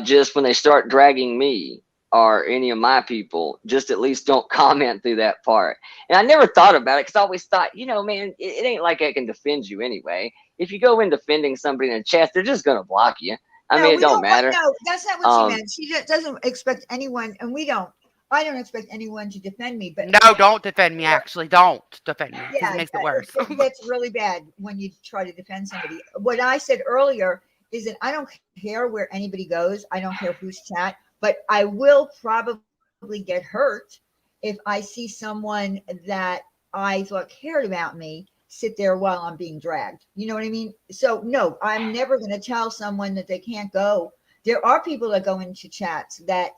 Just when they start dragging me or any of my people, just at least don't comment through that part." And I never thought about it because I always thought, man, it ain't like I can defend you anyway. If you go in defending somebody in the chat, they're just gonna block you. I No, mean, it we don't don't want. matter. No, that's not what she Um, meant. She just doesn't expect anyone, and we don't. I don't expect anyone to defend me, but No, don't defend me. Actually, don't defend me because yeah, it makes it worse. it gets really bad when you try to defend somebody. What I said earlier is that I don't care where anybody goes. I don't care who's chat, but I will probably get hurt if I see someone that I thought cared about me sit there while I'm being dragged. You know what I mean? So no, I'm never going to tell someone that they can't go. There are people that go into chats that,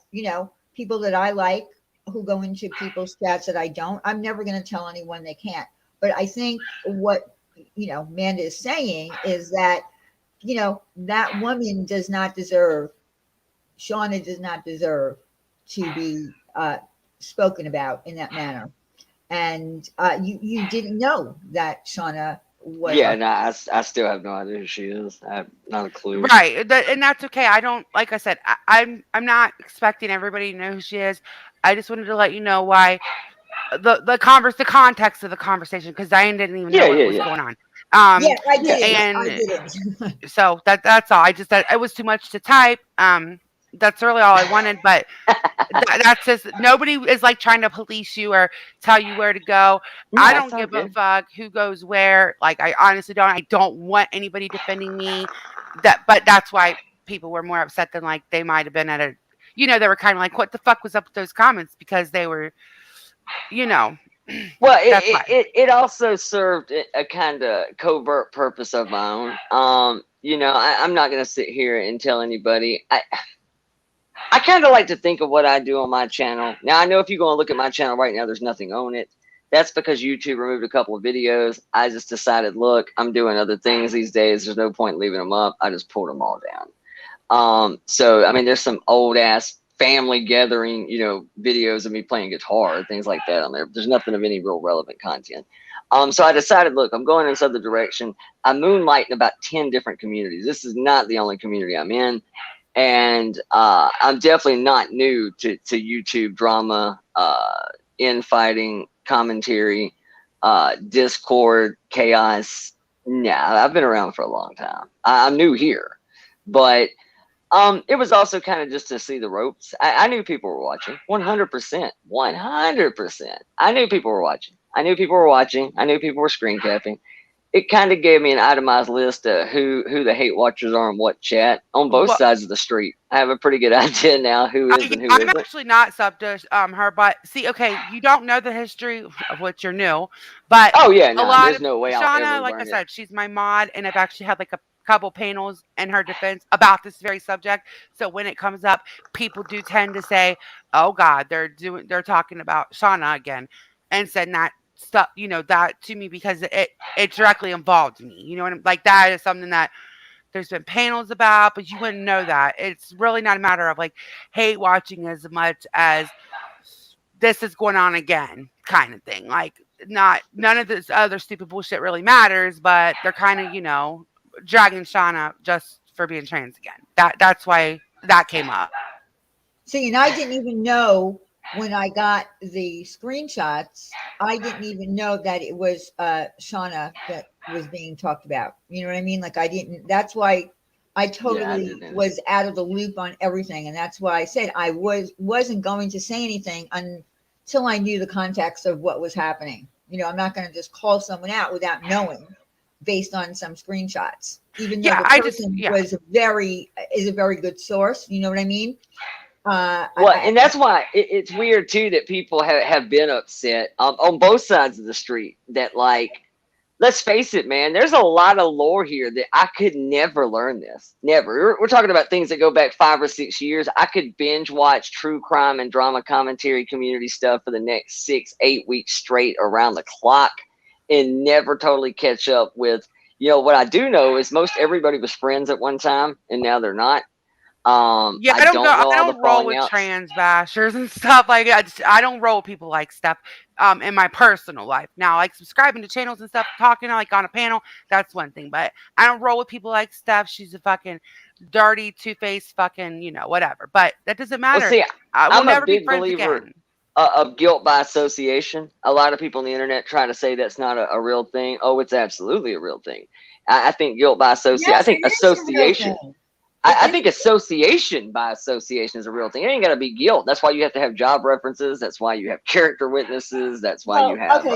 people that I like who go into people's chats that I don't. I'm never going to tell anyone they can't. But I think what, Manda is saying is that, that woman does not deserve, Shauna does not deserve to be spoken about in that manner. And you didn't know that Shauna was yeah, our. no, I still have no idea who she is. I have not a clue. Right, and that's okay. I don't like I said. I'm not expecting everybody to know who she is. I just wanted to let you know why the context of the conversation because Diane didn't even know Yeah, what yeah, was yeah, going on. Yeah, I yeah. didn't. I And didn't. so that's all. I just that it was too much to type. That's really all I wanted. But that's just nobody is like trying to police you or tell you where to go. No, I that don't sounds give a good. fuck who goes where. Like I honestly don't. I don't want anybody defending me. But that's why people were more upset than like they might have been at a. They were kind of like, what the fuck was up with those comments because they were, you know, Well, that's why. it also served a kind of covert purpose of my own. I'm not gonna sit here and tell anybody. I kind of like to think of what I do on my channel. Now, I know if you go and look at my channel right now, there's nothing on it. That's because YouTube removed a couple of videos. I just decided, look, I'm doing other things these days. There's no point leaving them up. I just pulled them all down. So I mean, there's some old ass family gathering, videos of me playing guitar, things like that on there. There's nothing of any real relevant content. So I decided, look, I'm going in this other direction. I moonlight in about 10 different communities. This is not the only community I'm in. And I'm definitely not new to YouTube drama, infighting, commentary, Discord, chaos. Nah, I've been around for a long time. I'm new here, but it was also kind of just to see the ropes. I knew people were watching, 100%, 100%. I knew people were watching. I knew people were watching. I knew people were screen capping. It kind of gave me an itemized list of who the hate watchers are in what chat on both Well, sides of the street. I have a pretty good idea now who is and who I'm isn't. actually not sub to her, but see, okay, you don't know the history of what you're new, but Oh yeah, a no, lot there's of no way I'll Shauna, ever like I learn it. said, she's my mod, and I've actually had like a couple panels in her defense about this very subject. So when it comes up, people do tend to say, "Oh God, they're talking about Shauna again," and said that stuff, that to me because it directly involved me. You know what I'm like? That is something that there's been panels about, but you wouldn't know that. It's really not a matter of like hate watching as much as this is going on again kind of thing. Like not none of this other stupid bullshit really matters, but they're kind of, dragging Shauna just for being trans again. That's why that came up. See, and I didn't even know when I got the screenshots, I didn't even know that it was Shauna that was being talked about. You know what I mean? Like I didn't, that's why I Yeah, I totally didn't. was out of the loop on everything. And that's why I said I wasn't going to say anything until I knew the context of what was happening. I'm not going to just call someone out without knowing based on some screenshots, even though Yeah, the I just person yeah. is a very good source. You know what I mean? Well, and that's why it's weird too that people have been upset on both sides of the street. That like, let's face it, man. There's a lot of lore here that I could never learn. This never. We're talking about things that go back 5 or 6 years. I could binge watch true crime and drama commentary community stuff for the next 6, 8 weeks straight around the clock, and never totally catch up with. What I do know is most everybody was friends at one time, and now they're not. Yeah, I I don't go. don't I know all the don't roll falling with outs. trans bashers and stuff like that. I don't roll with people like stuff. In my personal life, now like subscribing to channels and stuff, talking like on a panel, that's one thing. But I don't roll with people like Steph. She's a fucking dirty, two-faced, fucking, whatever. But that doesn't Well, matter. see, We'll I'm a never be big friends believer again. of guilt by association. A lot of people on the internet try to say that's not a real thing. Oh, it's absolutely a real thing. I think guilt by association. I yes, it think is a real association. thing. It I is. think association by association is a real thing. It ain't got to be guilt. That's why you have to have job references. That's why you have character witnesses. That's why you Well, have.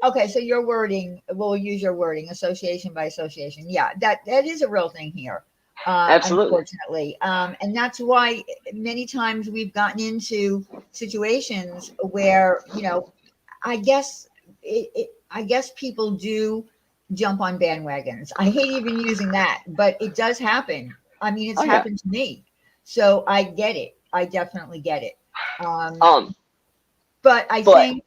okay, so your wording, we'll use your wording, association by association. Yeah, that is a real thing here, Absolutely. unfortunately, and that's why many times we've gotten into situations where I guess I guess people do jump on bandwagons. I hate even using that, but it does happen. I mean, it's Oh yeah. happened to me, so I get it. I definitely get it. Um, Um. but I But think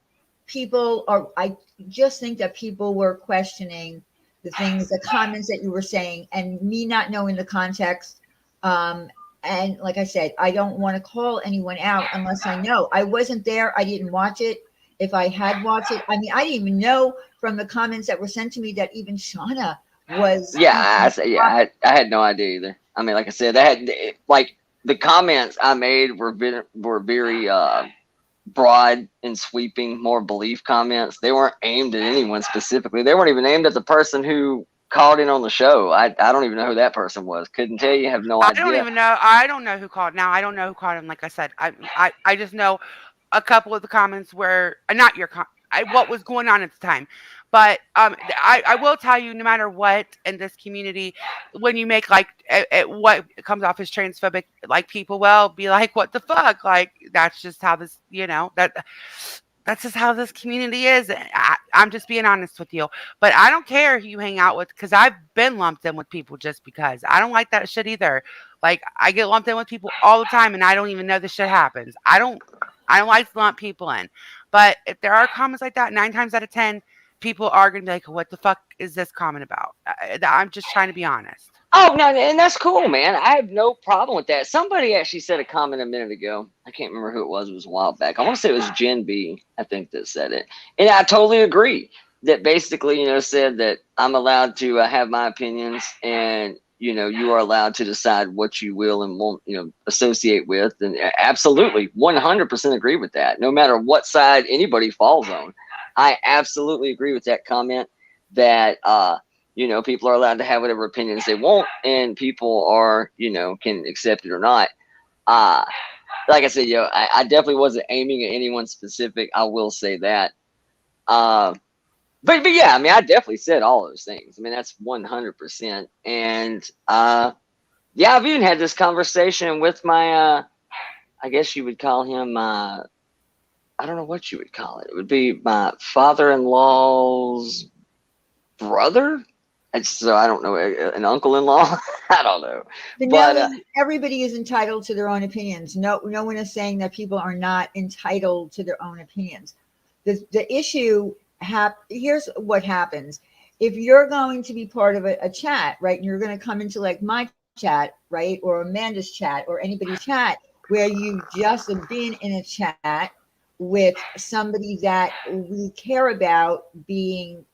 I just think that people were questioning the things, the comments that you were saying, and me not knowing the context. Um, and like I said, I don't want to call anyone out unless I know. I wasn't there. I didn't watch it. If I had watched it, I mean, I didn't even know from the comments that were sent to me that even Shauna was yeah, I even say yeah. I had no idea either. I mean, like I said, like the comments I made were very broad and sweeping, more belief comments. They weren't aimed at anyone specifically. They weren't even aimed at the person who called in on the show. I don't even know who that person was. Couldn't tell you. Have no I don't idea. even know. I don't know who called. Now I don't know who called him. Like I said, I just know a couple of the comments were not your what was going on at the time. But I will tell you, no matter what in this community, when you make like what comes off as transphobic, like people will be like, "What the fuck?" Like that's just how this, that that's just how this community is. I'm just being honest with you. But I don't care who you hang out with because I've been lumped in with people just because. I don't like that shit either. Like I get lumped in with people all the time and I don't even know this shit happens. I don't like to lump people in. But if there are comments like that, 9 times out of 10, people are gonna be like, "What the fuck is this comment about?" I'm just trying to be honest. Oh no, and that's cool, man. I have no problem with that. Somebody actually said a comment a minute ago. I can't remember who it was. It was a while back. I want to say it was Jen B. I think that said it, and I totally agree. That basically, said that I'm allowed to have my opinions, and you are allowed to decide what you will and won't, associate with. And absolutely, 100% agree with that. No matter what side anybody falls on, I absolutely agree with that comment. That people are allowed to have whatever opinions they want, and people are, can accept it or not. Like I said, I definitely wasn't aiming at anyone specific. I will say that. But yeah, I mean, I definitely said all those things. I mean, that's 100%. And yeah, I've even had this conversation with my, I guess you would call him, I don't know what you would call it. It would be my father-in-law's brother. So I don't know, an uncle-in-law. I don't know. But Nelly, everybody is entitled to their own opinions. No one is saying that people are not entitled to their own opinions. The issue, here's what happens. If you're going to be part of a chat, right, and you're going to come into like my chat, right, or Amanda's chat or anybody's chat where you just have been in a chat with somebody that we care about being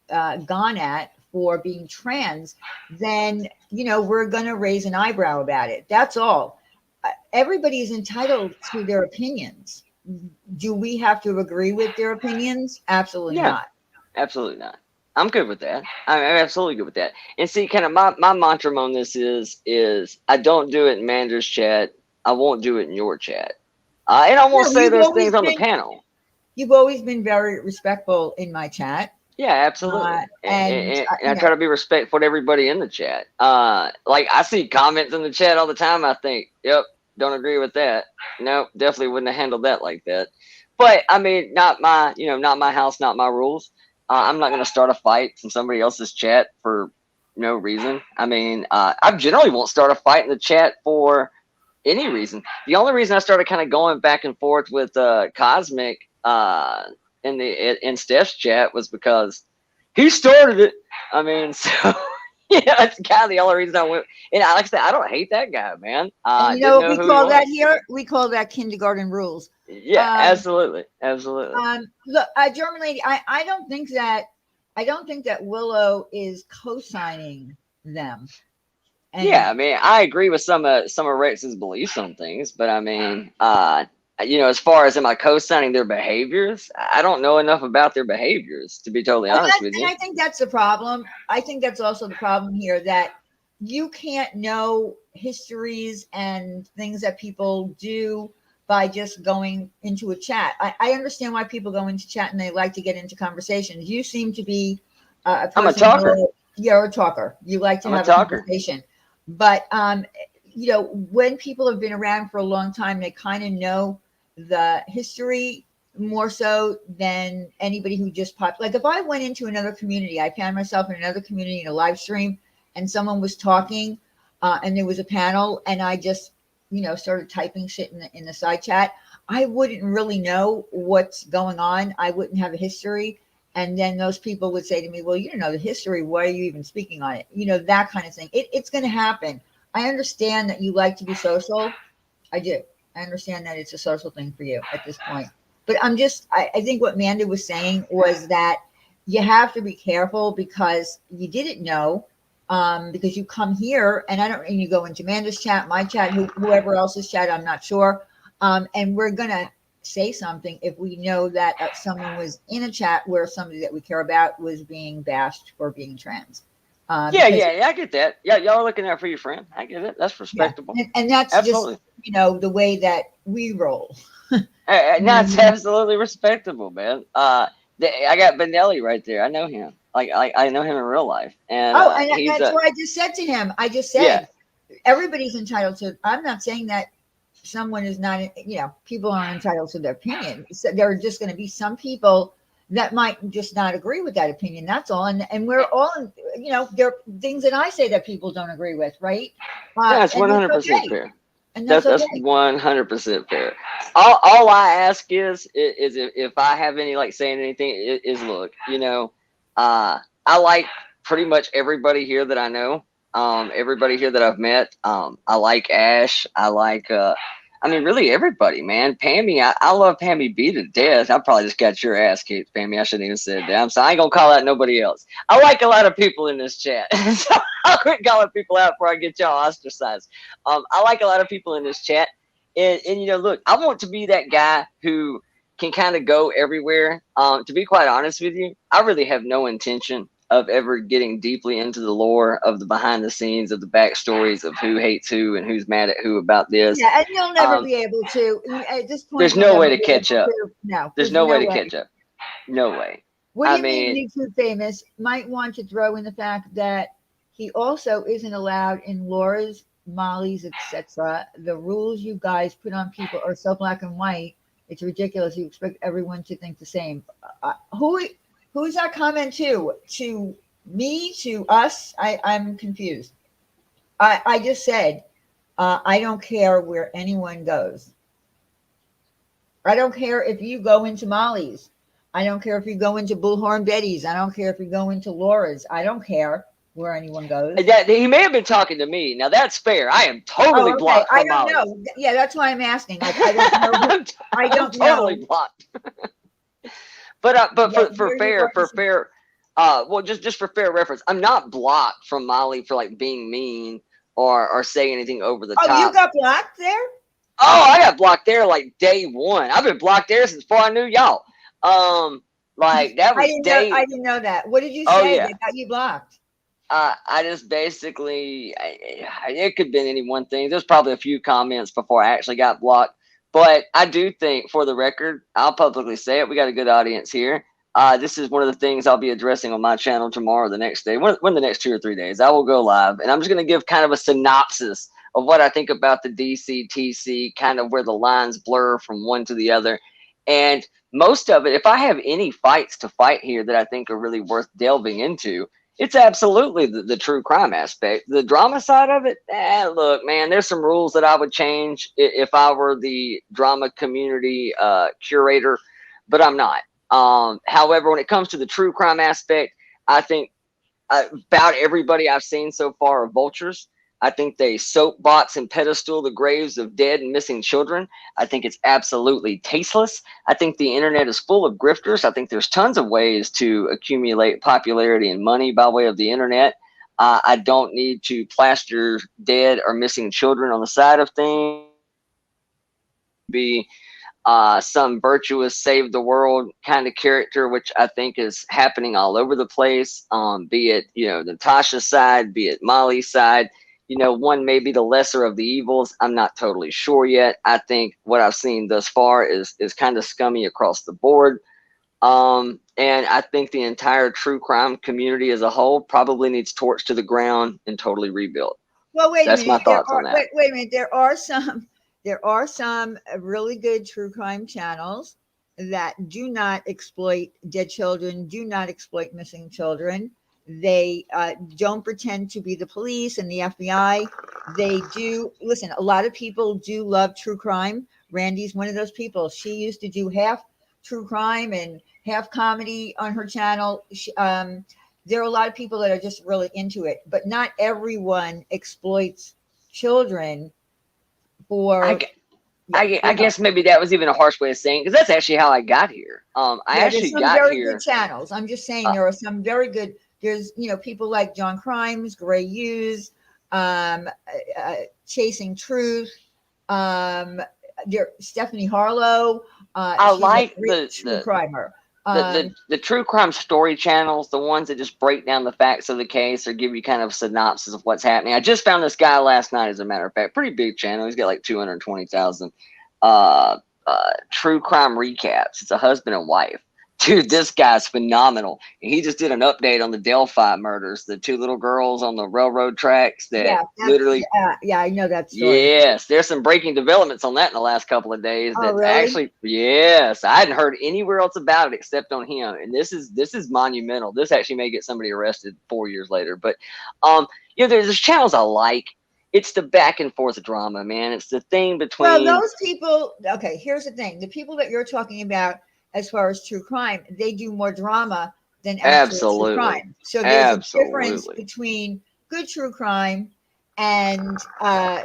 gone at for being trans, then we're going to raise an eyebrow about it. That's all. Everybody is entitled to their opinions. Do we have to agree with their opinions? Absolutely not. Absolutely not. I'm good with that. I'm absolutely good with that. And see, kind of my mantra on this is I don't do it in Mander's chat. I won't do it in your chat. And I won't say those things on the panel. You've always been very respectful in my chat. Yeah, absolutely. And I try to be respectful to everybody in the chat. Like I see comments in the chat all the time. I think, yep, don't agree with that. No, definitely wouldn't have handled that like that. But I mean, not my house, not my rules. I'm not going to start a fight in somebody else's chat for no reason. I mean, I generally won't start a fight in the chat for any reason. The only reason I started kind of going back and forth with Cosmic in Steph's chat was because he started it. I mean, so yeah, that's kind of the only reason I went. And like I said, I don't hate that guy, man. And you know what we call that here? We call that kindergarten rules. Yeah, absolutely. Look, German lady, I don't think that Willow is co-signing them. And yeah, I mean, I agree with some of Rex's beliefs on things, but I mean, as far as am I co-signing their behaviors, I don't know enough about their behaviors to be totally honest with you. And I think that's the problem. I think that's also the problem here, that you can't know histories and things that people do by just going into a chat. I understand why people go into chat and they like to get into conversations. You seem to be a person. I'm a talker. You're a talker. You like to have a conversation. But when people have been around for a long time, they kind of know the history more so than anybody who just popped. Like if I went into another community, I found myself in another community in a live stream and someone was talking and there was a panel and I just, started typing shit in the side chat, I wouldn't really know what's going on. I wouldn't have a history. And then those people would say to me, well, you don't know the history. Why are you even speaking on it? That kind of thing. It's going to happen. I understand that you like to be social. I do. I understand that it's a social thing for you at this point. But I think what Manda was saying was that you have to be careful because you didn't know, because you come here and you go into Manda's chat, my chat, whoever else's chat, I'm not sure. And we're going to say something if we know that someone was in a chat where somebody that we care about was being bashed for being trans. Yeah, I get that. Yeah, y'all are looking out for your friend. I get it. That's respectable. Yeah. And that's absolutely just, the way that we roll. That's absolutely respectable, man. I got Benelli right there. I know him. Like I know him in real life. And that's what I just said to him. I just said everybody's entitled to. I'm not saying that someone is not, people are entitled to their opinion. So there are just going to be some people that might just not agree with that opinion. That's all. And we're all, there are things that I say that people don't agree with, right? That's And that's 100% okay. fair. And that's That's okay. 100% fair. All I ask is if I have any like saying anything is look, I like pretty much everybody here that I know, everybody here that I've met. I like Ash. I like I mean really everybody, man. Pammy, I love Pammy B to death. I probably just got your ass kicked, Pammy. I shouldn't even said that. I'm sorry. I ain't gonna call out nobody else. I like a lot of people in this chat, so I'll quit calling people out before I get y'all ostracized. I like a lot of people in this chat. And look, I want to be that guy who can kind of go everywhere. To be quite honest with you, I really have no intention of ever getting deeply into the lore of the behind the scenes of the backstories of who hates who and who's mad at who about this. Yeah, and you'll never be able to. At this point, There's you'll no way never to be catch able up. to. No, There's there's no way no to way. catch up. No way. What do I you mean, mean, Me Too Famous might want to throw in the fact that he also isn't allowed in Laura's, Molly's, etc. The rules you guys put on people are so black and white. It's ridiculous. You expect everyone to think the same. Who's that comment to? To me? To us? I'm confused. I just said I don't care where anyone goes. I don't care if you go into Molly's. I don't care if you go into Bullhorn Betty's. I don't care if you go into Laura's. I don't care where anyone goes. he may have been talking to me. Now that's fair. I am totally Oh, okay. blocked I from don't Molly's. know. Yeah, that's why I'm asking. Like, I don't know. I I'm don't totally know. blocked. But Yeah, for where you're fair going to see. well just for fair reference, I'm not blocked from Molly for like being mean or saying anything over the Oh, you top. got blocked there? Oh, I got blocked there like day one. I've been blocked there since before I knew y'all. Like that I was didn't know. day. I didn't know that. What did you Oh say yeah. that got you blocked? I just basically, it could have been any one thing. There's probably a few comments before I actually got blocked. But I do think, for the record, I'll publicly say it. We got a good audience here. This is one of the things I'll be addressing on my channel tomorrow, or the next day, one of the next 2 or 3 days. I will go live, and I'm just going to give kind of a synopsis of what I think about the DCTC, kind of where the lines blur from one to the other. And most of it, if I have any fights to fight here that I think are really worth delving into, it's absolutely the true crime aspect. The drama side of it, look, man, there's some rules that I would change if I were the drama community curator, but I'm not. However, when it comes to the true crime aspect, I think about everybody I've seen so far are vultures. I think they soapbox and pedestal the graves of dead and missing children. I think it's absolutely tasteless. I think the internet is full of grifters. I think there's tons of ways to accumulate popularity and money by way of the internet. I don't need to plaster dead or missing children on the side of things. Be some virtuous save the world kind of character, which I think is happening all over the place. Be it Natasha's side, be it Molly's side. One may be the lesser of the evils. I'm not totally sure yet. I think what I've seen thus far is kind of scummy across the board. And I think the entire true crime community as a whole probably needs torched to the ground and totally rebuilt. Well, wait a That's my minute. There thoughts on are that. wait a minute. There are some really good true crime channels that do not exploit dead children, do not exploit missing children. They don't pretend to be the police and the FBI. They do listen. A lot of people do love true crime. Randy's one of those people. She used to do half true crime and half comedy on her channel. There are a lot of people that are just really into it, but not everyone exploits children I, for. gu- Yeah, go I ahead. guess maybe that was even a harsh way of saying, because that's actually how I got here. I Yeah, there's actually some got very good here. channels. I'm just saying Uh, there are some very good. There's people like John Crimes, Gray Hughes, um, Chasing Truth. Um, Stephanie Harlow. I She's a like great true crimer. the true crime story channels, the ones that just break down the facts of the case or give you kind of a synopsis of what's happening. I just found this guy last night, as a matter of fact, pretty big channel. He's got like 220,000 true crime recaps. It's a husband and wife Dude, this guy's phenomenal. And he just did an update on the Delphi murders, the two little girls on the railroad tracks that Yeah, literally. yeah, I know that story. Yes, there's some breaking developments on that in the last couple of days. Oh, That's really? actually, yes, I hadn't heard anywhere else about it except on him. And this is monumental. This actually may get somebody arrested 4 years later. But there's channels I like. It's the back and forth drama, man. It's the thing Well, between. those people, okay, here's the thing. The people that you're talking about, as far as true crime, they do more drama than actual true Absolutely, crime. So there's a difference absolutely. between good true crime and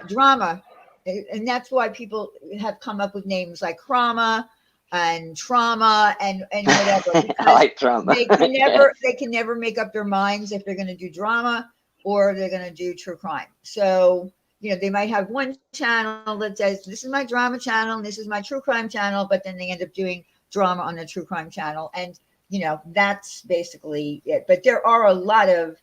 drama. And that's why people have come up with names like crama and trauma and whatever, I because like drama. they can Yes. never make up their minds if they're going to do drama or they're going to do true crime. So they might have one channel that says, this is my drama channel, and this is my true crime channel, but then they end up doing drama on the true crime channel. And, that's basically it. But there are a lot of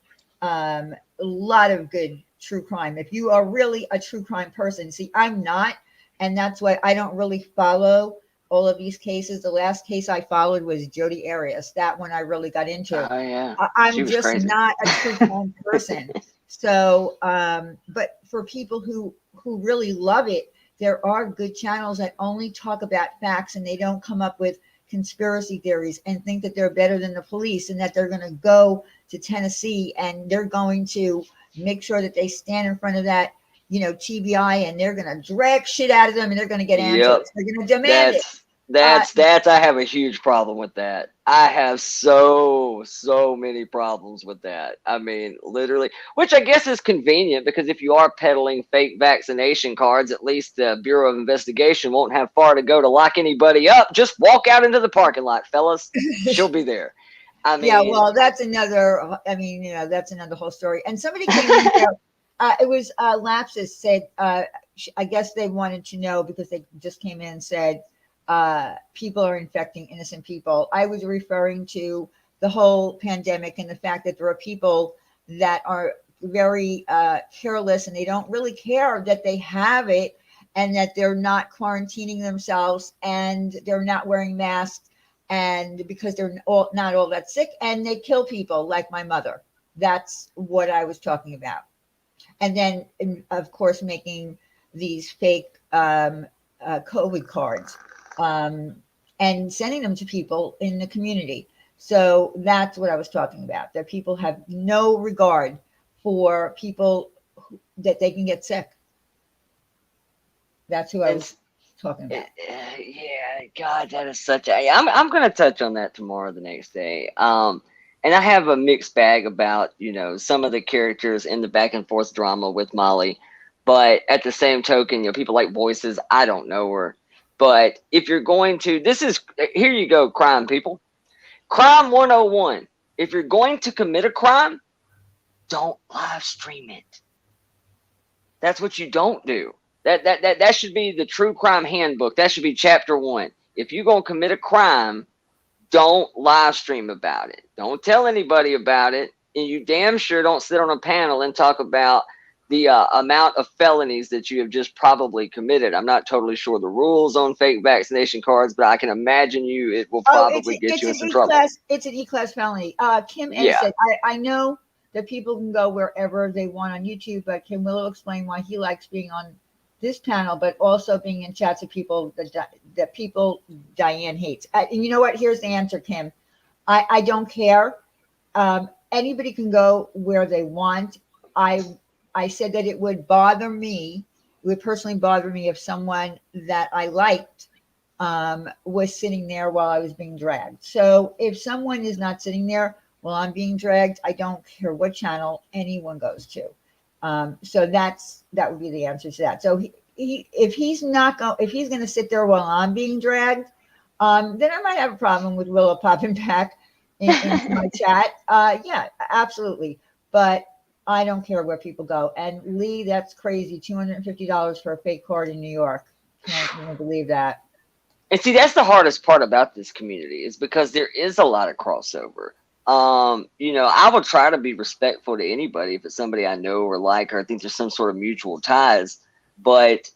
good true crime. If you are really a true crime person, see, I'm not. And that's why I don't really follow all of these cases. The last case I followed was Jodi Arias. That one I really got into. Oh yeah, she I'm was just crazy. not a true crime person. So, but for people who really love it, there are good channels that only talk about facts, and they don't come up with conspiracy theories and think that they're better than the police, and that they're going to go to Tennessee and they're going to make sure that they stand in front of that, TBI, and they're going to drag shit out of them, and they're going to get Yep. answers. They're going to demand it. That's I have a huge problem with that. I have so many problems with that. I mean, literally, which I guess is convenient, because if you are peddling fake vaccination cards, at least the Bureau of Investigation won't have far to go to lock anybody up. Just walk out into the parking lot, fellas. She'll be there. I mean, Yeah, well, that's another. I mean, that's another whole story. And somebody came in there. It was Lapsus said. I guess they wanted to know, because they just came in and said people are infecting innocent people. I was referring to the whole pandemic and the fact that there are people that are very careless, and they don't really care that they have it, and that they're not quarantining themselves, and they're not wearing masks, and because they're not all that sick, and they kill people like my mother. That's what I was talking about. And then, of course, making these fake COVID cards and sending them to people in the community. So that's what I was talking about, that people have no regard for people that they can get sick. That's who I was talking about. Yeah, God, that is such a. I'm gonna touch on that tomorrow, the next day. And I have a mixed bag about some of the characters in the back and forth drama with Molly, but at the same token, people like Voices. I don't know her, but if you're going to, here you go, crime people, crime 101. If you're going to commit a crime, don't live stream it. That's what you don't do. That should be the true crime handbook. That should be chapter 1. If you're going to commit a crime, don't live stream about it. Don't tell anybody about it. And you damn sure don't sit on a panel and talk about the amount of felonies that you have just probably committed. I'm not totally sure the rules on fake vaccination cards, but I can imagine it will probably get you in some trouble. It's an E-class felony. Kim S. Yeah. said, I know that people can go wherever they want on YouTube, but Kim will explain why he likes being on this panel, but also being in chats of people that people Diane hates. And you know what? Here's the answer, Kim. I don't care. Anybody can go where they want. I said that it would bother me. It would personally bother me if someone that I liked was sitting there while I was being dragged. So if someone is not sitting there while I'm being dragged, I don't care what channel anyone goes to. So that would be the answer to that. So if he's going to sit there while I'm being dragged, then I might have a problem with Willow popping back into my chat. Yeah, absolutely. But I don't care where people go. And Lee, that's crazy. $250 for a fake card in New York. Can't believe that. And see, that's the hardest part about this community, is because there is a lot of crossover. I will try to be respectful to anybody if it's somebody I know or like, or I think there's some sort of mutual ties. But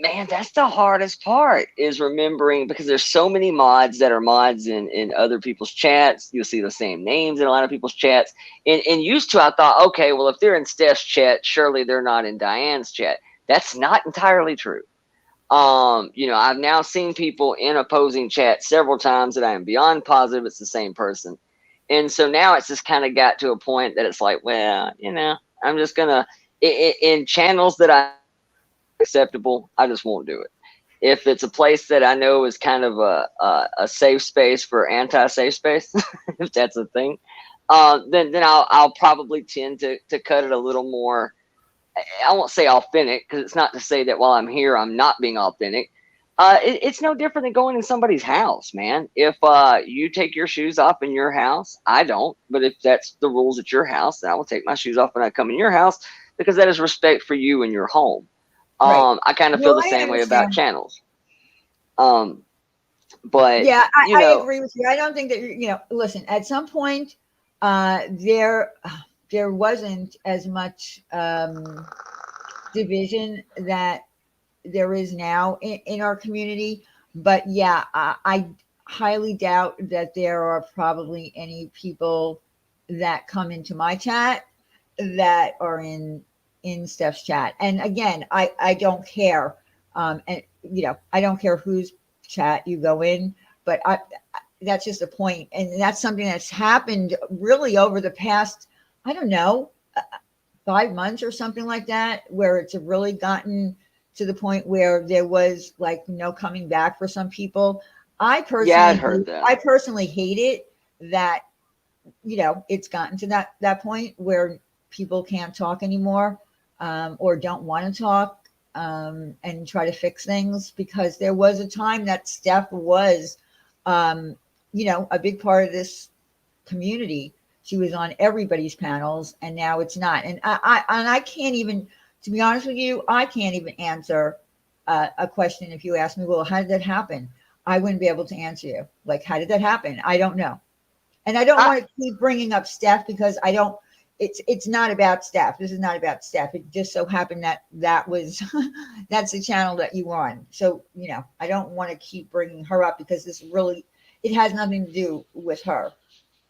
man, that's the hardest part, is remembering, because there's so many mods that are mods in other people's chats. You'll see the same names in a lot of people's chats. And used to, I thought, okay, well, if they're in Steph's chat, surely they're not in Diane's chat. That's not entirely true. I've now seen people in opposing chats several times that I am beyond positive it's the same person. And so now it's just kind of got to a point that it's like, well, I'm just gonna, in channels that I acceptable, I just won't do it. If it's a place that I know is kind of a safe space for anti-safe space, if that's a thing, then I'll probably tend to cut it a little more. I won't say authentic, because it's not to say that while I'm here I'm not being authentic. It's no different than going in somebody's house, man. If you take your shoes off in your house, I don't. But if that's the rules at your house, then I will take my shoes off when I come in your house, because that is respect for you and your home. Right. I kind of No, feel the I same way about understand. channels. But Yeah, I agree with you. I don't think that listen, at some point, there wasn't as much division that there is now in our community. But yeah, I highly doubt that there are probably any people that come into my chat that are in Steph's chat. And again, I don't care. And I don't care whose chat you go in, but that's just a point. And that's something that's happened really over the past, I don't know, 5 months or something like that, where it's really gotten to the point where there was like no coming back for some people. I yeah, I'd personally, heard that. I personally hate it that it's gotten to that point where people can't talk anymore, or don't want to talk, and try to fix things, because there was a time that Steph was, a big part of this community. She was on everybody's panels, and now it's not. And I can't even, to be honest with you, I can't even answer a question if you ask me, well, how did that happen? I wouldn't be able to answer you. Like, how did that happen? I don't know. And I don't want to keep bringing up Steph, because I don't. It's not about Steph. This is not about Steph. It just so happened that was that's the channel that you were on. So I don't want to keep bringing her up, because it has nothing to do with her.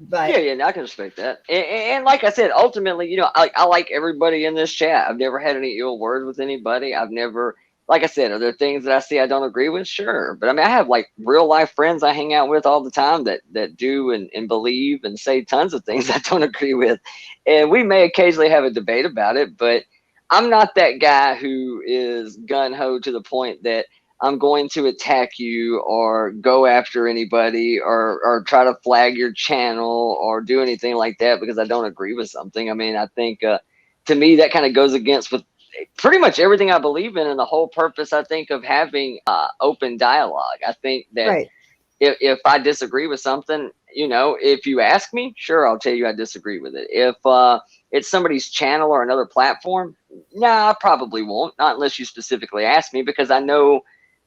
But Yeah, I can respect that. And like I said, ultimately, I like everybody in this chat. I've never had any ill words with anybody. I've never, like I said, are there things that I see I don't agree with? Sure. But I mean, I have like real life friends I hang out with all the time that do and believe and say tons of things I don't agree with. And we may occasionally have a debate about it, but I'm not that guy who is gun ho to the point that I'm going to attack you or go after anybody or try to flag your channel or do anything like that because I don't agree with something. I mean, I think to me that kind of goes against with pretty much everything I believe in, and the whole purpose, I think, of having open dialogue. I think that right, if I disagree with something, if you ask me, sure, I'll tell you I disagree with it. If it's somebody's channel or another platform, nah, I probably won't, not unless you specifically ask me, because I know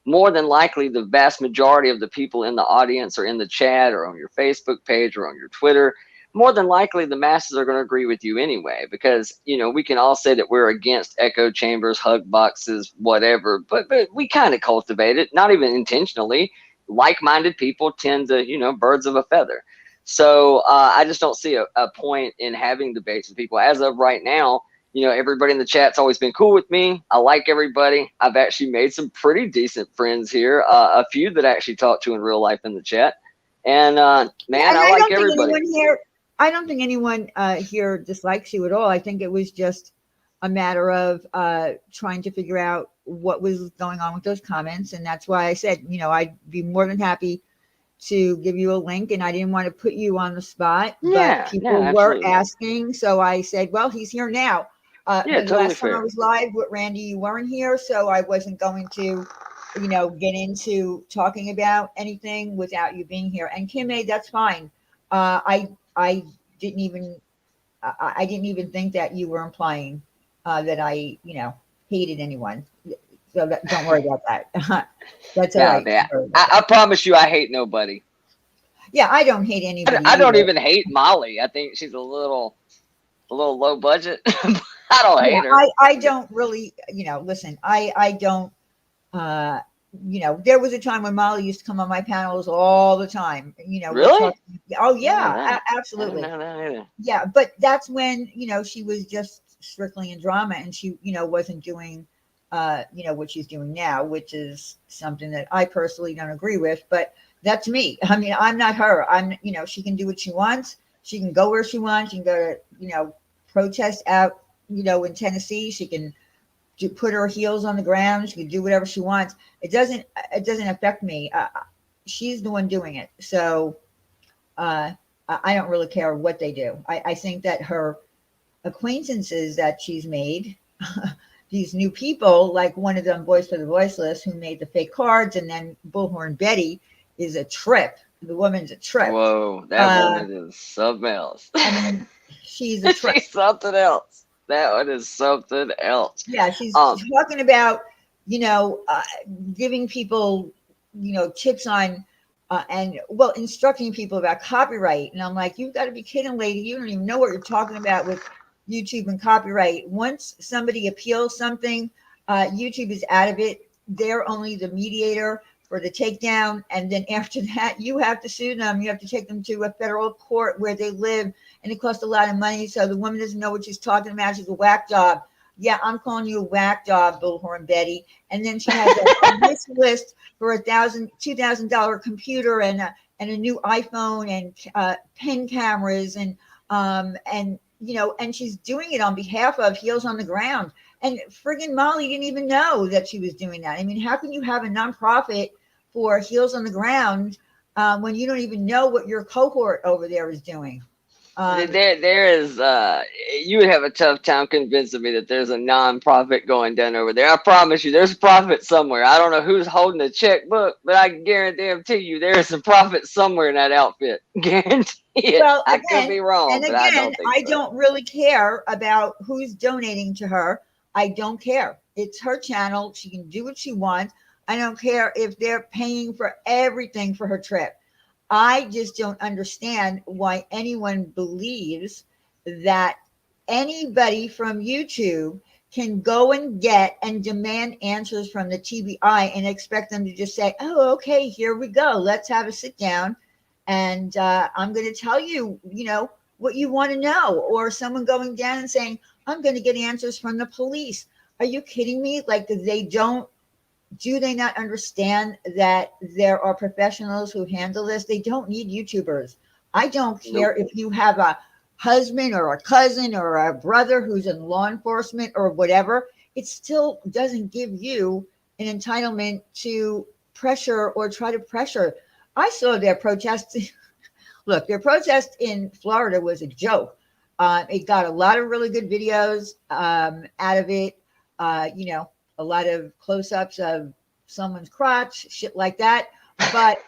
more than likely the vast majority of the people in the audience or in the chat or on your Facebook page or on your Twitter, more than likely the masses are going to agree with you anyway, because we can all say that we're against echo chambers, hug boxes, whatever, but we kind of cultivate it, not even intentionally. Like-minded people tend to, birds of a feather. So I just don't see a point in having debates with people as of right now. Everybody in the chat's always been cool with me. I like everybody. I've actually made some pretty decent friends here. A few that I actually talk to in real life in the chat. And man, and I I like don't think everybody. anyone here. I don't think anyone here dislikes you at all. I think it was just a matter of trying to figure out what was going on with those comments, and that's why I said, I'd be more than happy to give you a link, and I didn't want to put you on the spot, but Yeah, no, people were absolutely. asking, so I said, well, he's here now. Yeah, The totally last time I fair. was live with Randy, you weren't here, so I wasn't going to, get into talking about anything without you being here. And Kim A, that's fine. I didn't even I didn't even think that you were implying that I hated anyone. So don't worry about that. That's all No, right. man, Don't worry about I that. promise you I hate nobody. Yeah, I don't hate anybody I don't either. even hate Molly. I think she's a little low budget. I don't Yeah, hate her. I don't really, listen, I don't Uh, there was a time when Molly used to come on my panels all the time. We're Really? talking. Oh I didn't know yeah, that. I didn't absolutely. know that either. Yeah, but that's when she was just strictly in drama, and she wasn't doing what she's doing now, which is something that I personally don't agree with. But that's me. I mean, I'm not her. I'm she can do what she wants. She can go where she wants. She can go to protest out in Tennessee. She can put her heels on the ground. She can do whatever she wants. It doesn't affect me. She's the one doing it. So uh, I don't really care what they do. I think that her acquaintances that she's made, these new people, like one of them, Voice for the Voiceless, who made the fake cards, and then Bullhorn Betty is a trip. The woman's a trip. Whoa, that Uh, woman is something else. I mean, she's a trip. She's something else. That one is something else. Yeah, she's Um, talking about, you know, uh, giving people, tips on, and well, instructing people about copyright. And I'm like, you've got to be kidding, lady. You don't even know what you're talking about with YouTube and copyright. Once somebody appeals something, YouTube is out of it. They're only the mediator for the takedown. And then after that, you have to sue them. You have to take them to a federal court where they live, and it costs a lot of money. So the woman doesn't know what she's talking about. She's a whack job. Yeah, I'm calling you a whack job, Bullhorn Betty. And then she has a wish list for $2,000 computer and a new iPhone and pen cameras and she's doing it on behalf of Heels on the Ground. And friggin' Molly didn't even know that she was doing that. I mean, how can you have a nonprofit for Heels on the Ground when you don't even know what your cohort over there is doing? there is you would have a tough time convincing me that there's a non-profit going down over there. I promise you, there's profit somewhere. I don't know who's holding the checkbook, but I can guarantee you there is some profit somewhere in that outfit. Guarantee it. Well, I could be wrong, but I don't think I so. don't really care about who's donating to her. I don't care. It's her channel. She can do what she wants. I don't care if they're paying for everything for her trip. I just don't understand why anyone believes that anybody from YouTube can go and get and demand answers from the TBI and expect them to just say, oh, okay, here we go. Let's have a sit down. And I'm going to tell you, what you want to know. Or someone going down and saying, I'm going to get answers from the police. Are you kidding me? Like, do they not understand that there are professionals who handle this? They don't need YouTubers. I don't care Nope. if you have a husband or a cousin or a brother who's in law enforcement or whatever. It still doesn't give you an entitlement to pressure or try to pressure. I saw their protests. Look, their protest in Florida was a joke. It got a lot of really good videos out of it. A lot of close-ups of someone's crotch, shit like that. But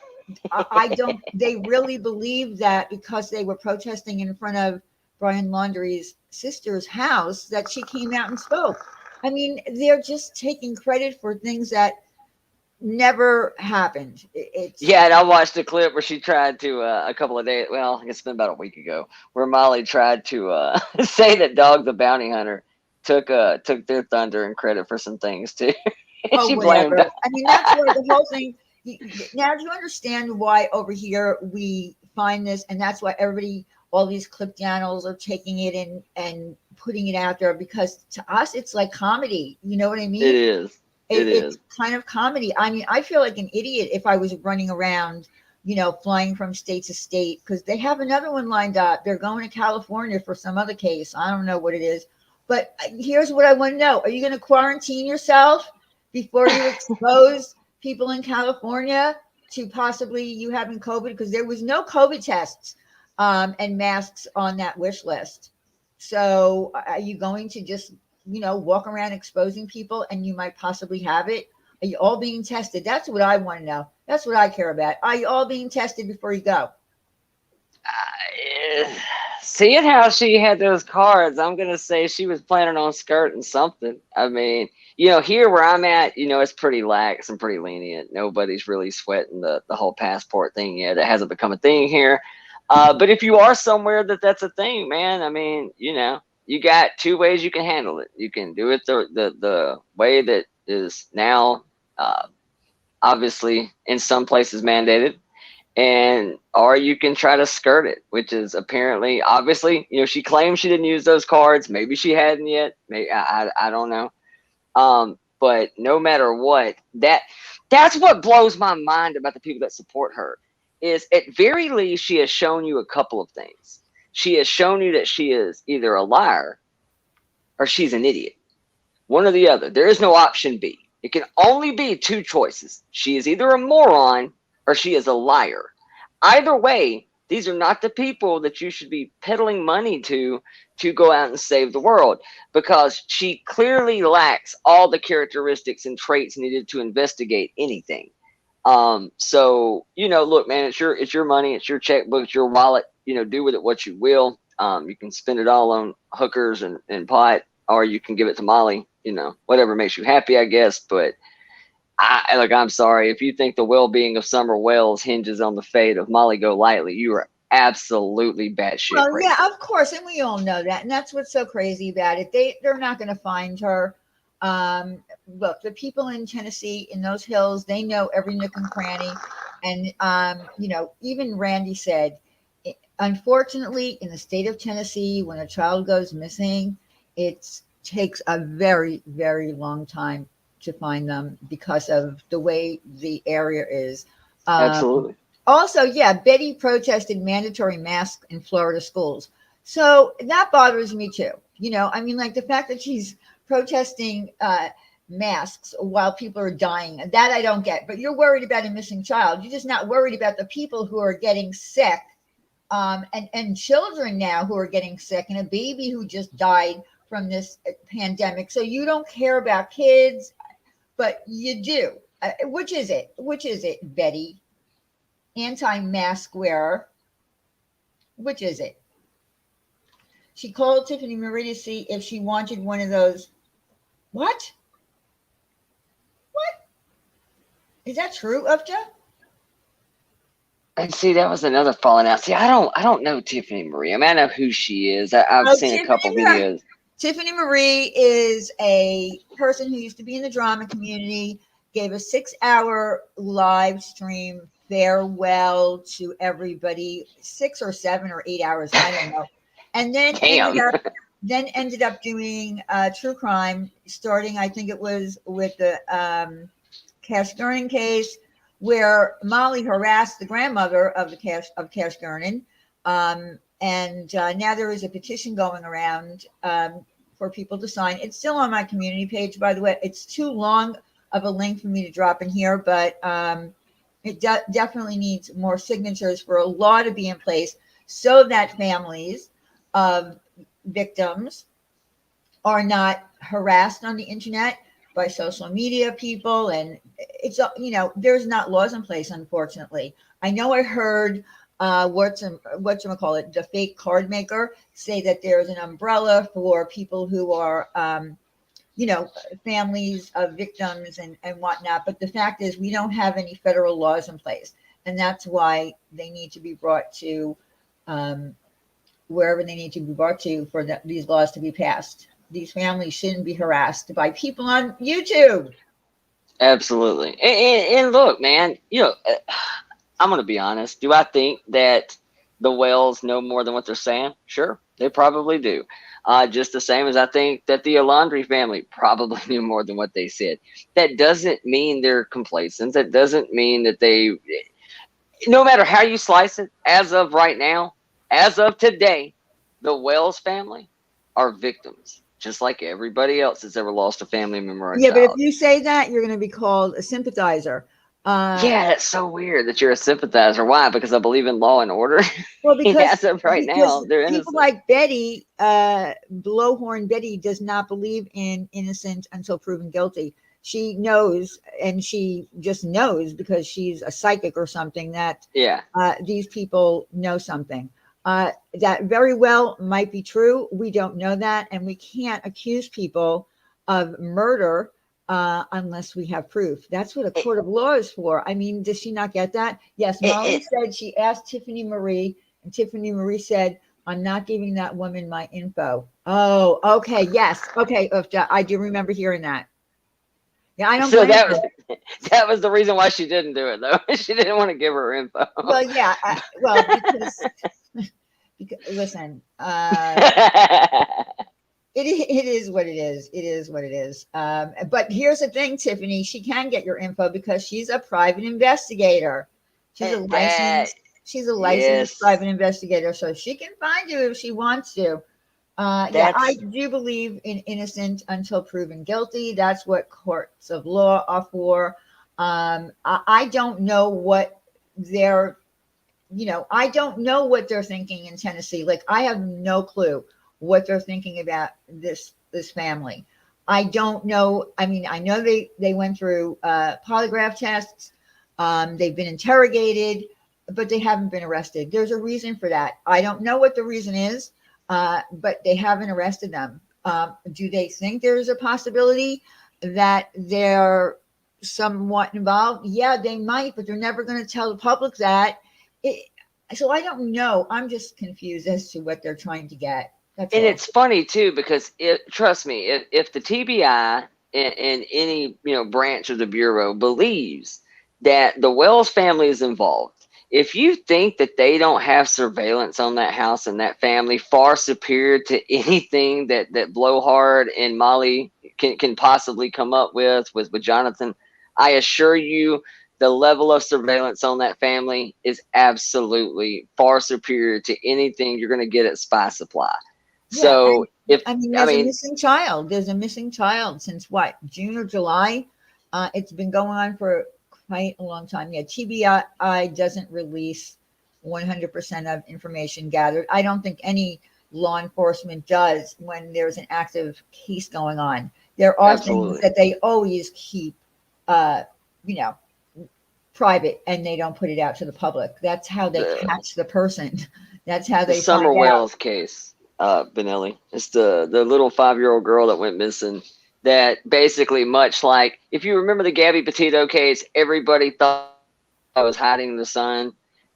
I don't. They really believe that because they were protesting in front of Brian Laundrie's sister's house that she came out and spoke. I mean, they're just taking credit for things that never happened. It's Yeah, and I watched a clip where she tried to a couple of days. Well, I guess it's been about a week ago, where Molly tried to say that Dog the Bounty Hunter took their thunder and credit for some things too. oh, She blamed. whatever. I mean, that's where the whole thing. Now, do you understand why over here we find this, and that's why everybody, all these clip channels are taking it and putting it out there, because to us it's like comedy. You know what I It mean? is. It It's is. kind of comedy. I mean, I feel like an idiot if I was running around, flying from state to state, because they have another one lined up. They're going to California for some other case. I don't know what it is. But here's what I want to know. Are you going to quarantine yourself before you expose people in California to possibly you having COVID? Because there was no COVID tests and masks on that wish list. So are you going to just walk around exposing people and you might possibly have it? Are you all being tested? That's what I want to know. That's what I care about. Are you all being tested before you go? Seeing how she had those cards, I'm gonna say she was planning on skirting something. I mean, here where I'm at, it's pretty lax and pretty lenient. Nobody's really sweating the whole passport thing yet. It hasn't become a thing here. But if you are somewhere that's a thing, man, I mean, you got two ways you can handle it. You can do it the way that is now Obviously, in some places mandated, and or you can try to skirt it, which is apparently, obviously, she claims she didn't use those cards. Maybe she hadn't yet. Maybe I don't know. But no matter what, that's what blows my mind about the people that support her. Is at very least she has shown you a couple of things. She has shown you that she is either a liar or she's an idiot. One or the other. There is no option B. It can only be two choices. She is either a moron or she is a liar. Either way, these are not the people that you should be peddling money to go out and save the world, because she clearly lacks all the characteristics and traits needed to investigate anything. So, look, man, it's your money, it's your checkbook, it's your wallet. Do with it what you will. You can spend it all on hookers and pot, or you can give it to Molly. Whatever makes you happy, I guess. But I'm sorry, if you think the well-being of Summer Wells hinges on the fate of Molly Golightly, you are absolutely batshit Well, crazy. yeah, of course, and we all know that, and that's what's so crazy about it. They're not going to find her. Look, the people in Tennessee, in those hills, they know every nook and cranny, and even Randy said, unfortunately, in the state of Tennessee, when a child goes missing, it takes a very, very long time to find them because of the way the area is. Absolutely. Also, yeah, Betty protested mandatory masks in Florida schools. So that bothers me too. Like the fact that she's protesting masks while people are dying, that I don't get. But you're worried about a missing child. You're just not worried about the people who are getting sick, and children now who are getting sick, and a baby who just died from this pandemic. So you don't care about kids, but you do. Which is it? Which is it, Betty? Anti-mask wearer. Which is it? She called Tiffany Marie to see if she wanted one of those. What? What? Is that true, Upja? And see, that was another falling out. See, I don't know Tiffany Marie. I mean, I know who she is. I've seen a couple videos. Tiffany Marie is a person who used to be in the drama community, gave a 6-hour live stream farewell to everybody, 6 or 7 or 8 hours, I don't know. And then ended up doing true crime, starting, I think it was with the Cash Gurnan case, where Molly harassed the grandmother of Cash Gurnan. And now there is a petition going around for people to sign. It's still on my community page, by the way. It's too long of a link for me to drop in here, but it definitely needs more signatures for a law to be in place so that families of victims are not harassed on the internet by social media people. And it's, there's not laws in place, unfortunately. I know I heard the fake card maker say that there's an umbrella for people who are families of victims and whatnot. But the fact is, we don't have any federal laws in place. And that's why they need to be brought to wherever they need to be brought to for these laws to be passed. These families shouldn't be harassed by people on YouTube. Absolutely. And look, man, I'm going to be honest. Do I think that the Wells know more than what they're saying? Sure, they probably do. Just the same as I think that the Alondri family probably knew more than what they said. That doesn't mean they're complacent. That doesn't mean that no matter how you slice it, as of right now, as of today, the Wells family are victims, just like everybody else that's ever lost a family member or a child. But if you say that, you're going to be called a sympathizer. Yeah, that's so weird that you're a sympathizer. Why? Because I believe in law and order. Well, because now, they're innocent. People like Betty, blowhorn Betty, does not believe in innocent until proven guilty. She knows, and she just knows because she's a psychic or something, that these people know something. That very well might be true. We don't know that, and we can't accuse people of murder unless we have proof. That's what a court of law is for. I mean, does she not get that? Yes, Molly said she asked Tiffany Marie, and Tiffany Marie said, "I'm not giving that woman my info." Oh, okay, yes, okay, I do remember hearing that. Yeah, I don't So blame her. that was the reason why she didn't do it, though. She didn't want to give her info. Well, yeah, well, because listen, it is what it is. It is what it is. But here's the thing, Tiffany, she can get your info because she's a private investigator. She's a That licensed, she's a licensed yes, private investigator, so she can find you if she wants to. Yeah, I that's do believe in innocent until proven guilty. That's what courts of law are for. I don't know what they're, I don't know what they're thinking in Tennessee. Like, I have no clue what they're thinking about this family. I don't know. I mean, I know they went through polygraph tests. They've been interrogated, but they haven't been arrested. There's a reason for that. I don't know what the reason is, but they haven't arrested them. Do they think there's a possibility that they're somewhat involved? Yeah, they might, but they're never going to tell the public that. It, so I don't know. I'm just confused as to what they're trying to get. That's and all. it's funny too because trust me, if the TBI and any branch of the bureau believes that the Wells family is involved, if you think that they don't have surveillance on that house and that family far superior to anything that Blowhard and Molly can possibly come up with Jonathan, I assure you the level of surveillance on that family is absolutely far superior to anything you're going to get at Spy Supply. Yeah, So and if I mean, I there's a mean, missing child. There's a missing child since what, June or July? It's been going on for quite a long time. Yeah, TBI doesn't release 100% of information gathered. I don't think any law enforcement does when there's an active case going on. There are things absolutely. that they always keep, uh, you know, private, and they don't put it out to the public. That's how they The catch the person. That's how the they Summer find out. Wells case, Benelli. It's the little 5-year-old girl that went missing. That basically, much like if you remember the Gabby Petito case, everybody thought I was hiding in the sun,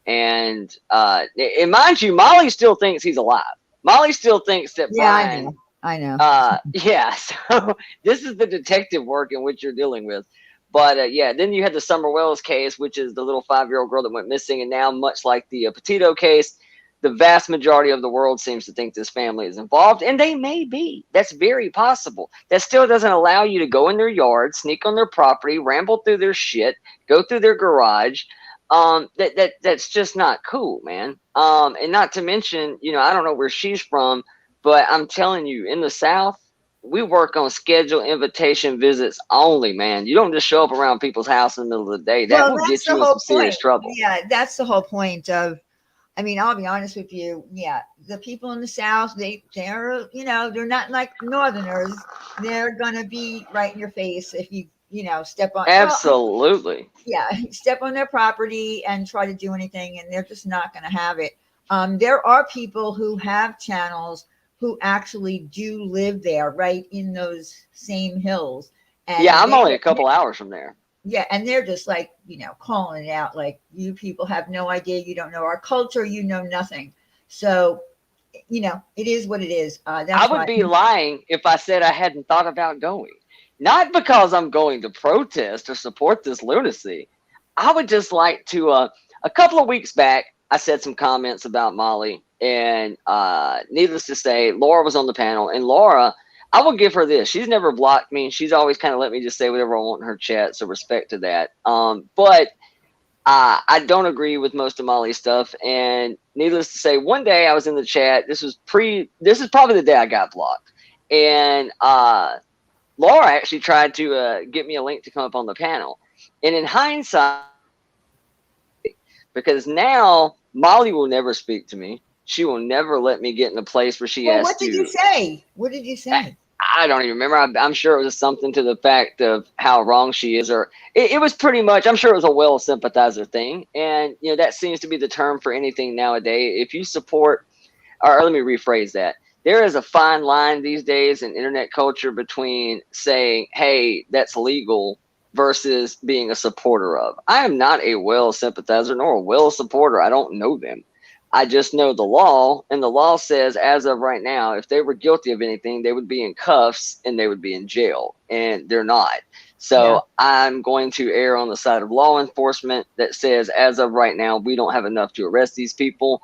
and mind you, Molly still thinks he's alive. Molly still thinks that Yeah, I Brian. know. I know. Yeah. So this is the detective work in which you're dealing with. But yeah, then you had the Summer Wells case, which is the little 5-year-old girl that went missing, and now, much like the Petito case, the vast majority of the world seems to think this family is involved, and they may be. That's very possible. That still doesn't allow you to go in their yard, sneak on their property, ramble through their shit, go through their garage. That's just not cool, man. And not to mention, I don't know where she's from, but I'm telling you, in the South, we work on scheduled invitation visits only, man. You don't just show up around people's house in the middle of the day. That Well, will that's get the you in whole some serious point. trouble. Yeah, that's the whole point of. I mean, I'll be honest with you. Yeah, the people in the South, they're they're not like Northerners. They're gonna be right in your face if you step on. Well, Absolutely. yeah, step on their property and try to do anything, and they're just not gonna have it. There are people who have channels who actually do live there, right in those same hills, Yeah, and I'm only a couple hours from there. yeah, and they're just like, calling it out like, you people have no idea, you don't know our culture, you know nothing. So, it is what it is. I That's would why. be lying if I said I hadn't thought about going. Not because I'm going to protest or support this lunacy. I would just like to. A couple of weeks back, I said some comments about Molly, and needless to say, Laura was on the panel. And Laura, I will give her this: she's never blocked me. She's always kind of let me just say whatever I want in her chat, so respect to that. But I don't agree with most of Molly's stuff. And needless to say, one day I was in the chat. This is probably the day I got blocked. And Laura actually tried to get me a link to come up on the panel. And in hindsight, because now Molly will never speak to me. She will never let me get in a place where she Well, has what did you to. say? What did you say? I don't even remember. I'm sure it was something to the fact of how wrong she is, or it was pretty much. I'm sure it was a well sympathizer thing, and that seems to be the term for anything nowadays. If you support, or let me rephrase that. There is a fine line these days in internet culture between saying, "Hey, that's legal," versus being a supporter of. I am not a well sympathizer nor a well supporter. I don't know them. I just know the law, and the law says, as of right now, if they were guilty of anything, they would be in cuffs and they would be in jail, and they're not. So I'm going to err on the side of law enforcement that says, as of right now, we don't have enough to arrest these people.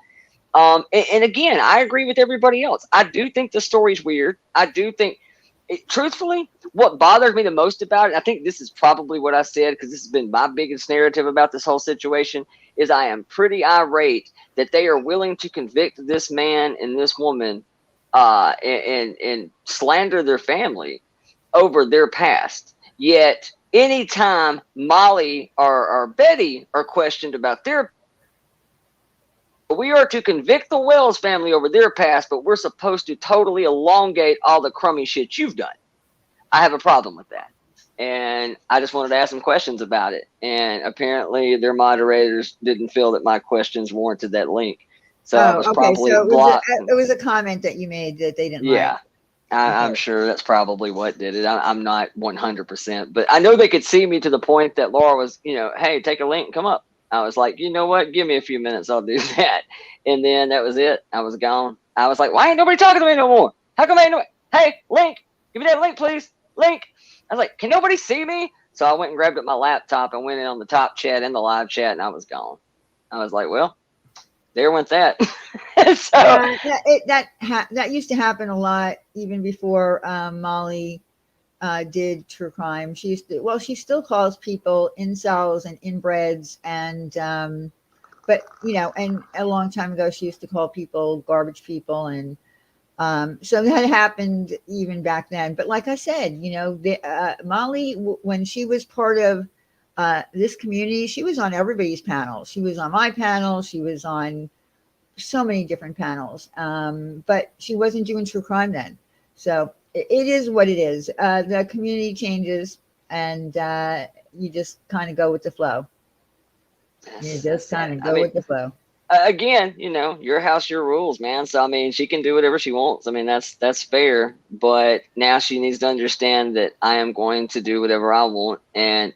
And again, I agree with everybody else. I do think the story's weird. I do think, truthfully, what bothers me the most about it, I think this is probably what I said, because this has been my biggest narrative about this whole situation, is I am pretty irate that they are willing to convict this man and this woman and slander their family over their past. Yet, anytime Molly or Betty are questioned about their, we are to convict the Wells family over their past, but we're supposed to totally elongate all the crummy shit you've done. I have a problem with that. And I just wanted to ask some questions about it. And apparently their moderators didn't feel that my questions warranted that link. So I was okay. probably So blocked. it was a comment that you made that they didn't Yeah. like. I'm sure that's probably what did it. I'm not 100%, but I know they could see me to the point that Laura was, hey, take a link, come up. I was like, you know what? Give me a few minutes. I'll do that. And then that was it. I was gone. I was like, why ain't nobody talking to me no more? How come ain't nobody? Hey, link, give me that link, please. Link. I was like, can nobody see me? So I went and grabbed up my laptop and went in on the top chat and the live chat, and I was gone. I was like, well, there went that. So that used to happen a lot even before Molly did true crime. She used to, well, she still calls people incels and inbreds, and but and a long time ago she used to call people garbage people, and so that happened even back then. But like I said, Molly, when she was part of this community, she was on everybody's panel. She was on my panel. She was on so many different panels, but she wasn't doing true crime then. So it is what it is. The community changes, and you just kind of go with the flow. You just kind of go with the flow. Again, your house, your rules, man. So I mean, she can do whatever she wants. I mean, that's fair. But now she needs to understand that I am going to do whatever I want, and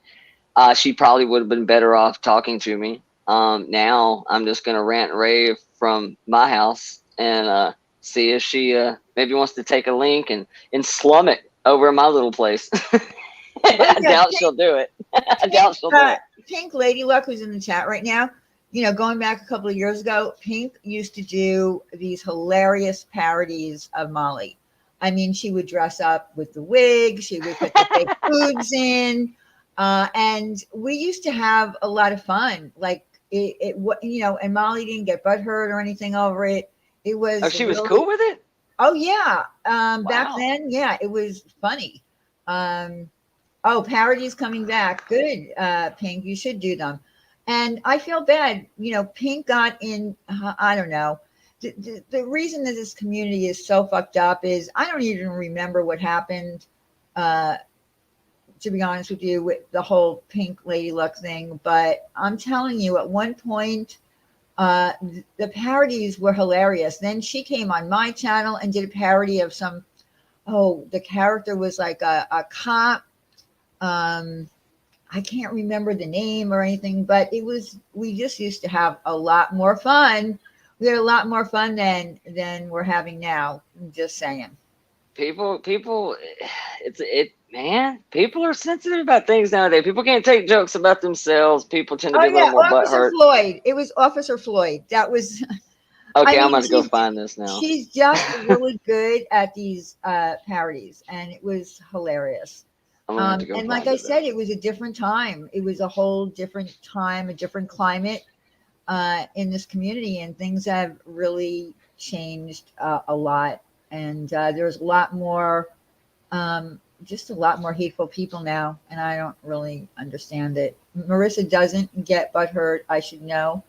she probably would have been better off talking to me. Now I'm just gonna rant and rave from my house and see if she maybe wants to take a link and slum it over in my little place. I doubt she'll do it. I doubt she'll do it. Pink Lady Luck, who's in the chat right now, going back a couple of years ago, Pink used to do these hilarious parodies of Molly. I mean, she would dress up with the wig, she would put the fake boobs in, and we used to have a lot of fun. Like and Molly didn't get butthurt or anything over it. It was. Oh, she was cool with it? Oh yeah. Wow. Back then, yeah, it was funny. Oh, parodies coming back. Good, Pink. You should do them. And I feel bad. Pink got in, I don't know. The reason that this community is so fucked up is I don't even remember what happened, to be honest with you, with the whole Pink Lady Luck thing. But I'm telling you, at one point, the parodies were hilarious. Then she came on my channel and did a parody of the character was like a cop. I can't remember the name or anything, but we just used to have a lot more fun. We had a lot more fun than we're having now. I'm just saying. People, man, people are sensitive about things nowadays. People can't take jokes about themselves. People tend to be a little more Officer butthurt. Floyd. It was Officer Floyd. That was. Okay, I'm going to go find this now. She's just really good at these parodies, and it was hilarious. And like I said, it was a different time. It was a whole different time, a different climate in this community, and things have really changed a lot. And there's a lot more, just a lot more hateful people now, and I don't really understand it. Marissa doesn't get butthurt. I should know.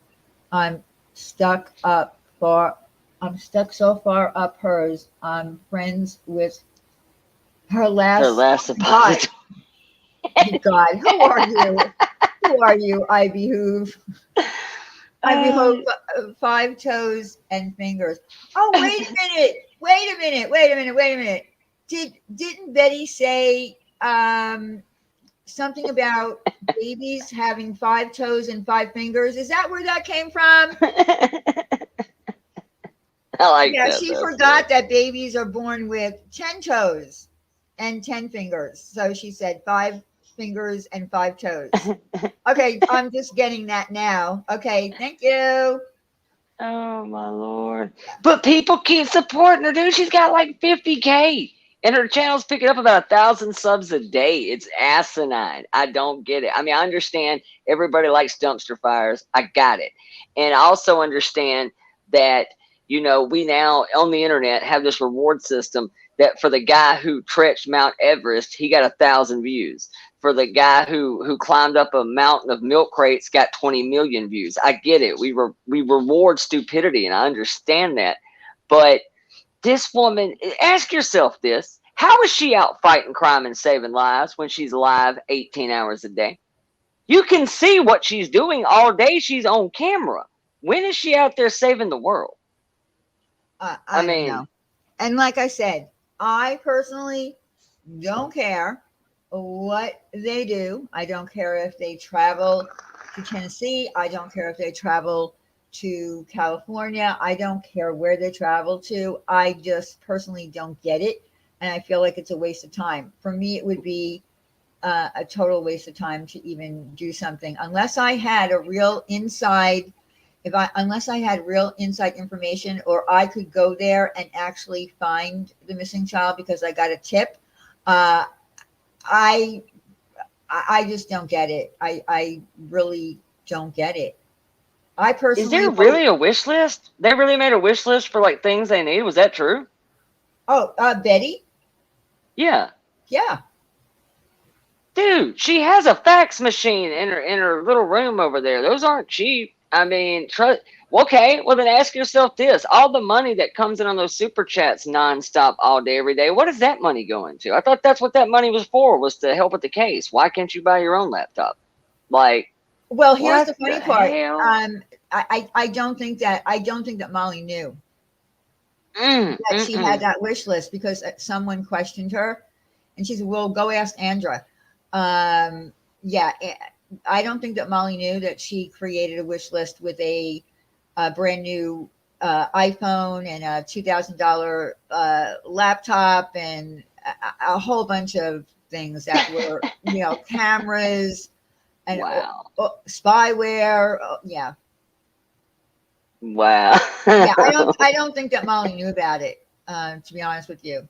I'm stuck so far up hers. I'm friends with her last suppository. God, who are you? Who are you, Ivy Hoove? Ivy Hoove, 5 toes and fingers. Oh, wait a minute. Didn't Betty say something about babies having 5 toes and 5 fingers? Is that where that came from? I like that. Yeah, she forgot that babies are born with 10 toes and 10 fingers. So she said 5 fingers and 5 toes. Okay, I'm just getting that now. Okay, thank you. Oh my Lord. But people keep supporting her, dude. She's got like 50K. And her channel's picking up about 1,000 subs a day. It's asinine. I don't get it. I mean, I understand everybody likes dumpster fires. I got it. And I also understand that, we now on the internet have this reward system that for the guy who trekked Mount Everest, he got 1,000 views. For the guy who climbed up a mountain of milk crates, got 20 million views. I get it. We reward stupidity, and I understand that. But this woman, ask yourself this: how is she out fighting crime and saving lives when she's live 18 hours a day? You can see what she's doing all day. She's on camera. When is she out there saving the world? I don't know. And like I said, I personally don't care what they do. I don't care if they travel to Tennessee. I don't care if they travel to California. I don't care where they travel to. I just personally don't get it. And I feel like it's a waste of time. For me, it would be a total waste of time to even do something unless I had a real inside unless I had real inside information, or I could go there and actually find the missing child because I got a tip. I just don't get it. I really don't get it. I personally. Is there really a wish list? They really made a wish list for like things they need. Was that true? Oh, Betty. Yeah. Yeah. Dude, she has a fax machine in her little room over there. Those aren't cheap. I mean, okay, well then ask yourself this. All the money that comes in on those super chats nonstop all day, every day, what is that money going to? I thought that's what that money was for, was to help with the case. Why can't you buy your own laptop? Like, well, here's the funny part. Hell? I don't think that Molly knew that she had that wish list because someone questioned her and she said, well, go ask Andra. Yeah, I don't think that Molly knew that she created a wish list with a brand new iPhone and a $2,000 laptop and a whole bunch of things that were, cameras and spyware. Yeah. Wow. Yeah, I don't think that Molly knew about it. To be honest with you.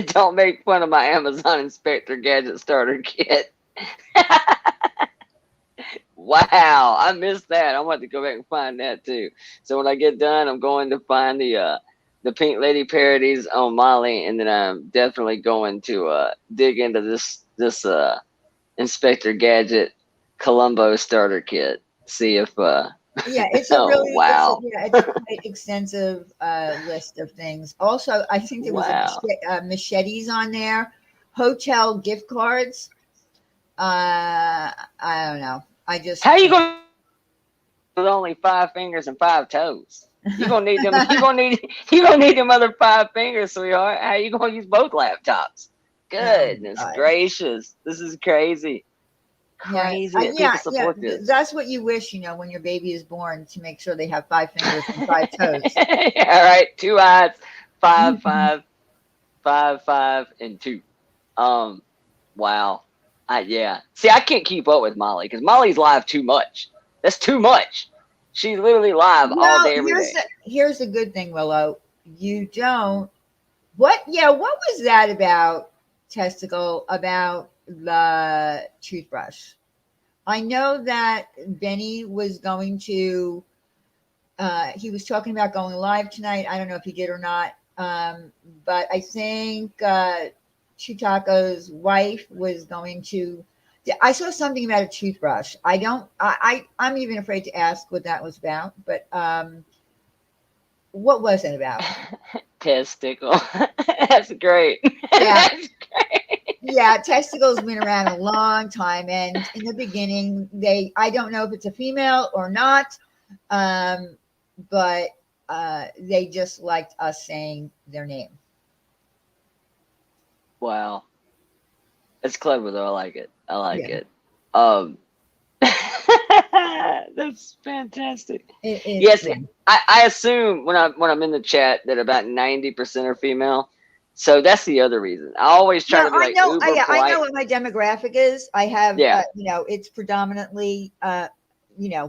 Don't make fun of my Amazon Inspector Gadget Starter Kit. Wow, I missed that. I'm going to go back and find that too. So when I get done, I'm going to find the Pink Lady parodies on Molly, and then I'm definitely going to dig into this Inspector Gadget Columbo Starter Kit. See if yeah, it's a really wow. it's a quite extensive list of things. Also, I think there was machetes on there, hotel gift cards. I don't know. How you gonna with only 5 fingers and 5 toes? You gonna need them. You gonna need them other 5 fingers, sweetheart. How you gonna use both laptops? Goodness gracious, this is crazy. Crazy that people support this. That's what you wish, when your baby is born, to make sure they have 5 fingers and 5 toes. All right, 2 eyes, 5, 5, 5, 5, and 2. Wow. Yeah. See, I can't keep up with Molly because Molly's live too much. That's too much. She's literally live all day, every day. Here's the good thing, Willow. You don't. What was that about, Testicle, about the toothbrush? I know that Benny was going to, he was talking about going live tonight. I don't know if he did or not. But I think Chutaco's wife was going to. I saw something about a toothbrush. I'm even afraid to ask what that was about. But what was it about? Testicle. That's great. Yeah. That's great. Yeah, Testicle's been around a long time, and in the beginning, I don't know if it's a female or not, but they just liked us saying their name. Wow. It's clever though. I like it. It. That's fantastic. Yes, I assume when I'm in the chat that about 90% are female. So that's the other reason. I always try No, to be I like know. uber Yeah, I know polite. what my demographic is. I have, Yeah. it's predominantly,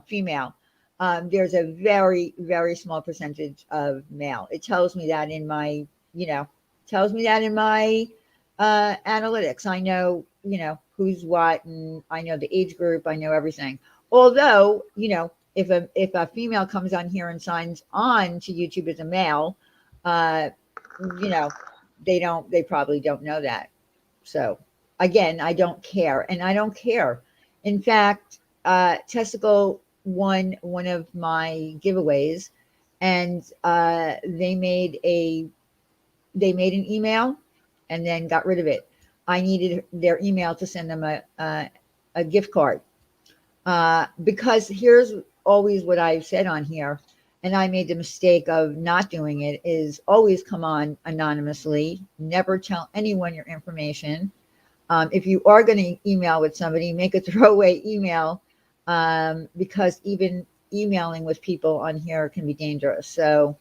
female. There's a very, very small percentage of male. It tells me that in my, you know, tells me that in my analytics. I know, who's what, and I know the age group. I know everything. Although, if a female comes on here and signs on to YouTube as a male, uh, you know, they probably don't know that. So again, I don't care, and I don't care. In fact, Testicle won one of my giveaways, and they made an email, and then got rid of it. I needed their email to send them a gift card, because here's always what I've said on here, and I made the mistake of not doing it, is always come on anonymously, never tell anyone your information. If you are going to email with somebody, make a throwaway email, because even emailing with people on here can be dangerous. So,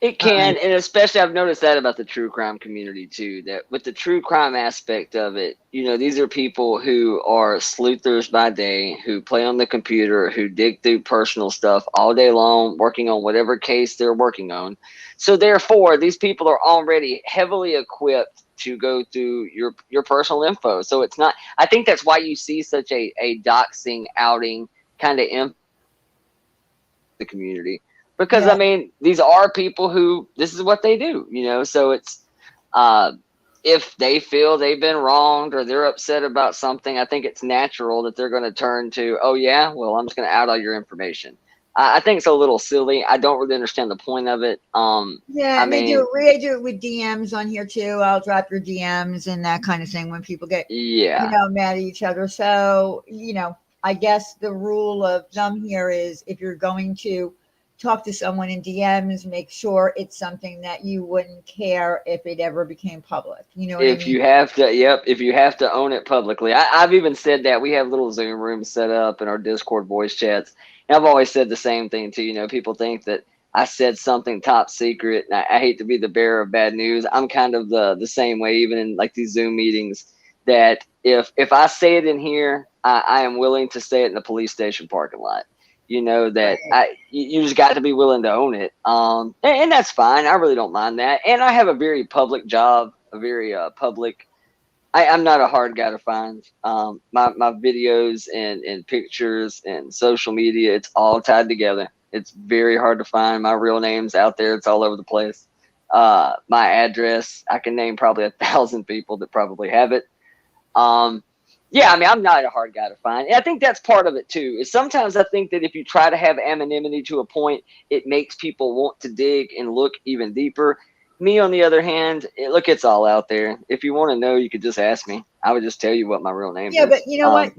It uh, can, and especially I've noticed that about the true crime community too. That with the true crime aspect of it, these are people who are sleuthers by day, who play on the computer, who dig through personal stuff all day long, working on whatever case they're working on. So therefore, these people are already heavily equipped to go through your personal info. So it's not. I think that's why you see such a doxing outing kind of in the community, because I yeah, mean these are people who this is what they do, so it's uh if they feel they've been wronged or they're upset about something, I think it's natural that they're going to turn to, oh yeah, well, I'm just going to out all your information. I think it's a little silly. I don't really understand the point of it. yeah, I and mean, they do it with DMs on here too. I'll drop your DMs and that kind of thing when people get, yeah. mad at each other. So, I guess the rule of thumb here is, if you're going to talk to someone in DMs, make sure it's something that you wouldn't care if it ever became public. You know what I If mean? you have to, yep, if you have to own it publicly. I've even said that. We have little Zoom rooms set up in our Discord voice chats. And I've always said the same thing too. People think that I said something top secret, and I hate to be the bearer of bad news. I'm kind of the same way, even in like these Zoom meetings, that if I say it in here, I am willing to say it in the police station parking lot. That Right. you just got to be willing to own it. And that's fine. I really don't mind that. And I have a very public job, a very public. I'm not a hard guy to find. My videos and pictures and social media, it's all tied together. It's very hard to find. My real name's out there. It's all over the place. My address, I can name probably 1,000 people that probably have it. Um, yeah, I mean, I'm not a hard guy to find. And I think that's part of it too. Is sometimes I think that if you try to have anonymity to a point, it makes people want to dig and look even deeper. Me, on the other hand, look, it's all out there. If you want to know, you could just ask me. I would just tell you what my real name Yeah, but is. you know what?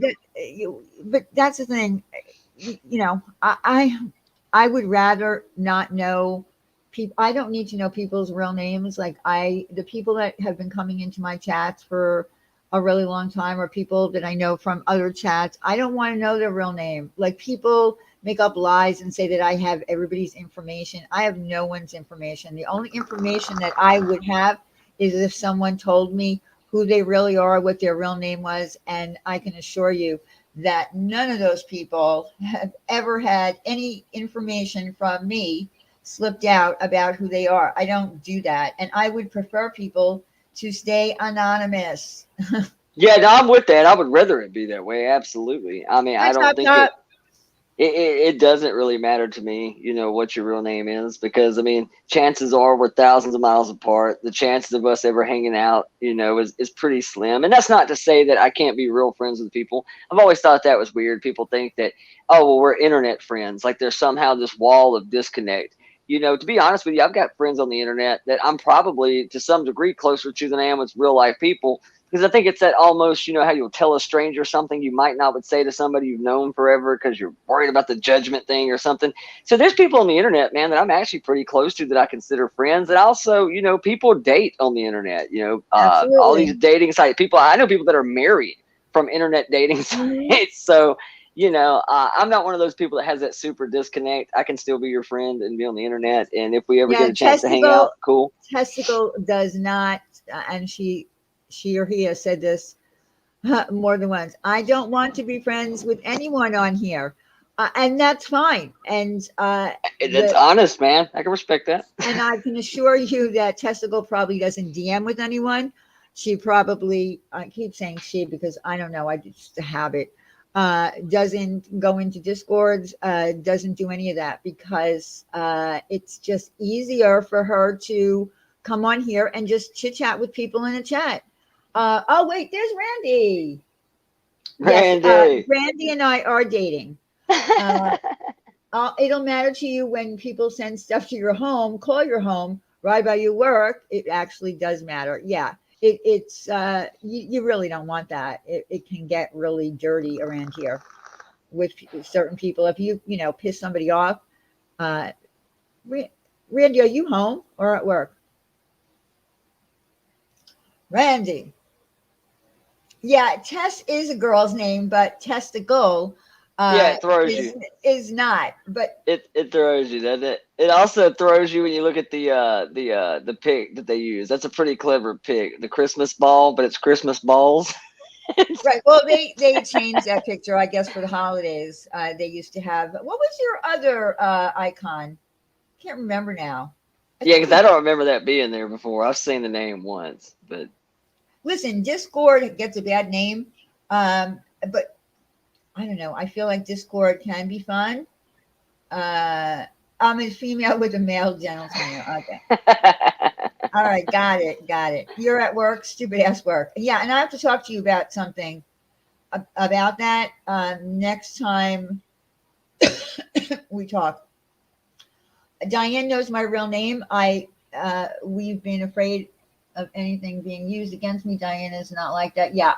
But that's the thing. I would rather not know people. I don't need to know people's real names. Like, the people that have been coming into my chats for a really long time, or people that I know from other chats, I don't want to know their real name. Like, people make up lies and say that I have everybody's information. I have no one's information. The only information that I would have is if someone told me who they really are, what their real name was, and I can assure you that none of those people have ever had any information from me slipped out about who they are. I don't do that. And I would prefer people to stay anonymous. Yeah, no, I'm with that. I would rather it be that way. Absolutely. I mean, Hi, I don't Top think Top. it doesn't really matter to me, what your real name is, because I mean, chances are we're thousands of miles apart. The chances of us ever hanging out, is pretty slim. And that's not to say that I can't be real friends with people. I've always thought that was weird. People think that, oh, well, we're internet friends. Like there's somehow this wall of disconnect. To be honest with you, I've got friends on the internet that I'm probably to some degree closer to than I am with real life people, because I think it's that almost, how you'll tell a stranger something you might not would say to somebody you've known forever because you're worried about the judgment thing or something. So there's people on the internet, man, that I'm actually pretty close to that I consider friends. And also, people date on the internet, all these Absolutely. dating sites. I know people that are married from internet dating Mhm. sites. So, I'm not one of those people that has that super disconnect. I can still be your friend and be on the internet. And if we ever Yeah, get a chance to hang out, cool. Testicle does not and she or he has said this more than once. I don't want to be friends with anyone on here, and that's fine. And That's honest, man. I can respect that. and I can assure you that Testicle probably doesn't DM with anyone. She probably, I keep saying she because I don't know, I just a habit. Doesn't go into discords, doesn't do any of that because it's just easier for her to come on here and just chit chat with people in a chat. Oh wait, there's Randy. Yes, Randy. Randy and I are dating. It'll matter to you when people send stuff to your home, call your home, ride by your work. It actually does matter. Yeah, it's you really don't want that. It can get really dirty around here with certain people. If you piss somebody off, uh, Randy, are you home or at work? Randy. Yeah, Tess is a girl's name, but Testicle Yeah, it throws you. is not. But It throws you, doesn't it? It also throws you when you look at the pic that they use. That's a pretty clever pic. The Christmas ball, but it's Christmas balls. right. Well, they changed that picture, I guess, for the holidays. They used to have. What was your other icon? Can't remember now. Yeah, because I don't remember that being there before. I've seen the name once, but Listen, Discord gets a bad name, but I don't know. I feel like Discord can be fun. I'm a female with a male genital. Okay. All right. Got it. You're at work, stupid ass work. Yeah. And I have to talk to you about something about that next time we talk. Diane knows my real name. We've been afraid of anything being used against me. Diane is not like that. Yeah.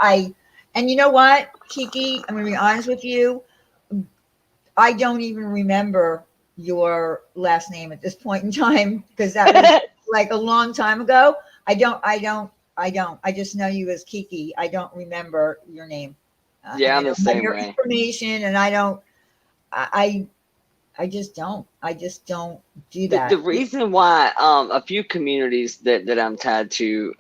And you know what, Kiki, I'm going to be honest with you. I don't even remember your last name at this point in time because that was like a long time ago. I don't. I just know you as Kiki. I don't remember your name. yeah, I'm I the don't have same your way. information, and I don't. I just don't. I just don't do The, that. the reason why a few communities that I'm tied to,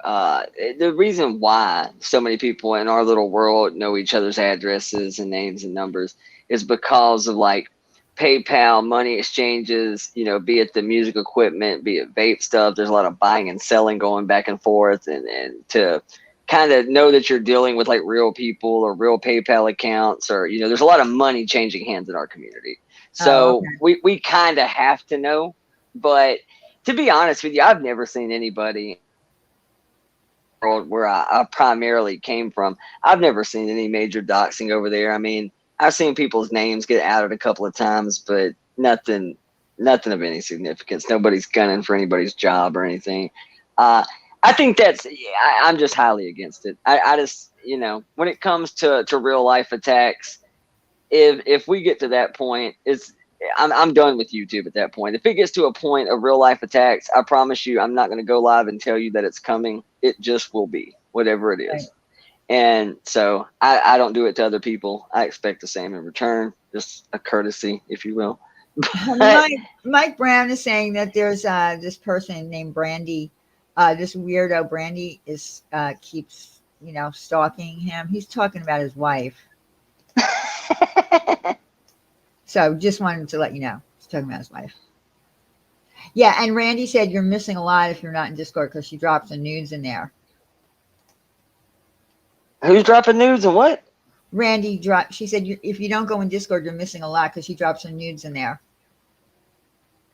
the reason why so many people in our little world know each other's addresses and names and numbers is because of like PayPal, money exchanges, be it the music equipment, be it vape stuff. There's a lot of buying and selling going back and forth, and to kind of know that you're dealing with like real people or real PayPal accounts, or there's a lot of money changing hands in our community. Oh, So we kind of have to know. But to be honest with you, I've never seen anybody where I primarily came from. I've never seen any major doxing over there. I mean, I've seen people's names get outed a couple of times, but nothing of any significance. Nobody's gunning for anybody's job or anything. I think I'm just highly against it. I just, when it comes to real life attacks, if we get to that point, I'm done with YouTube at that point. If it gets to a point of real life attacks, I promise you, I'm not going to go live and tell you that it's coming. It just will be whatever it is. right. And so I don't do it to other people. I expect the same in return, just a courtesy, if you will. Mike Brown is saying that there's this person named Brandy. This weirdo Brandy is keeps stalking him. He's talking about his wife. So just wanted to let you know. He's talking about his wife. Yeah, and Randy said you're missing a lot if you're not in Discord because she drops the nudes in there. Who's dropping nudes and what? Randy dropped. She said if you don't go in Discord, you're missing a lot because she drops some nudes in there.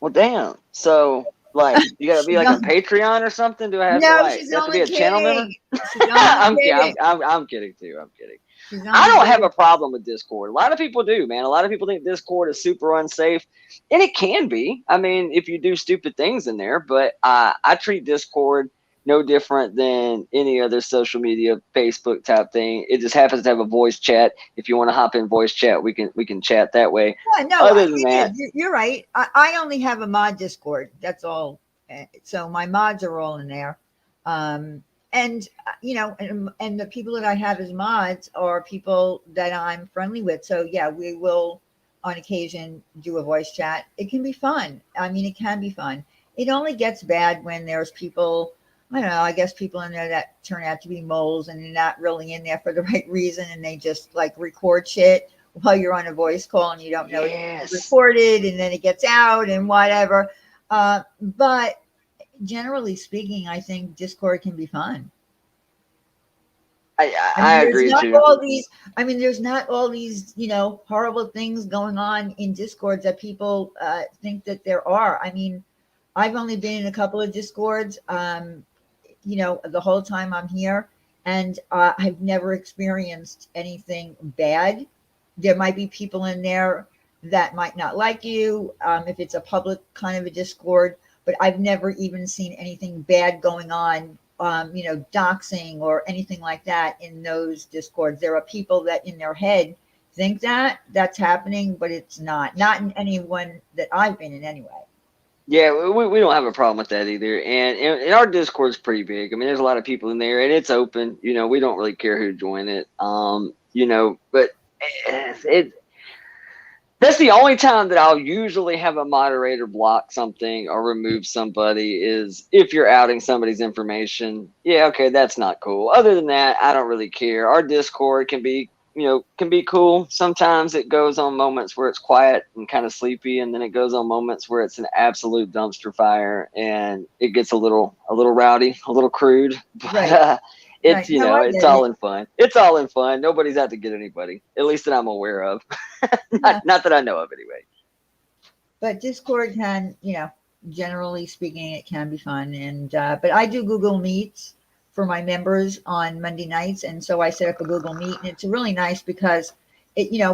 Well, damn. So, like, you got to be like a Patreon or something? Do I have No, to, she's have to be only a channel member? kidding. She's only kidding. I'm kidding too. I'm kidding. She's only I don't have kidding. a problem with Discord. A lot of people do, man. A lot of people think Discord is super unsafe, and it can be. I mean, if you do stupid things in there, but I treat Discord no different than any other social media, Facebook type thing. It just happens to have a voice chat. If you want to hop in voice chat, we can chat that way. Yeah, no, Other than that, you're right. I only have a mod Discord. That's all. So my mods are all in there. And the people that I have as mods are people that I'm friendly with. So yeah, we will on occasion do a voice chat. It can be fun. I mean, it can be fun. It only gets bad when there's people I don't know, I guess people in there that turn out to be moles and they're not really in there for the right reason and they just like record shit while you're on a voice call and you don't know it's Yes. recorded and then it gets out and whatever. But generally speaking, I think Discord can be fun. I I mean, there's agree not too. all these, I mean, there's not all these, horrible things going on in Discords that people think that there are. I mean, I've only been in a couple of Discords, the whole time I'm here, and I've never experienced anything bad. There might be people in there that might not like you if it's a public kind of a Discord, but I've never even seen anything bad going on, doxing or anything like that in those Discords. There are people that in their head think that that's happening, but it's not in anyone that I've been in anyway. Yeah, we don't have a problem with that either. And our Discord's pretty big. I mean, there's a lot of people in there, and it's open. We don't really care who join it. But it that's the only time that I'll usually have a moderator block something or remove somebody is if you're outing somebody's information. Yeah, okay, that's not cool. Other than that, I don't really care. Our Discord can be cool. Sometimes it goes on moments where it's quiet and kind of sleepy, and then it goes on moments where it's an absolute dumpster fire and it gets a little rowdy, a little crude. But Right. it's Right. No, I it's get all it. in fun. It's all in fun. Nobody's out to get anybody, at least that I'm aware of. Yeah. Not that I know of anyway. But Discord can, generally speaking, it can be fun. And but I do Google Meets for my members on Monday nights, and so I set up a Google Meet, and it's really nice because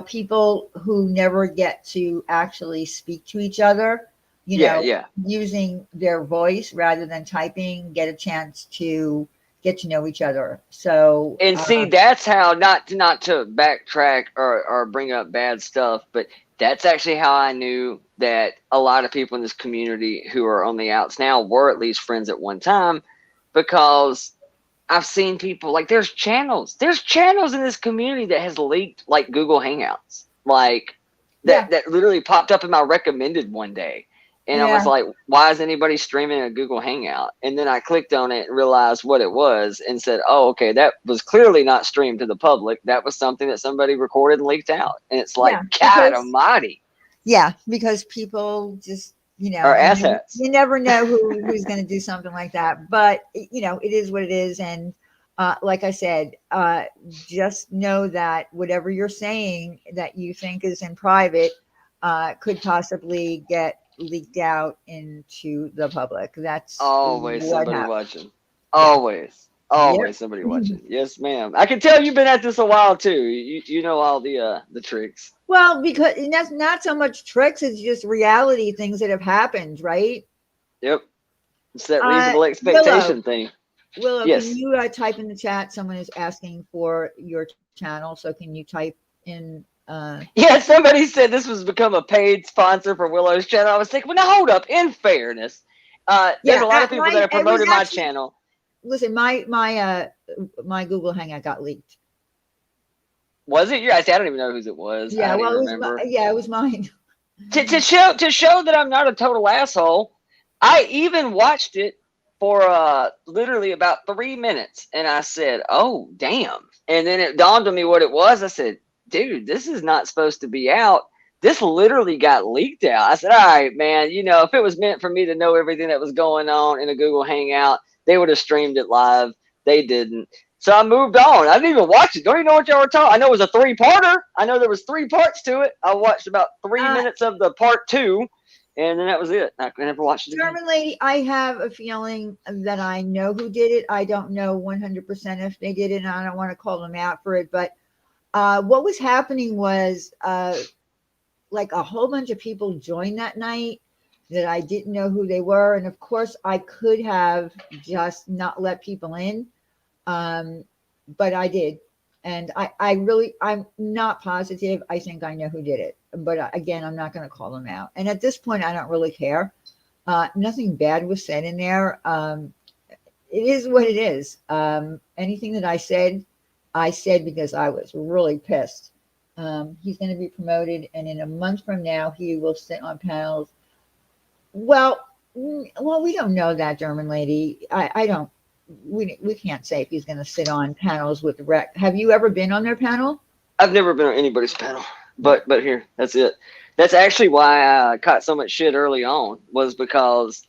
people who never get to actually speak to each other, Yeah, yeah. using their voice rather than typing, get a chance to get to know each other. So And see, that's how not to backtrack or bring up bad stuff, but that's actually how I knew that a lot of people in this community who are on the outs now were at least friends at one time, because I've seen people like there's channels in this community that has leaked like Google Hangouts, like yeah, that literally popped up in my recommended one day. And I was yeah, like, why is anybody streaming a Google Hangout? And then I clicked on it and realized what it was and said, oh, okay, that was clearly not streamed to the public. That was something that somebody recorded and leaked out. And it's like, yeah, God because almighty, because people just, or you never, asshats. know who's going to do something like that. But it is what it is, and like I said, just know that whatever you're saying that you think is in private could possibly get leaked out into the public. That's Always what somebody happens. watching. Yeah. Always. Yep. Always somebody watching. Yes, ma'am. I can tell you've been at this a while too. You know all the tricks. Well, because and that's not so much tricks; it's just reality things that have happened, right? Yep. It's that Uh, reasonable Willow, expectation thing. Can Yes. you type in the chat? Someone is asking for your channel, so can you type in? Yeah, somebody said this was become a paid sponsor for Willow's channel. I was thinking, well, now hold up. In fairness, there's Yeah, a lot of people that have it was promoted my actually, channel. listen, my Google Hangout got leaked. Was it? Yeah, I don't even know whose it was. I Yeah, don't well, even remember. it was mine. To show that I'm not a total asshole, I even watched it for literally about 3 minutes, and I said, "Oh, damn!" And then it dawned on me what it was. I said, "Dude, this is not supposed to be out. This literally got leaked out." I said, "All right, man. If it was meant for me to know everything that was going on in a Google Hangout, they would have streamed it live. They didn't." So I moved on. I didn't even watch it. Don't even know what y'all were talking. I know it was a 3-parter. I know there was 3 parts to it. I watched about 3 minutes of the part 2, and then that was it. I never watched it again. German lady, I have a feeling that I know who did it. I don't know 100% if they did it, and I don't want to call them out for it. But what was happening was like a whole bunch of people joined that night that I didn't know who they were. And of course, I could have just not let people in. But I did. And I'm not positive. I think I know who did it. But again, I'm not going to call them out. And at this point, I don't really care. Nothing bad was said in there. It is what it is. Anything that I said because I was really pissed. He's going to be promoted, and in a month from now, he will sit on panels. Well, we don't know that, German lady. I don't. we can't say if he's going to sit on panels with rec. Have you ever been on their panel? I've never been on anybody's panel, Yeah. but here, that's it. That's actually why I caught so much shit early on, was because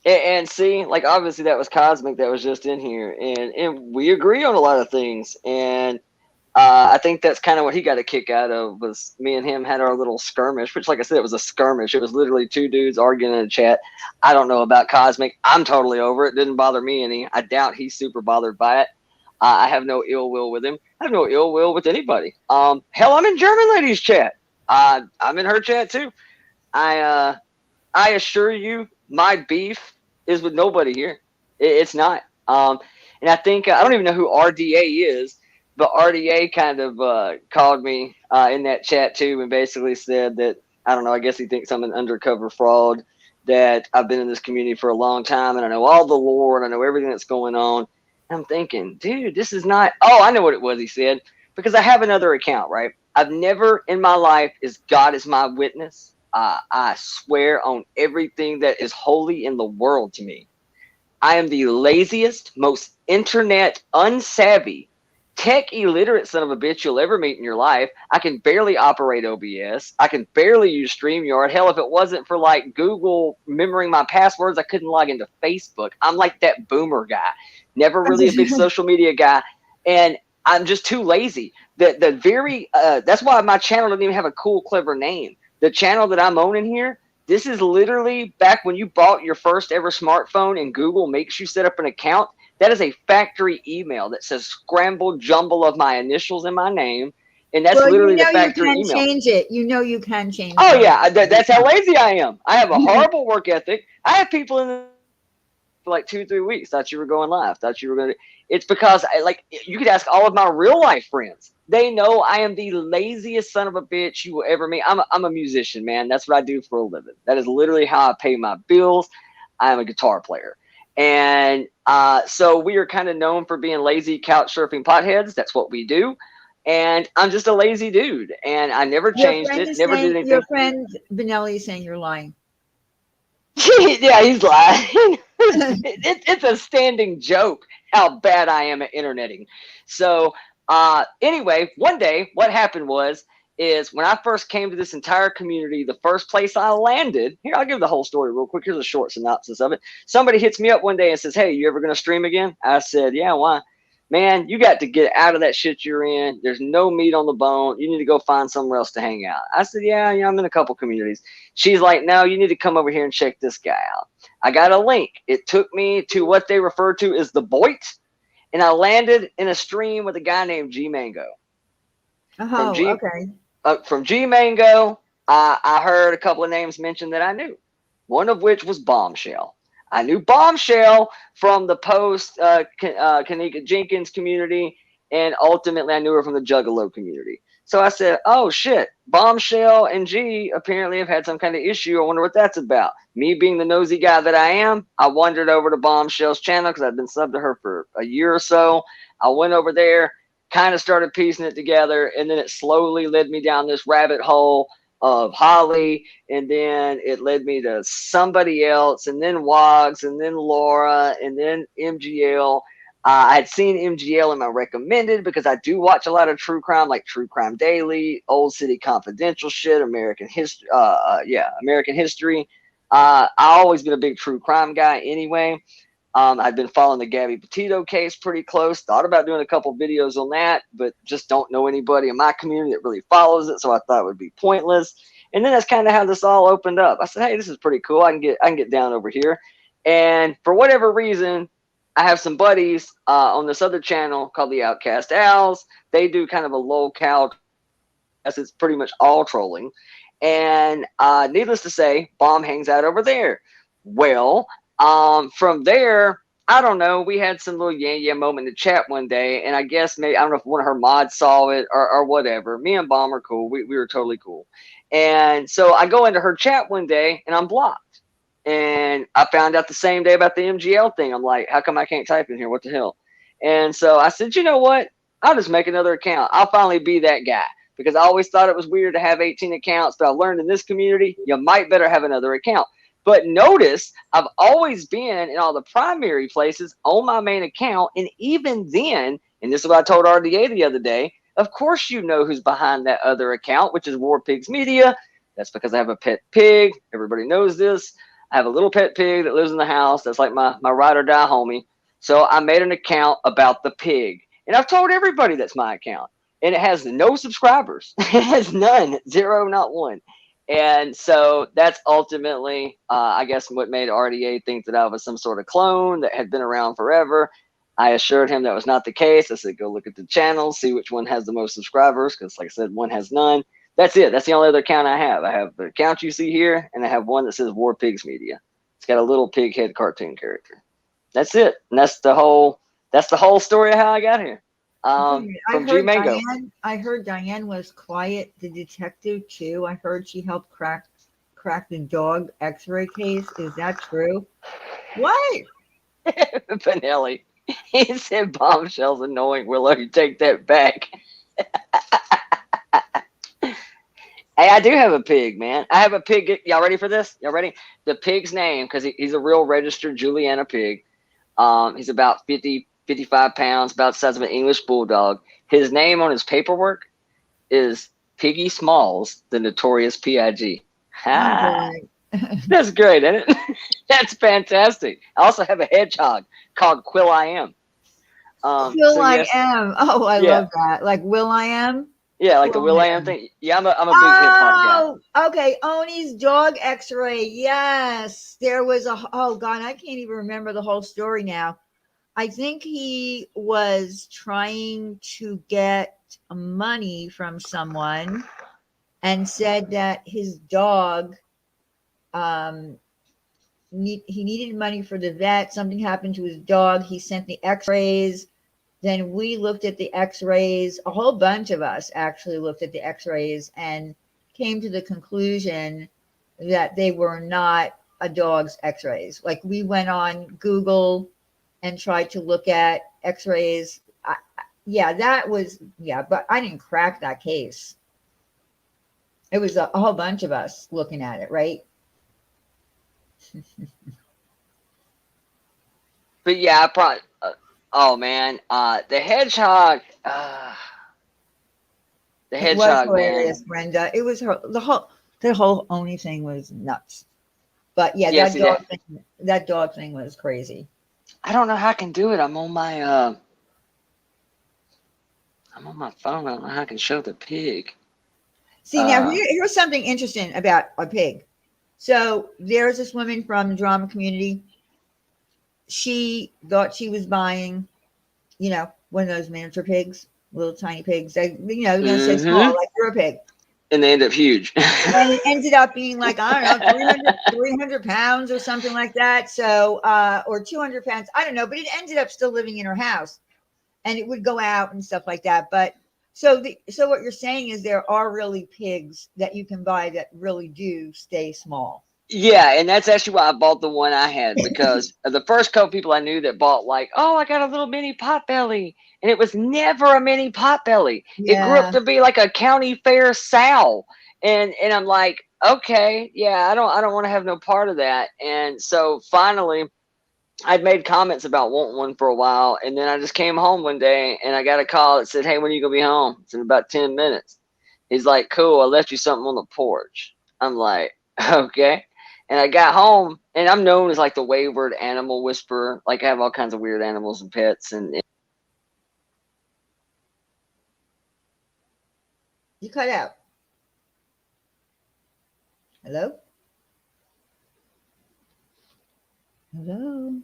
and see, like, obviously that was Cosmic that was just in here, and we agree on a lot of things, and I think that's kind of what he got a kick out of, was me and him had our little skirmish, which, like I said, it was a skirmish. It was literally two dudes arguing in a chat. I don't know about Cosmic. I'm totally over it. Didn't bother me any. I doubt he's super bothered by it. I have no ill will with him. I have no ill will with anybody. Hell, I'm in German Lady's chat. I'm in her chat too. I assure you, my beef is with nobody here. It's not. And I think I don't even know who RDA is, but RDA kind of called me in that chat too, and basically said that, I don't know, I guess he thinks I'm an undercover fraud, that I've been in this community for a long time and I know all the lore and I know everything that's going on. And I'm thinking, dude, this is not. Oh, I know what it was. He said, because I have another account, right? I've never in my life, as God is my witness, I swear on everything that is holy in the world to me, I am the laziest, most internet unsavvy, tech illiterate son of a bitch you'll ever meet in your life. I can barely operate OBS. I can barely use StreamYard. Hell, if it wasn't for like Google remembering my passwords, I couldn't log into Facebook. I'm like that boomer guy, never really a big social media guy, and I'm just too lazy. That's why my channel doesn't even have a cool, clever name. The channel that I'm owning here, this is literally back when you bought your first ever smartphone and Google makes you set up an account. That is a factory email that says scrambled jumble of my initials and my name. And that's Well, literally the you factory can email. change it. You can change Oh, it. yeah. That's how lazy I am. I have a horrible work ethic. I have people in the for like 2-3 weeks. Thought you were going live. Thought you were going to. It's because you could ask all of my real life friends. They know I am the laziest son of a bitch you will ever meet. I'm a musician, man. That's what I do for a living. That is literally how I pay my bills. I am a guitar player. And so we are kind of known for being lazy couch surfing potheads. That's what we do. And I'm just a lazy dude. And I never changed it. Never did anything. Your friend Benelli is saying you're lying. Yeah, he's lying. It's a standing joke how bad I am at interneting. So anyway, one day what happened is when I first came to this entire community, the first place I landed, here, I'll give the whole story real quick. Here's a short synopsis of it. Somebody hits me up one day and says, hey, you ever going to stream again? I said, yeah, why? Man, you got to get out of that shit you're in. There's no meat on the bone. You need to go find somewhere else to hang out. I said, yeah, I'm in a couple communities. She's like, no, you need to come over here and check this guy out. I got a link. It took me to what they refer to as the Boit, and I landed in a stream with a guy named G Mango. Oh, okay. From G Mango, I heard a couple of names mentioned that I knew, one of which was Bombshell. I knew Bombshell from the post Kanika Jenkins community, and ultimately I knew her from the Juggalo community. So I said, oh shit, Bombshell and G apparently have had some kind of issue. I wonder what that's about. Me being the nosy guy that I am, I wandered over to Bombshell's channel because I've been subbed to her for a year or so. I went over there, kind of started piecing it together, and then it slowly led me down this rabbit hole of Holly, and then it led me to somebody else, and then Wogs, and then Laura, and then MGL. I had seen MGL in my recommended because I do watch a lot of true crime, like True Crime Daily, Old City Confidential shit, American history. American history. I always been a big true crime guy anyway. I've been following the Gabby Petito case pretty close. Thought about doing a couple videos on that, but just don't know anybody in my community that really follows it, so I thought it would be pointless. And then that's kind of how this all opened up. I said, hey, this is pretty cool. I can get down over here. And for whatever reason, I have some buddies on this other channel called the Outcast Owls. They do kind of a locale, as it's pretty much all trolling. And needless to say, Bomb hangs out over there. Well, from there, I don't know, we had some little yeah moment in the chat one day, and I guess maybe, I don't know if one of her mods saw it or whatever. Me and Bomb are cool. We were totally cool. And so I go into her chat one day, and I'm blocked. And I found out the same day about the MGL thing. I'm like, how come I can't type in here? What the hell? And so I said, you know what? I'll just make another account. I'll finally be that guy. Because I always thought it was weird to have 18 accounts, but I learned in this community, you might better have another account. But notice I've always been in all the primary places on my main account. And even then, and this is what I told RDA the other day, of course you know who's behind that other account, which is War Pigs Media. That's because I have a pet pig. Everybody knows this. I have a little pet pig that lives in the house. That's like my ride or die homie. So I made an account about the pig. And I've told everybody that's my account. And it has no subscribers. It has none. Zero, not one. And so that's ultimately, I guess, what made RDA think that I was some sort of clone that had been around forever. I assured him that was not the case. I said, go look at the channel, see which one has the most subscribers, because like I said, one has none. That's it. That's the only other account I have. I have the account you see here, and I have one that says War Pigs Media. It's got a little pig head cartoon character. That's it. And that's the whole story of how I got here. From G Mango. I heard Diane was quiet, the detective too. I heard she helped crack the dog X-ray case. Is that true? What? Pinelli. He said bombshells annoying. Willow, you take that back. Hey, I do have a pig, man. I have a pig. Y'all ready for this? Y'all ready? The pig's name, because he's a real registered Juliana pig. He's about 50, 55 pounds, about the size of an English bulldog. His name on his paperwork is Piggy Smalls, the notorious PIG. Ha! That's great, isn't it? That's fantastic. I also have a hedgehog called Quill I Am. I Am. Oh, I love that. Like Will I Am? Yeah, like the Will I Am thing. Yeah, I'm a big hip hop guy. Okay, Oni's dog X-ray. Yes, there was oh God, I can't even remember the whole story now. I think he was trying to get money from someone and said that his dog, he needed money for the vet. Something happened to his dog. He sent the X-rays. Then we looked at the X-rays. A whole bunch of us actually looked at the X-rays and came to the conclusion that they were not a dog's X-rays. Like we went on Google and tried to look at X-rays. But I didn't crack that case. It was a whole bunch of us looking at it, right? But yeah, I probably. Oh man, the hedgehog. The hedgehog, it was hilarious, man. Brenda. It was the whole Oni thing was nuts. But yeah, that dog thing was crazy. I don't know how I can do it. I'm on my phone. I don't know how I can show the pig. See, now here's something interesting about a pig. So there's this woman from the drama community. She thought she was buying, one of those miniature pigs, little tiny pigs. They're going to say small, like you're a pig. And they end up huge. And it ended up being like, I don't know, 300 pounds or something like that. So, or 200 pounds. I don't know. But it ended up still living in her house. And it would go out and stuff like that. But so what you're saying is there are really pigs that you can buy that really do stay small. Yeah, and that's actually why I bought the one I had, because the first couple people I knew that bought like, oh, I got a little mini potbelly, and it was never a mini potbelly. Yeah. It grew up to be like a county fair sow, and I'm like, okay, yeah, I don't want to have no part of that. And so finally, I'd made comments about wanting one for a while, and then I just came home one day and I got a call that said, hey, when are you gonna be home? It's in about 10 minutes. He's like, cool, I left you something on the porch. I'm like, okay. And I got home, and I'm known as like the wayward animal whisperer. Like I have all kinds of weird animals and pets. And you cut out. Hello? Hello?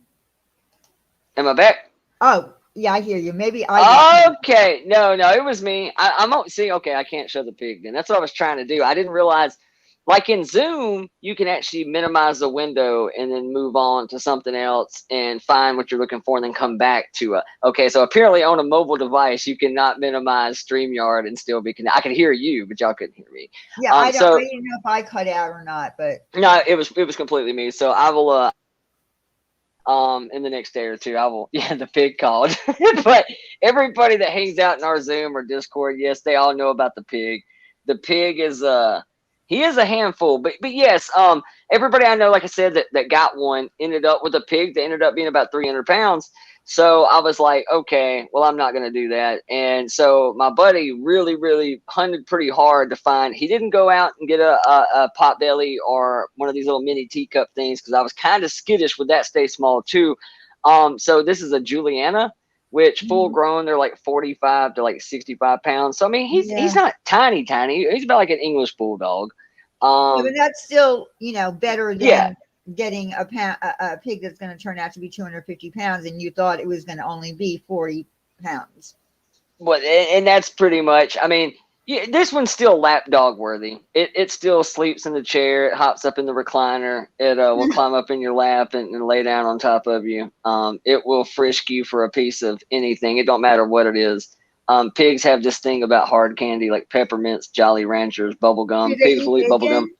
Am I back? Oh, yeah, I hear you. Maybe Okay. No, it was me. I'm see. Okay, I can't show the pig then. That's what I was trying to do. I didn't realize. Like in Zoom, you can actually minimize the window and then move on to something else and find what you're looking for and then come back to okay, so apparently on a mobile device, you cannot minimize StreamYard and still be connected. I could hear you, but y'all couldn't hear me. Yeah, I didn't know if I cut out or not, but. No, it was completely me. So I will, in the next day or two, I will, the pig called. But everybody that hangs out in our Zoom or Discord, yes, they all know about the pig. The pig is, He is a handful, but yes, everybody I know, like I said, that got one ended up with a pig that ended up being about 300 pounds. So I was like, okay, well, I'm not going to do that. And so my buddy really, really hunted pretty hard to find. He didn't go out and get a pot belly or one of these little mini teacup things because I was kind of skittish with that stay small too. So this is a Juliana, which full Mhm. grown, they're like 45 to like 65 pounds. So I mean, he's Yeah. not tiny, tiny. He's about like an English bulldog. Yeah, but that's still, better Yeah. than getting a pig that's going to turn out to be 250 pounds, and you thought it was going to only be 40 pounds. Well, and that's pretty much. I mean, yeah, this one's still lap dog worthy. It still sleeps in the chair. It hops up in the recliner. It will climb up in your lap and lay down on top of you. It will frisk you for a piece of anything. It don't matter what it is. Pigs have this thing about hard candy like peppermints, Jolly Ranchers, bubble Do gum. they Pigs eat will eat bubble gum. bacon?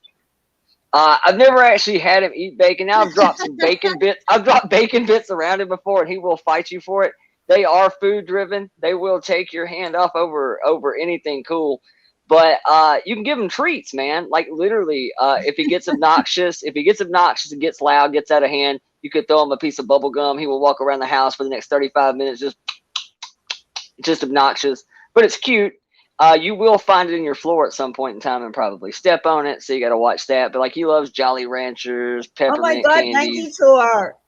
I've never actually had him eat bacon. Now I've dropped some bacon bits. I've dropped bacon bits around him before, and he will fight you for it. They are food driven. They will take your hand off over anything cool. But you can give him treats, man. Like literally, if he gets obnoxious, and gets loud, gets out of hand, you could throw him a piece of bubble gum. He will walk around the house for the next 35 minutes, just obnoxious. But it's cute. You will find it in your floor at some point in time and probably step on it. So you got to watch that. But like he loves Jolly Ranchers, Oh my peppermint God, candies.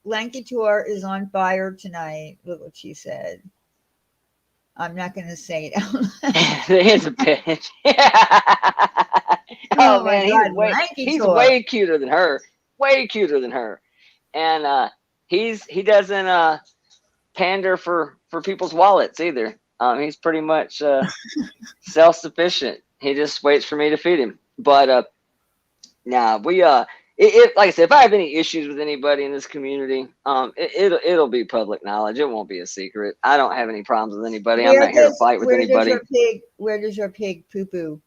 Lanky Tour is on fire tonight. Look what she said. I'm not going to say it out loud. He's a bitch. Oh Oh my man, God, Lanky he's Tour. way cuter than her. Way cuter than her. And he doesn't pander for people's wallets either. He's pretty much self sufficient. He just waits for me to feed him. But nah, like I said, if I have any issues with anybody in this community, it'll be public knowledge. It won't be a secret. I don't have any problems with anybody. I'm not here to fight with anybody. Where does your pig poo poo?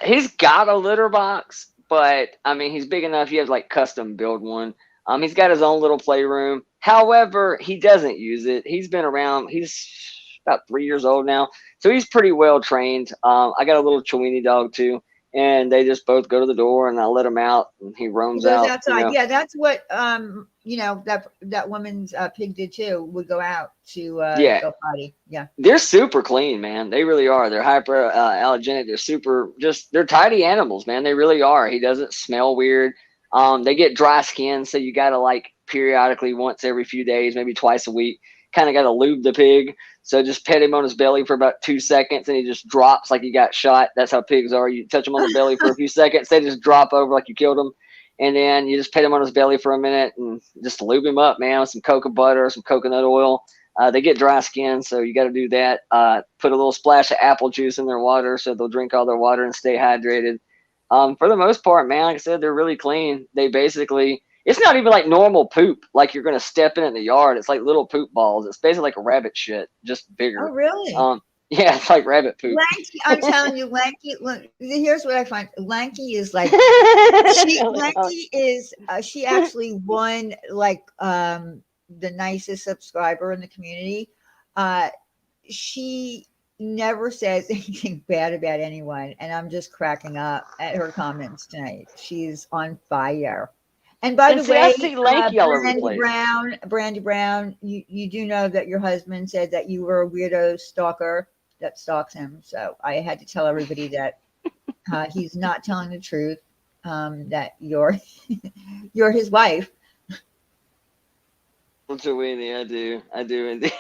He's got a litter box, but I mean, he's big enough. You have to like custom build one. He's got his own little playroom. However, he doesn't use it. He's been around. He's about 3 years old now, so he's pretty well trained. I got a little Chiweenie dog too, and they just both go to the door, and I let him out, and he He roams goes out. outside. Yeah, that's what that woman's pig did too. Would go out to Yeah. go potty. Yeah. They're super clean, man. They really are. They're hyper allergenic. They're tidy animals, man. They really are. He doesn't smell weird. They get dry skin, so you got to like periodically, once every few days, maybe twice a week, kind of got to lube the pig. So just pet him on his belly for about 2 seconds, and he just drops like he got shot. That's how pigs are. You touch them on the belly for a few seconds, they just drop over like you killed them. And then you just pet him on his belly for a minute and just lube him up, man, with some cocoa butter, some coconut oil. They get dry skin, so you got to do that. Put a little splash of apple juice in their water so they'll drink all their water and stay hydrated. For the most part, man, like I said, they're really clean. It's not even like normal poop, like you're going to step in the yard. It's like little poop balls. It's basically like a rabbit shit, just bigger. Oh, really? Yeah, it's like rabbit poop. Lanky, I'm telling you, Lanky. Here's what I find: Lanky is like Lanky is. She actually won like the nicest subscriber in the community. She never says anything bad about anyone, and I'm just cracking up at her comments tonight. She's on fire. And by the way, I see Lanky all over the place. Brandy Brown, you do know that your husband said that you were a weirdo stalker that stalks him. So I had to tell everybody that he's not telling the truth. That you're his wife. Chiweenie, I do indeed.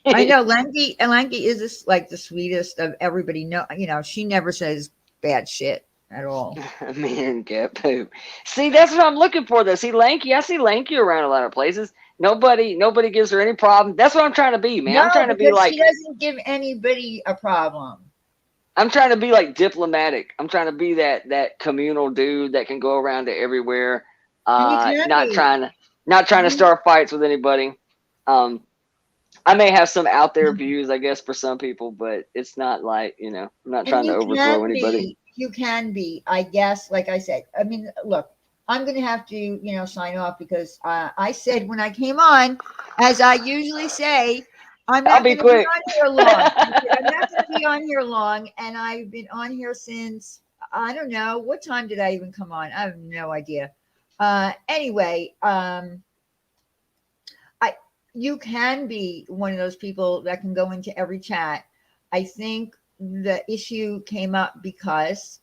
I know Lanky is this, like the sweetest of everybody. No, she never says bad shit at all. Man, cat poop. See, that's what I'm looking for, though. I see Lanky around a lot of places. Nobody gives her any problem. That's what I'm trying to be, man. No, I'm trying to be like, she doesn't give anybody a problem. I'm trying to be like diplomatic. I'm trying to be that communal dude that can go around to everywhere. Not trying to start fights with anybody. I may have some out there views, I guess, for some people, but it's not like, I'm not trying to overthrow anybody. You can be, I guess, like I said. I mean, look, I'm going to have to, sign off because I said when I came on, as I usually say, I'm not going to be on here long. I'm not going to be on here long, and I've been on here since I don't know. What time did I even come on? I have no idea. Anyway, I you can be one of those people that can go into every chat. I think the issue came up because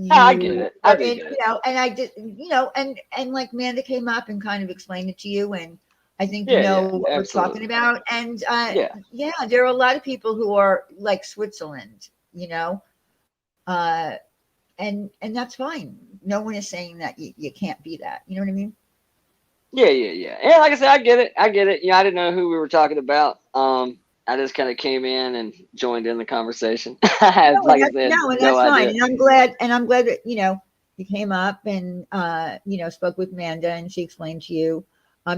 I get you it. I are do in, get you it. know, and I did, and like Amanda came up and kind of explained it to you, and I think you Yeah, know yeah, what we're talking absolutely. about. And Yeah. yeah, there are a lot of people who are like Switzerland, uh, and that's fine. No one is saying that you can't be that. You know what I mean? Yeah, yeah, yeah. And like I said, I get it. I get it. I didn't know who we were talking about. I just kind of came in and joined in the conversation. I have, No, and like I that's said, no, and no that's fine. idea. And I'm glad that you came up and spoke with Amanda and she explained to you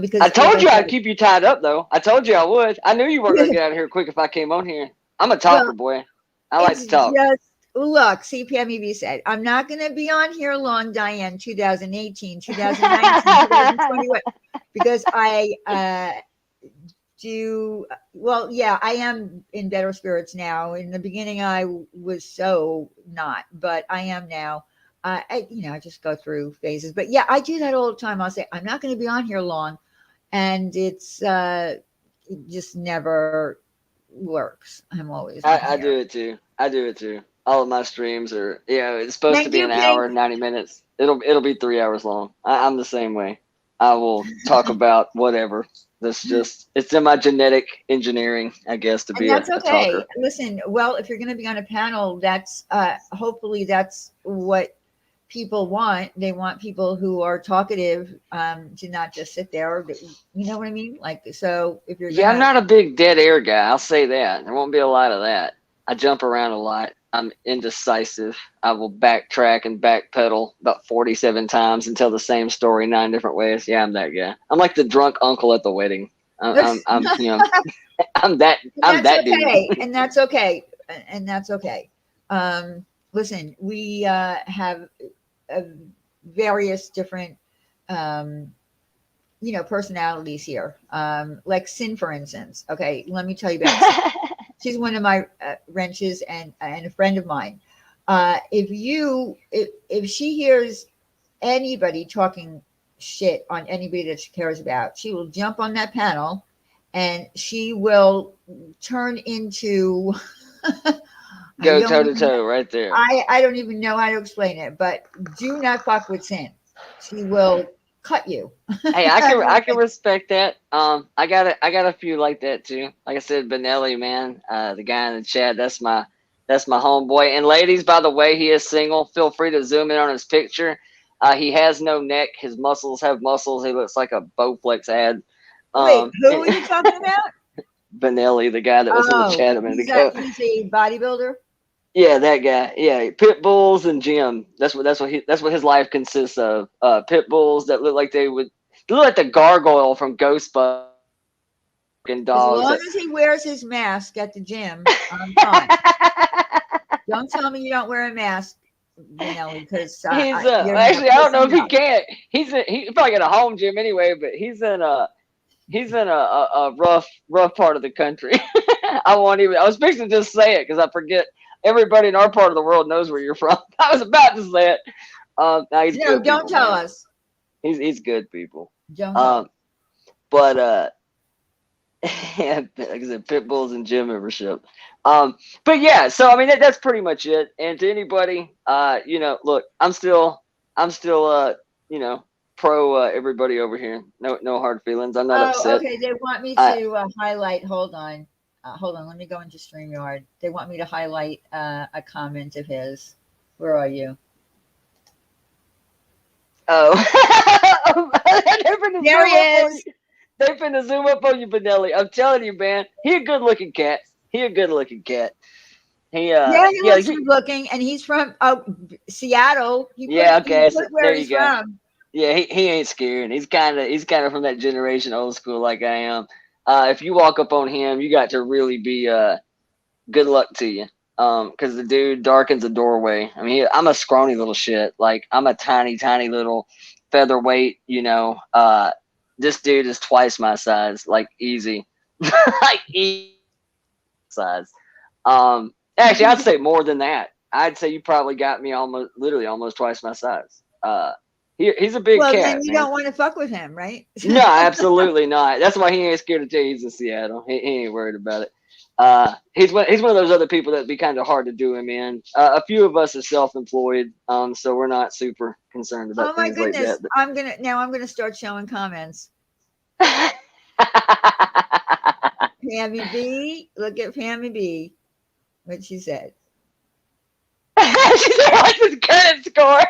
I because like told I you said, I'd keep you tied up, though. I told you I would. I knew you weren't going to get out of here quick if I came on here. I'm a well, talker, boy. I like to it's talk. just look. CPMEV said I'm not going to be on here long, Diane. 2018, 2019, 2021, because I do well. Yeah, I am in better spirits now. In the beginning, I was so not, but I am now. I just go through phases. But yeah, I do that all the time. I'll say I'm not going to be on here long, and it just never works. I'm always on I here. do it too. I do it too. All of my streams are, it's supposed to Thank be you, an Pink. hour, 90 minutes. It'll be 3 hours long. I'm the same way. I will talk about whatever. It's in my genetic engineering, I guess, to And be that's a talker. okay. Listen, well, if you're going to be on a panel, that's hopefully that's what people want. They want people who are talkative to not just sit there. You know what I mean? Like, so if you're Yeah, I'm gonna, not a big dead air guy. I'll say that. There won't be a lot of that. I jump around a lot. I'm indecisive. I will backtrack and backpedal about 47 times and tell the same story 9 different ways. Yeah, I'm that guy. I'm like the drunk uncle at the wedding. I'm I'm that and I'm that's that dude. okay, and that's okay, and that's okay. Listen, we have uh, various different um, personalities here. Like Sin, for instance. Okay, let me tell you about Sin. She's one of my wrenches and a friend of mine. If she hears anybody talking shit on anybody that she cares about, she will jump on that panel, and she will turn into. I Go toe don't to even. toe right there. I don't even know how to explain it, but do not fuck with Sin. She will cut you. Hey, I can respect that. I got a few like that too. Like I said, Benelli, man, the guy in the chat, that's my homeboy. And ladies, by the way, he is single. Feel free to zoom in on his picture. He has no neck. His muscles have muscles. He looks like a Bowflex ad. Wait, who And are you talking about? Benelli, the guy that was in the Oh, chat a minute he's a ago. he's a bodybuilder. Yeah, that guy. Yeah, pit bulls and gym. That's what his life consists of. Pit bulls that look like the gargoyle from Ghostbusters. And As dogs long that. as he wears his mask at the gym, I'm fine. Don't tell me you don't wear a mask, Benelli, because He's you're gonna actually, I don't piss know if me he off. can't. He's probably got a home gym anyway, but he's in a rough part of the country. I won't even. I was fixing to just say it because I forget. Everybody in our part of the world knows where you're from. I was about to say it. No, he's No, good don't people, tell man. us. He's good people. Don't tell us. Um, but yeah, like I said, pit bulls and gym membership. But yeah, so I mean that's pretty much it. And to anybody, look, I'm still, pro everybody over here. No hard feelings. I'm not Oh, upset. okay. They want me I to highlight. Hold on. Let me go into StreamYard. They want me to highlight a comment of his. Where are you? oh, they're finna There zoom he up on you. is. They finna zoom up on you, Benelli. I'm telling you, man. He a good looking cat. He a good looking cat. He Yeah, he yeah looks good looking, and he's from Seattle. yeah, He okay. So put where there you he's go. from. Yeah, he ain't scared. He's kind of from that generation old school like I am. If you walk up on him, you got to really be good luck to you. Because the dude darkens the doorway. I mean, I'm a scrawny little shit. Like I'm a tiny little featherweight. This dude is twice my size. Like easy, like easy size. Actually, I'd say more than that. I'd say you probably got me literally almost twice my size. He's a big Well, cat, then you man. don't want to fuck with him, right? No, absolutely not. That's why he ain't scared to tell you he's in Seattle. He ain't worried about it. He's one of those other people that'd be kind of hard to do him in. A few of us are self-employed, so we're not super concerned Oh about my things like goodness. that. I'm gonna start showing comments. But Pammy B, look at Pammy B. What she said. she said, "What's his credit score?"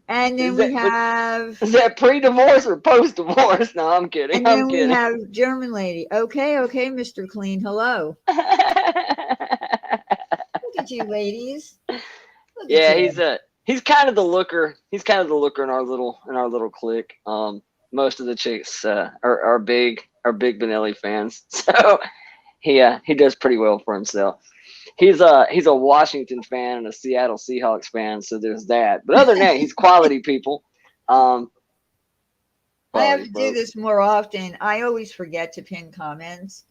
And then we have is that pre-divorce or post-divorce? No, I'm kidding. and I'm then we kidding. have German lady. Okay, Mr. Clean. Hello. Look at you ladies. Look Yeah, at you. he's kind of the looker. He's kind of the looker in our little clique. Most of the chicks are big Benelli fans, so he does pretty well for himself. He's a Washington fan and a Seattle Seahawks fan, so there's that. But other than that, he's quality people. I have Quality to do folks. this more often. I always forget to pin comments.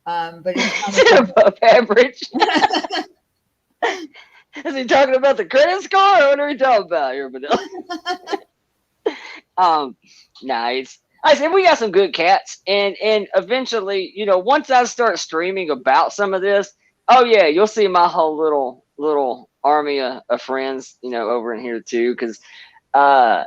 But it's kind Is it above average? of Is he talking about the credit score, or what are we talking about here, Benelli? Nice. I said we got some good cats, and eventually, once I start streaming about some of this, oh yeah, you'll see my whole little army of friends, over in here too, because yeah,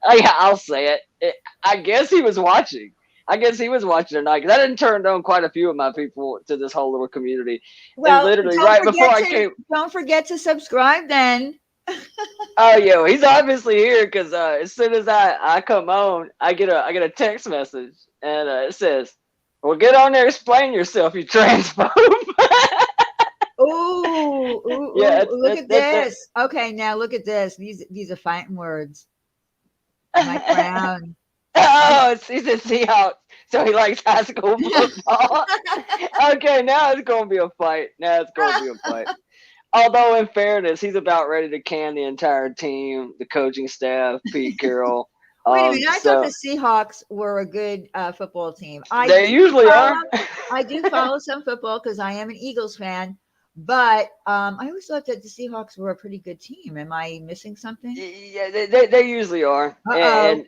I'll say it. I guess he was watching. I guess he was watching tonight because I didn't turn on quite a few of my people to this whole little community, and well, literally right before I came. don't forget to subscribe then. Oh yeah, he's obviously here because as soon as I come on, I get a text message and it says, "Well, get on there, explain yourself, you transphobe." Ooh, Yeah, look at this. Okay, now look at this. These are fighting words. Mike Brown. Oh, he's a Seahawks, so he likes high school football. Okay, now it's gonna be a fight. Although, in fairness, he's about ready to can the entire team, the coaching staff, Pete Carroll. Wait a minute. I thought So the Seahawks were a good football team. they usually are. I do follow some football because I am an Eagles fan, but I always thought that the Seahawks were a pretty good team. Am I missing something? Yeah, they usually are. And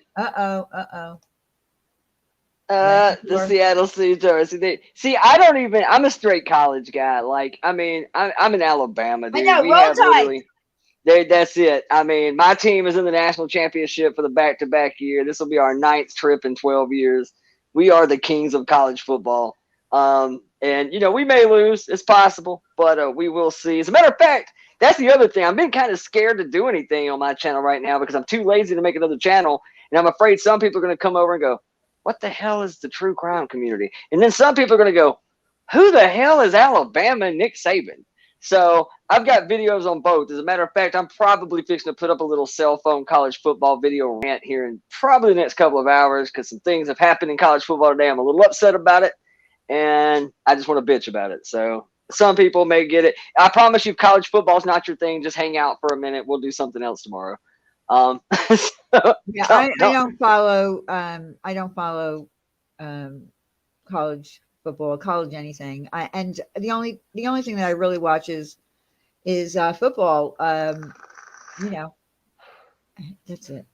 the Seattle Seahawks. See, I don't even. I'm a straight college guy. Like, I mean, I'm in Alabama, dude. I know. Roll Tide. That's it. I mean, my team is in the national championship for the back-to-back year. This will be our 9th trip in 12 years. We are the kings of college football. And we may lose. It's possible, but we will see. As a matter of fact, that's the other thing. I've been kind of scared to do anything on my channel right now because I'm too lazy to make another channel, and I'm afraid some people are going to come over and go, "What the hell is the true crime community?" And then some people are going to go, "Who the hell is Alabama and Nick Saban?" So I've got videos on both. As a matter of fact, I'm probably fixing to put up a little cell phone college football video rant here in probably the next couple of hours because some things have happened in college football today. I'm a little upset about it, and I just want to bitch about it. So some people may get it. I promise you, college football is not your thing. Just hang out for a minute. We'll do something else tomorrow. Yeah, I don't follow. I don't follow college football, college anything. And the only thing that I really watch is football. That's it.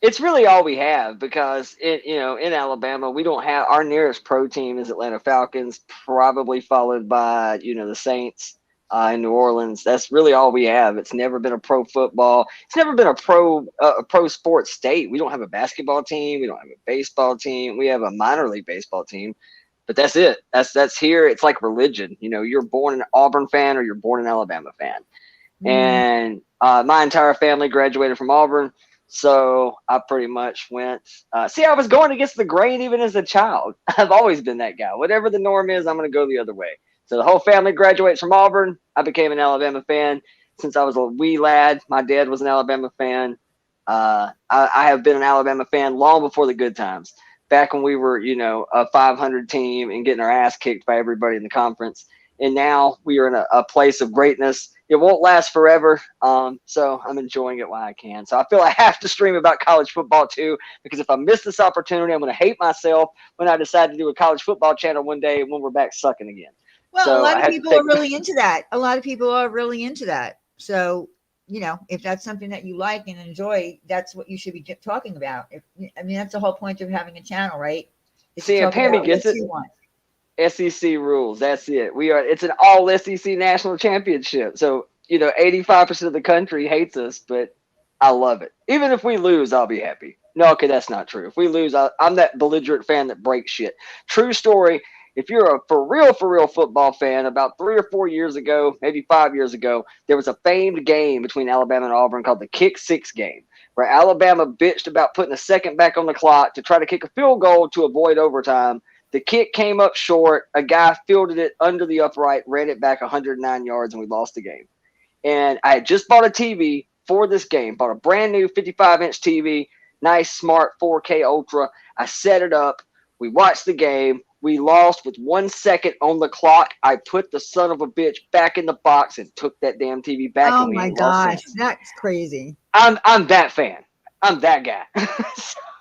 It's really all we have because in Alabama we don't have our nearest pro team is Atlanta Falcons, probably followed by the Saints in New Orleans. That's really all we have. It's never been a pro football. It's never been a pro sports state. We don't have a basketball team. We don't have a baseball team. We have a minor league baseball team, but that's it. That's here. It's like religion. You're born an Auburn fan or you're born an Alabama fan, and my entire family graduated from Auburn. So I pretty much went. I was going against the grain even as a child. I've always been that guy. Whatever the norm is, I'm going to go the other way. So the whole family graduates from Auburn. I became an Alabama fan since I was a wee lad. My dad was an Alabama fan. I have been an Alabama fan long before the good times. Back when we were, a 500 team and getting our ass kicked by everybody in the conference. And now we are in a place of greatness. It won't last forever, so I'm enjoying it while I can. So I feel I have to stream about college football too, because if I miss this opportunity, I'm going to hate myself when I decide to do a college football channel one day when we're back sucking again. Well, a So lot I of had to people take. are really into that. A lot of people are really into that. So, if that's something that you like and enjoy, that's what you should be talking about. I mean, that's the whole point of having a channel, right? Is to See, and talk Pammy about what gets it. you want. SEC rules. That's it. It's an all SEC national championship. So, 85% of the country hates us, but I love it. Even if we lose, I'll be happy. No, okay, that's not true. If we lose, I'm that belligerent fan that breaks shit. True story. If you're a for real football fan, about 3 or 4 years ago, maybe 5 years ago, there was a famed game between Alabama and Auburn called the Kick Six game, where Alabama bitched about putting a second back on the clock to try to kick a field goal to avoid overtime. The kick came up short. A guy fielded it under the upright, ran it back 109 yards, and we lost the game. And I had just bought a TV for this game, bought a brand new 55-inch TV, nice, smart 4K Ultra. I set it up. We watched the game. We lost with 1 second on the clock. I put the son of a bitch back in the box and took that damn TV back, Oh and we my ain't lost gosh, since. that's crazy. I'm that fan. I'm that guy.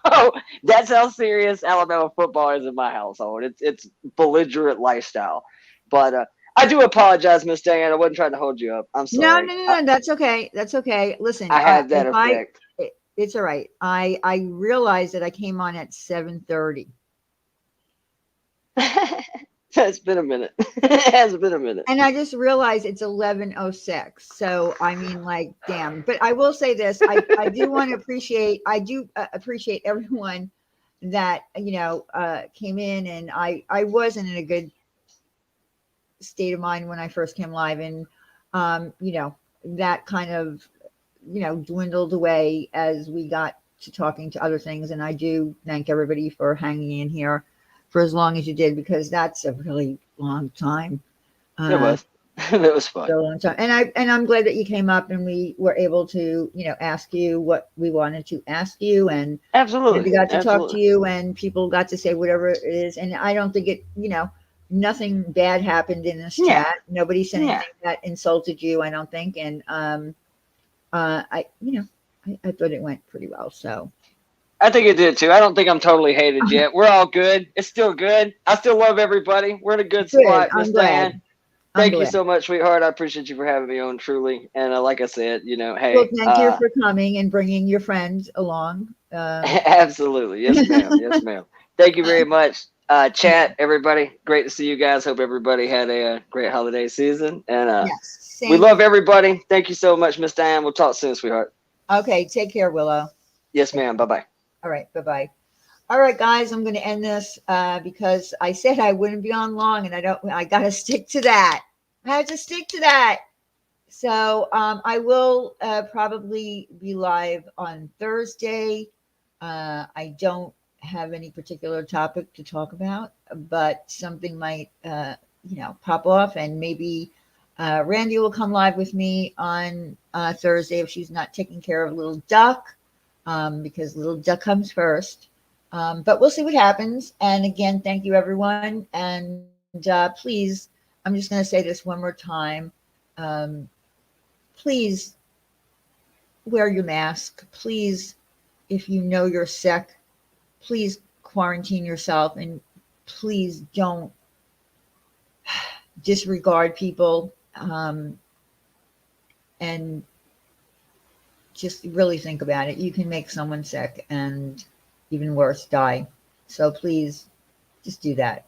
So that's how serious Alabama football is in my household. It's belligerent lifestyle. But I do apologize, Miss Diane. I wasn't trying to hold you up. I'm No, sorry. no, no, no. That's okay. That's okay. Listen, I have that if effect. it's all right. I realized that I came on at 7:30. It's been a minute. It has been a minute. And I just realized it's 11:06. So I mean, like, damn. But I will say this: I do want to appreciate. I do appreciate everyone that came in, and I wasn't in a good state of mind when I first came live, and that kind of dwindled away as we got to talking to other things. And I do thank everybody for hanging in here for as long as you did, because that's a really long time. It was. It was fun. A long time. And I'm glad that you came up and we were able to, ask you what we wanted to ask you, and we Absolutely. got to talk to Absolutely. you, and people got to say whatever it is. And I don't think nothing bad happened in this Yeah. chat. Nobody said Yeah. anything that insulted you, I don't think. And I thought it went pretty well. So I think it did too. I don't think I'm totally hated yet. We're all good. It's still good. I still love everybody. We're in a good good. spot, Miss I'm glad. Diane. Thank you so much, sweetheart. I appreciate you for having me on, truly. And like I said, Well, hey. thank you for coming and bringing your friends along. Absolutely. Yes, ma'am. Yes, ma'am. Thank you very much. Chat, everybody. Great to see you guys. Hope everybody had a great holiday season. And Yes, we same. love everybody. Thank you so much, Miss Diane. We'll talk soon, sweetheart. Okay, take care, Willow. Yes, ma'am. Bye-bye. All right, bye-bye. All right, guys, I'm going to end this because I said I wouldn't be on long, and I got to stick to that. I have to stick to that. So I will probably be live on Thursday. I don't have any particular topic to talk about, but something might, pop off, and maybe Randy will come live with me on Thursday if she's not taking care of little Duck, because little Duck comes first. But we'll see what happens. And again, thank you, everyone. And please, I'm just going to say this one more time. Please wear your mask. Please, if you know you're sick, please quarantine yourself, and please don't disregard people, and just really think about it. You can make someone sick and even worse, die. So please just do that.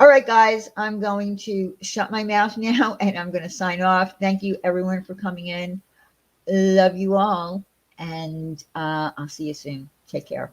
All right, guys, I'm going to shut my mouth now and I'm going to sign off. Thank you, everyone, for coming in. Love you all. And I'll see you soon. Take care.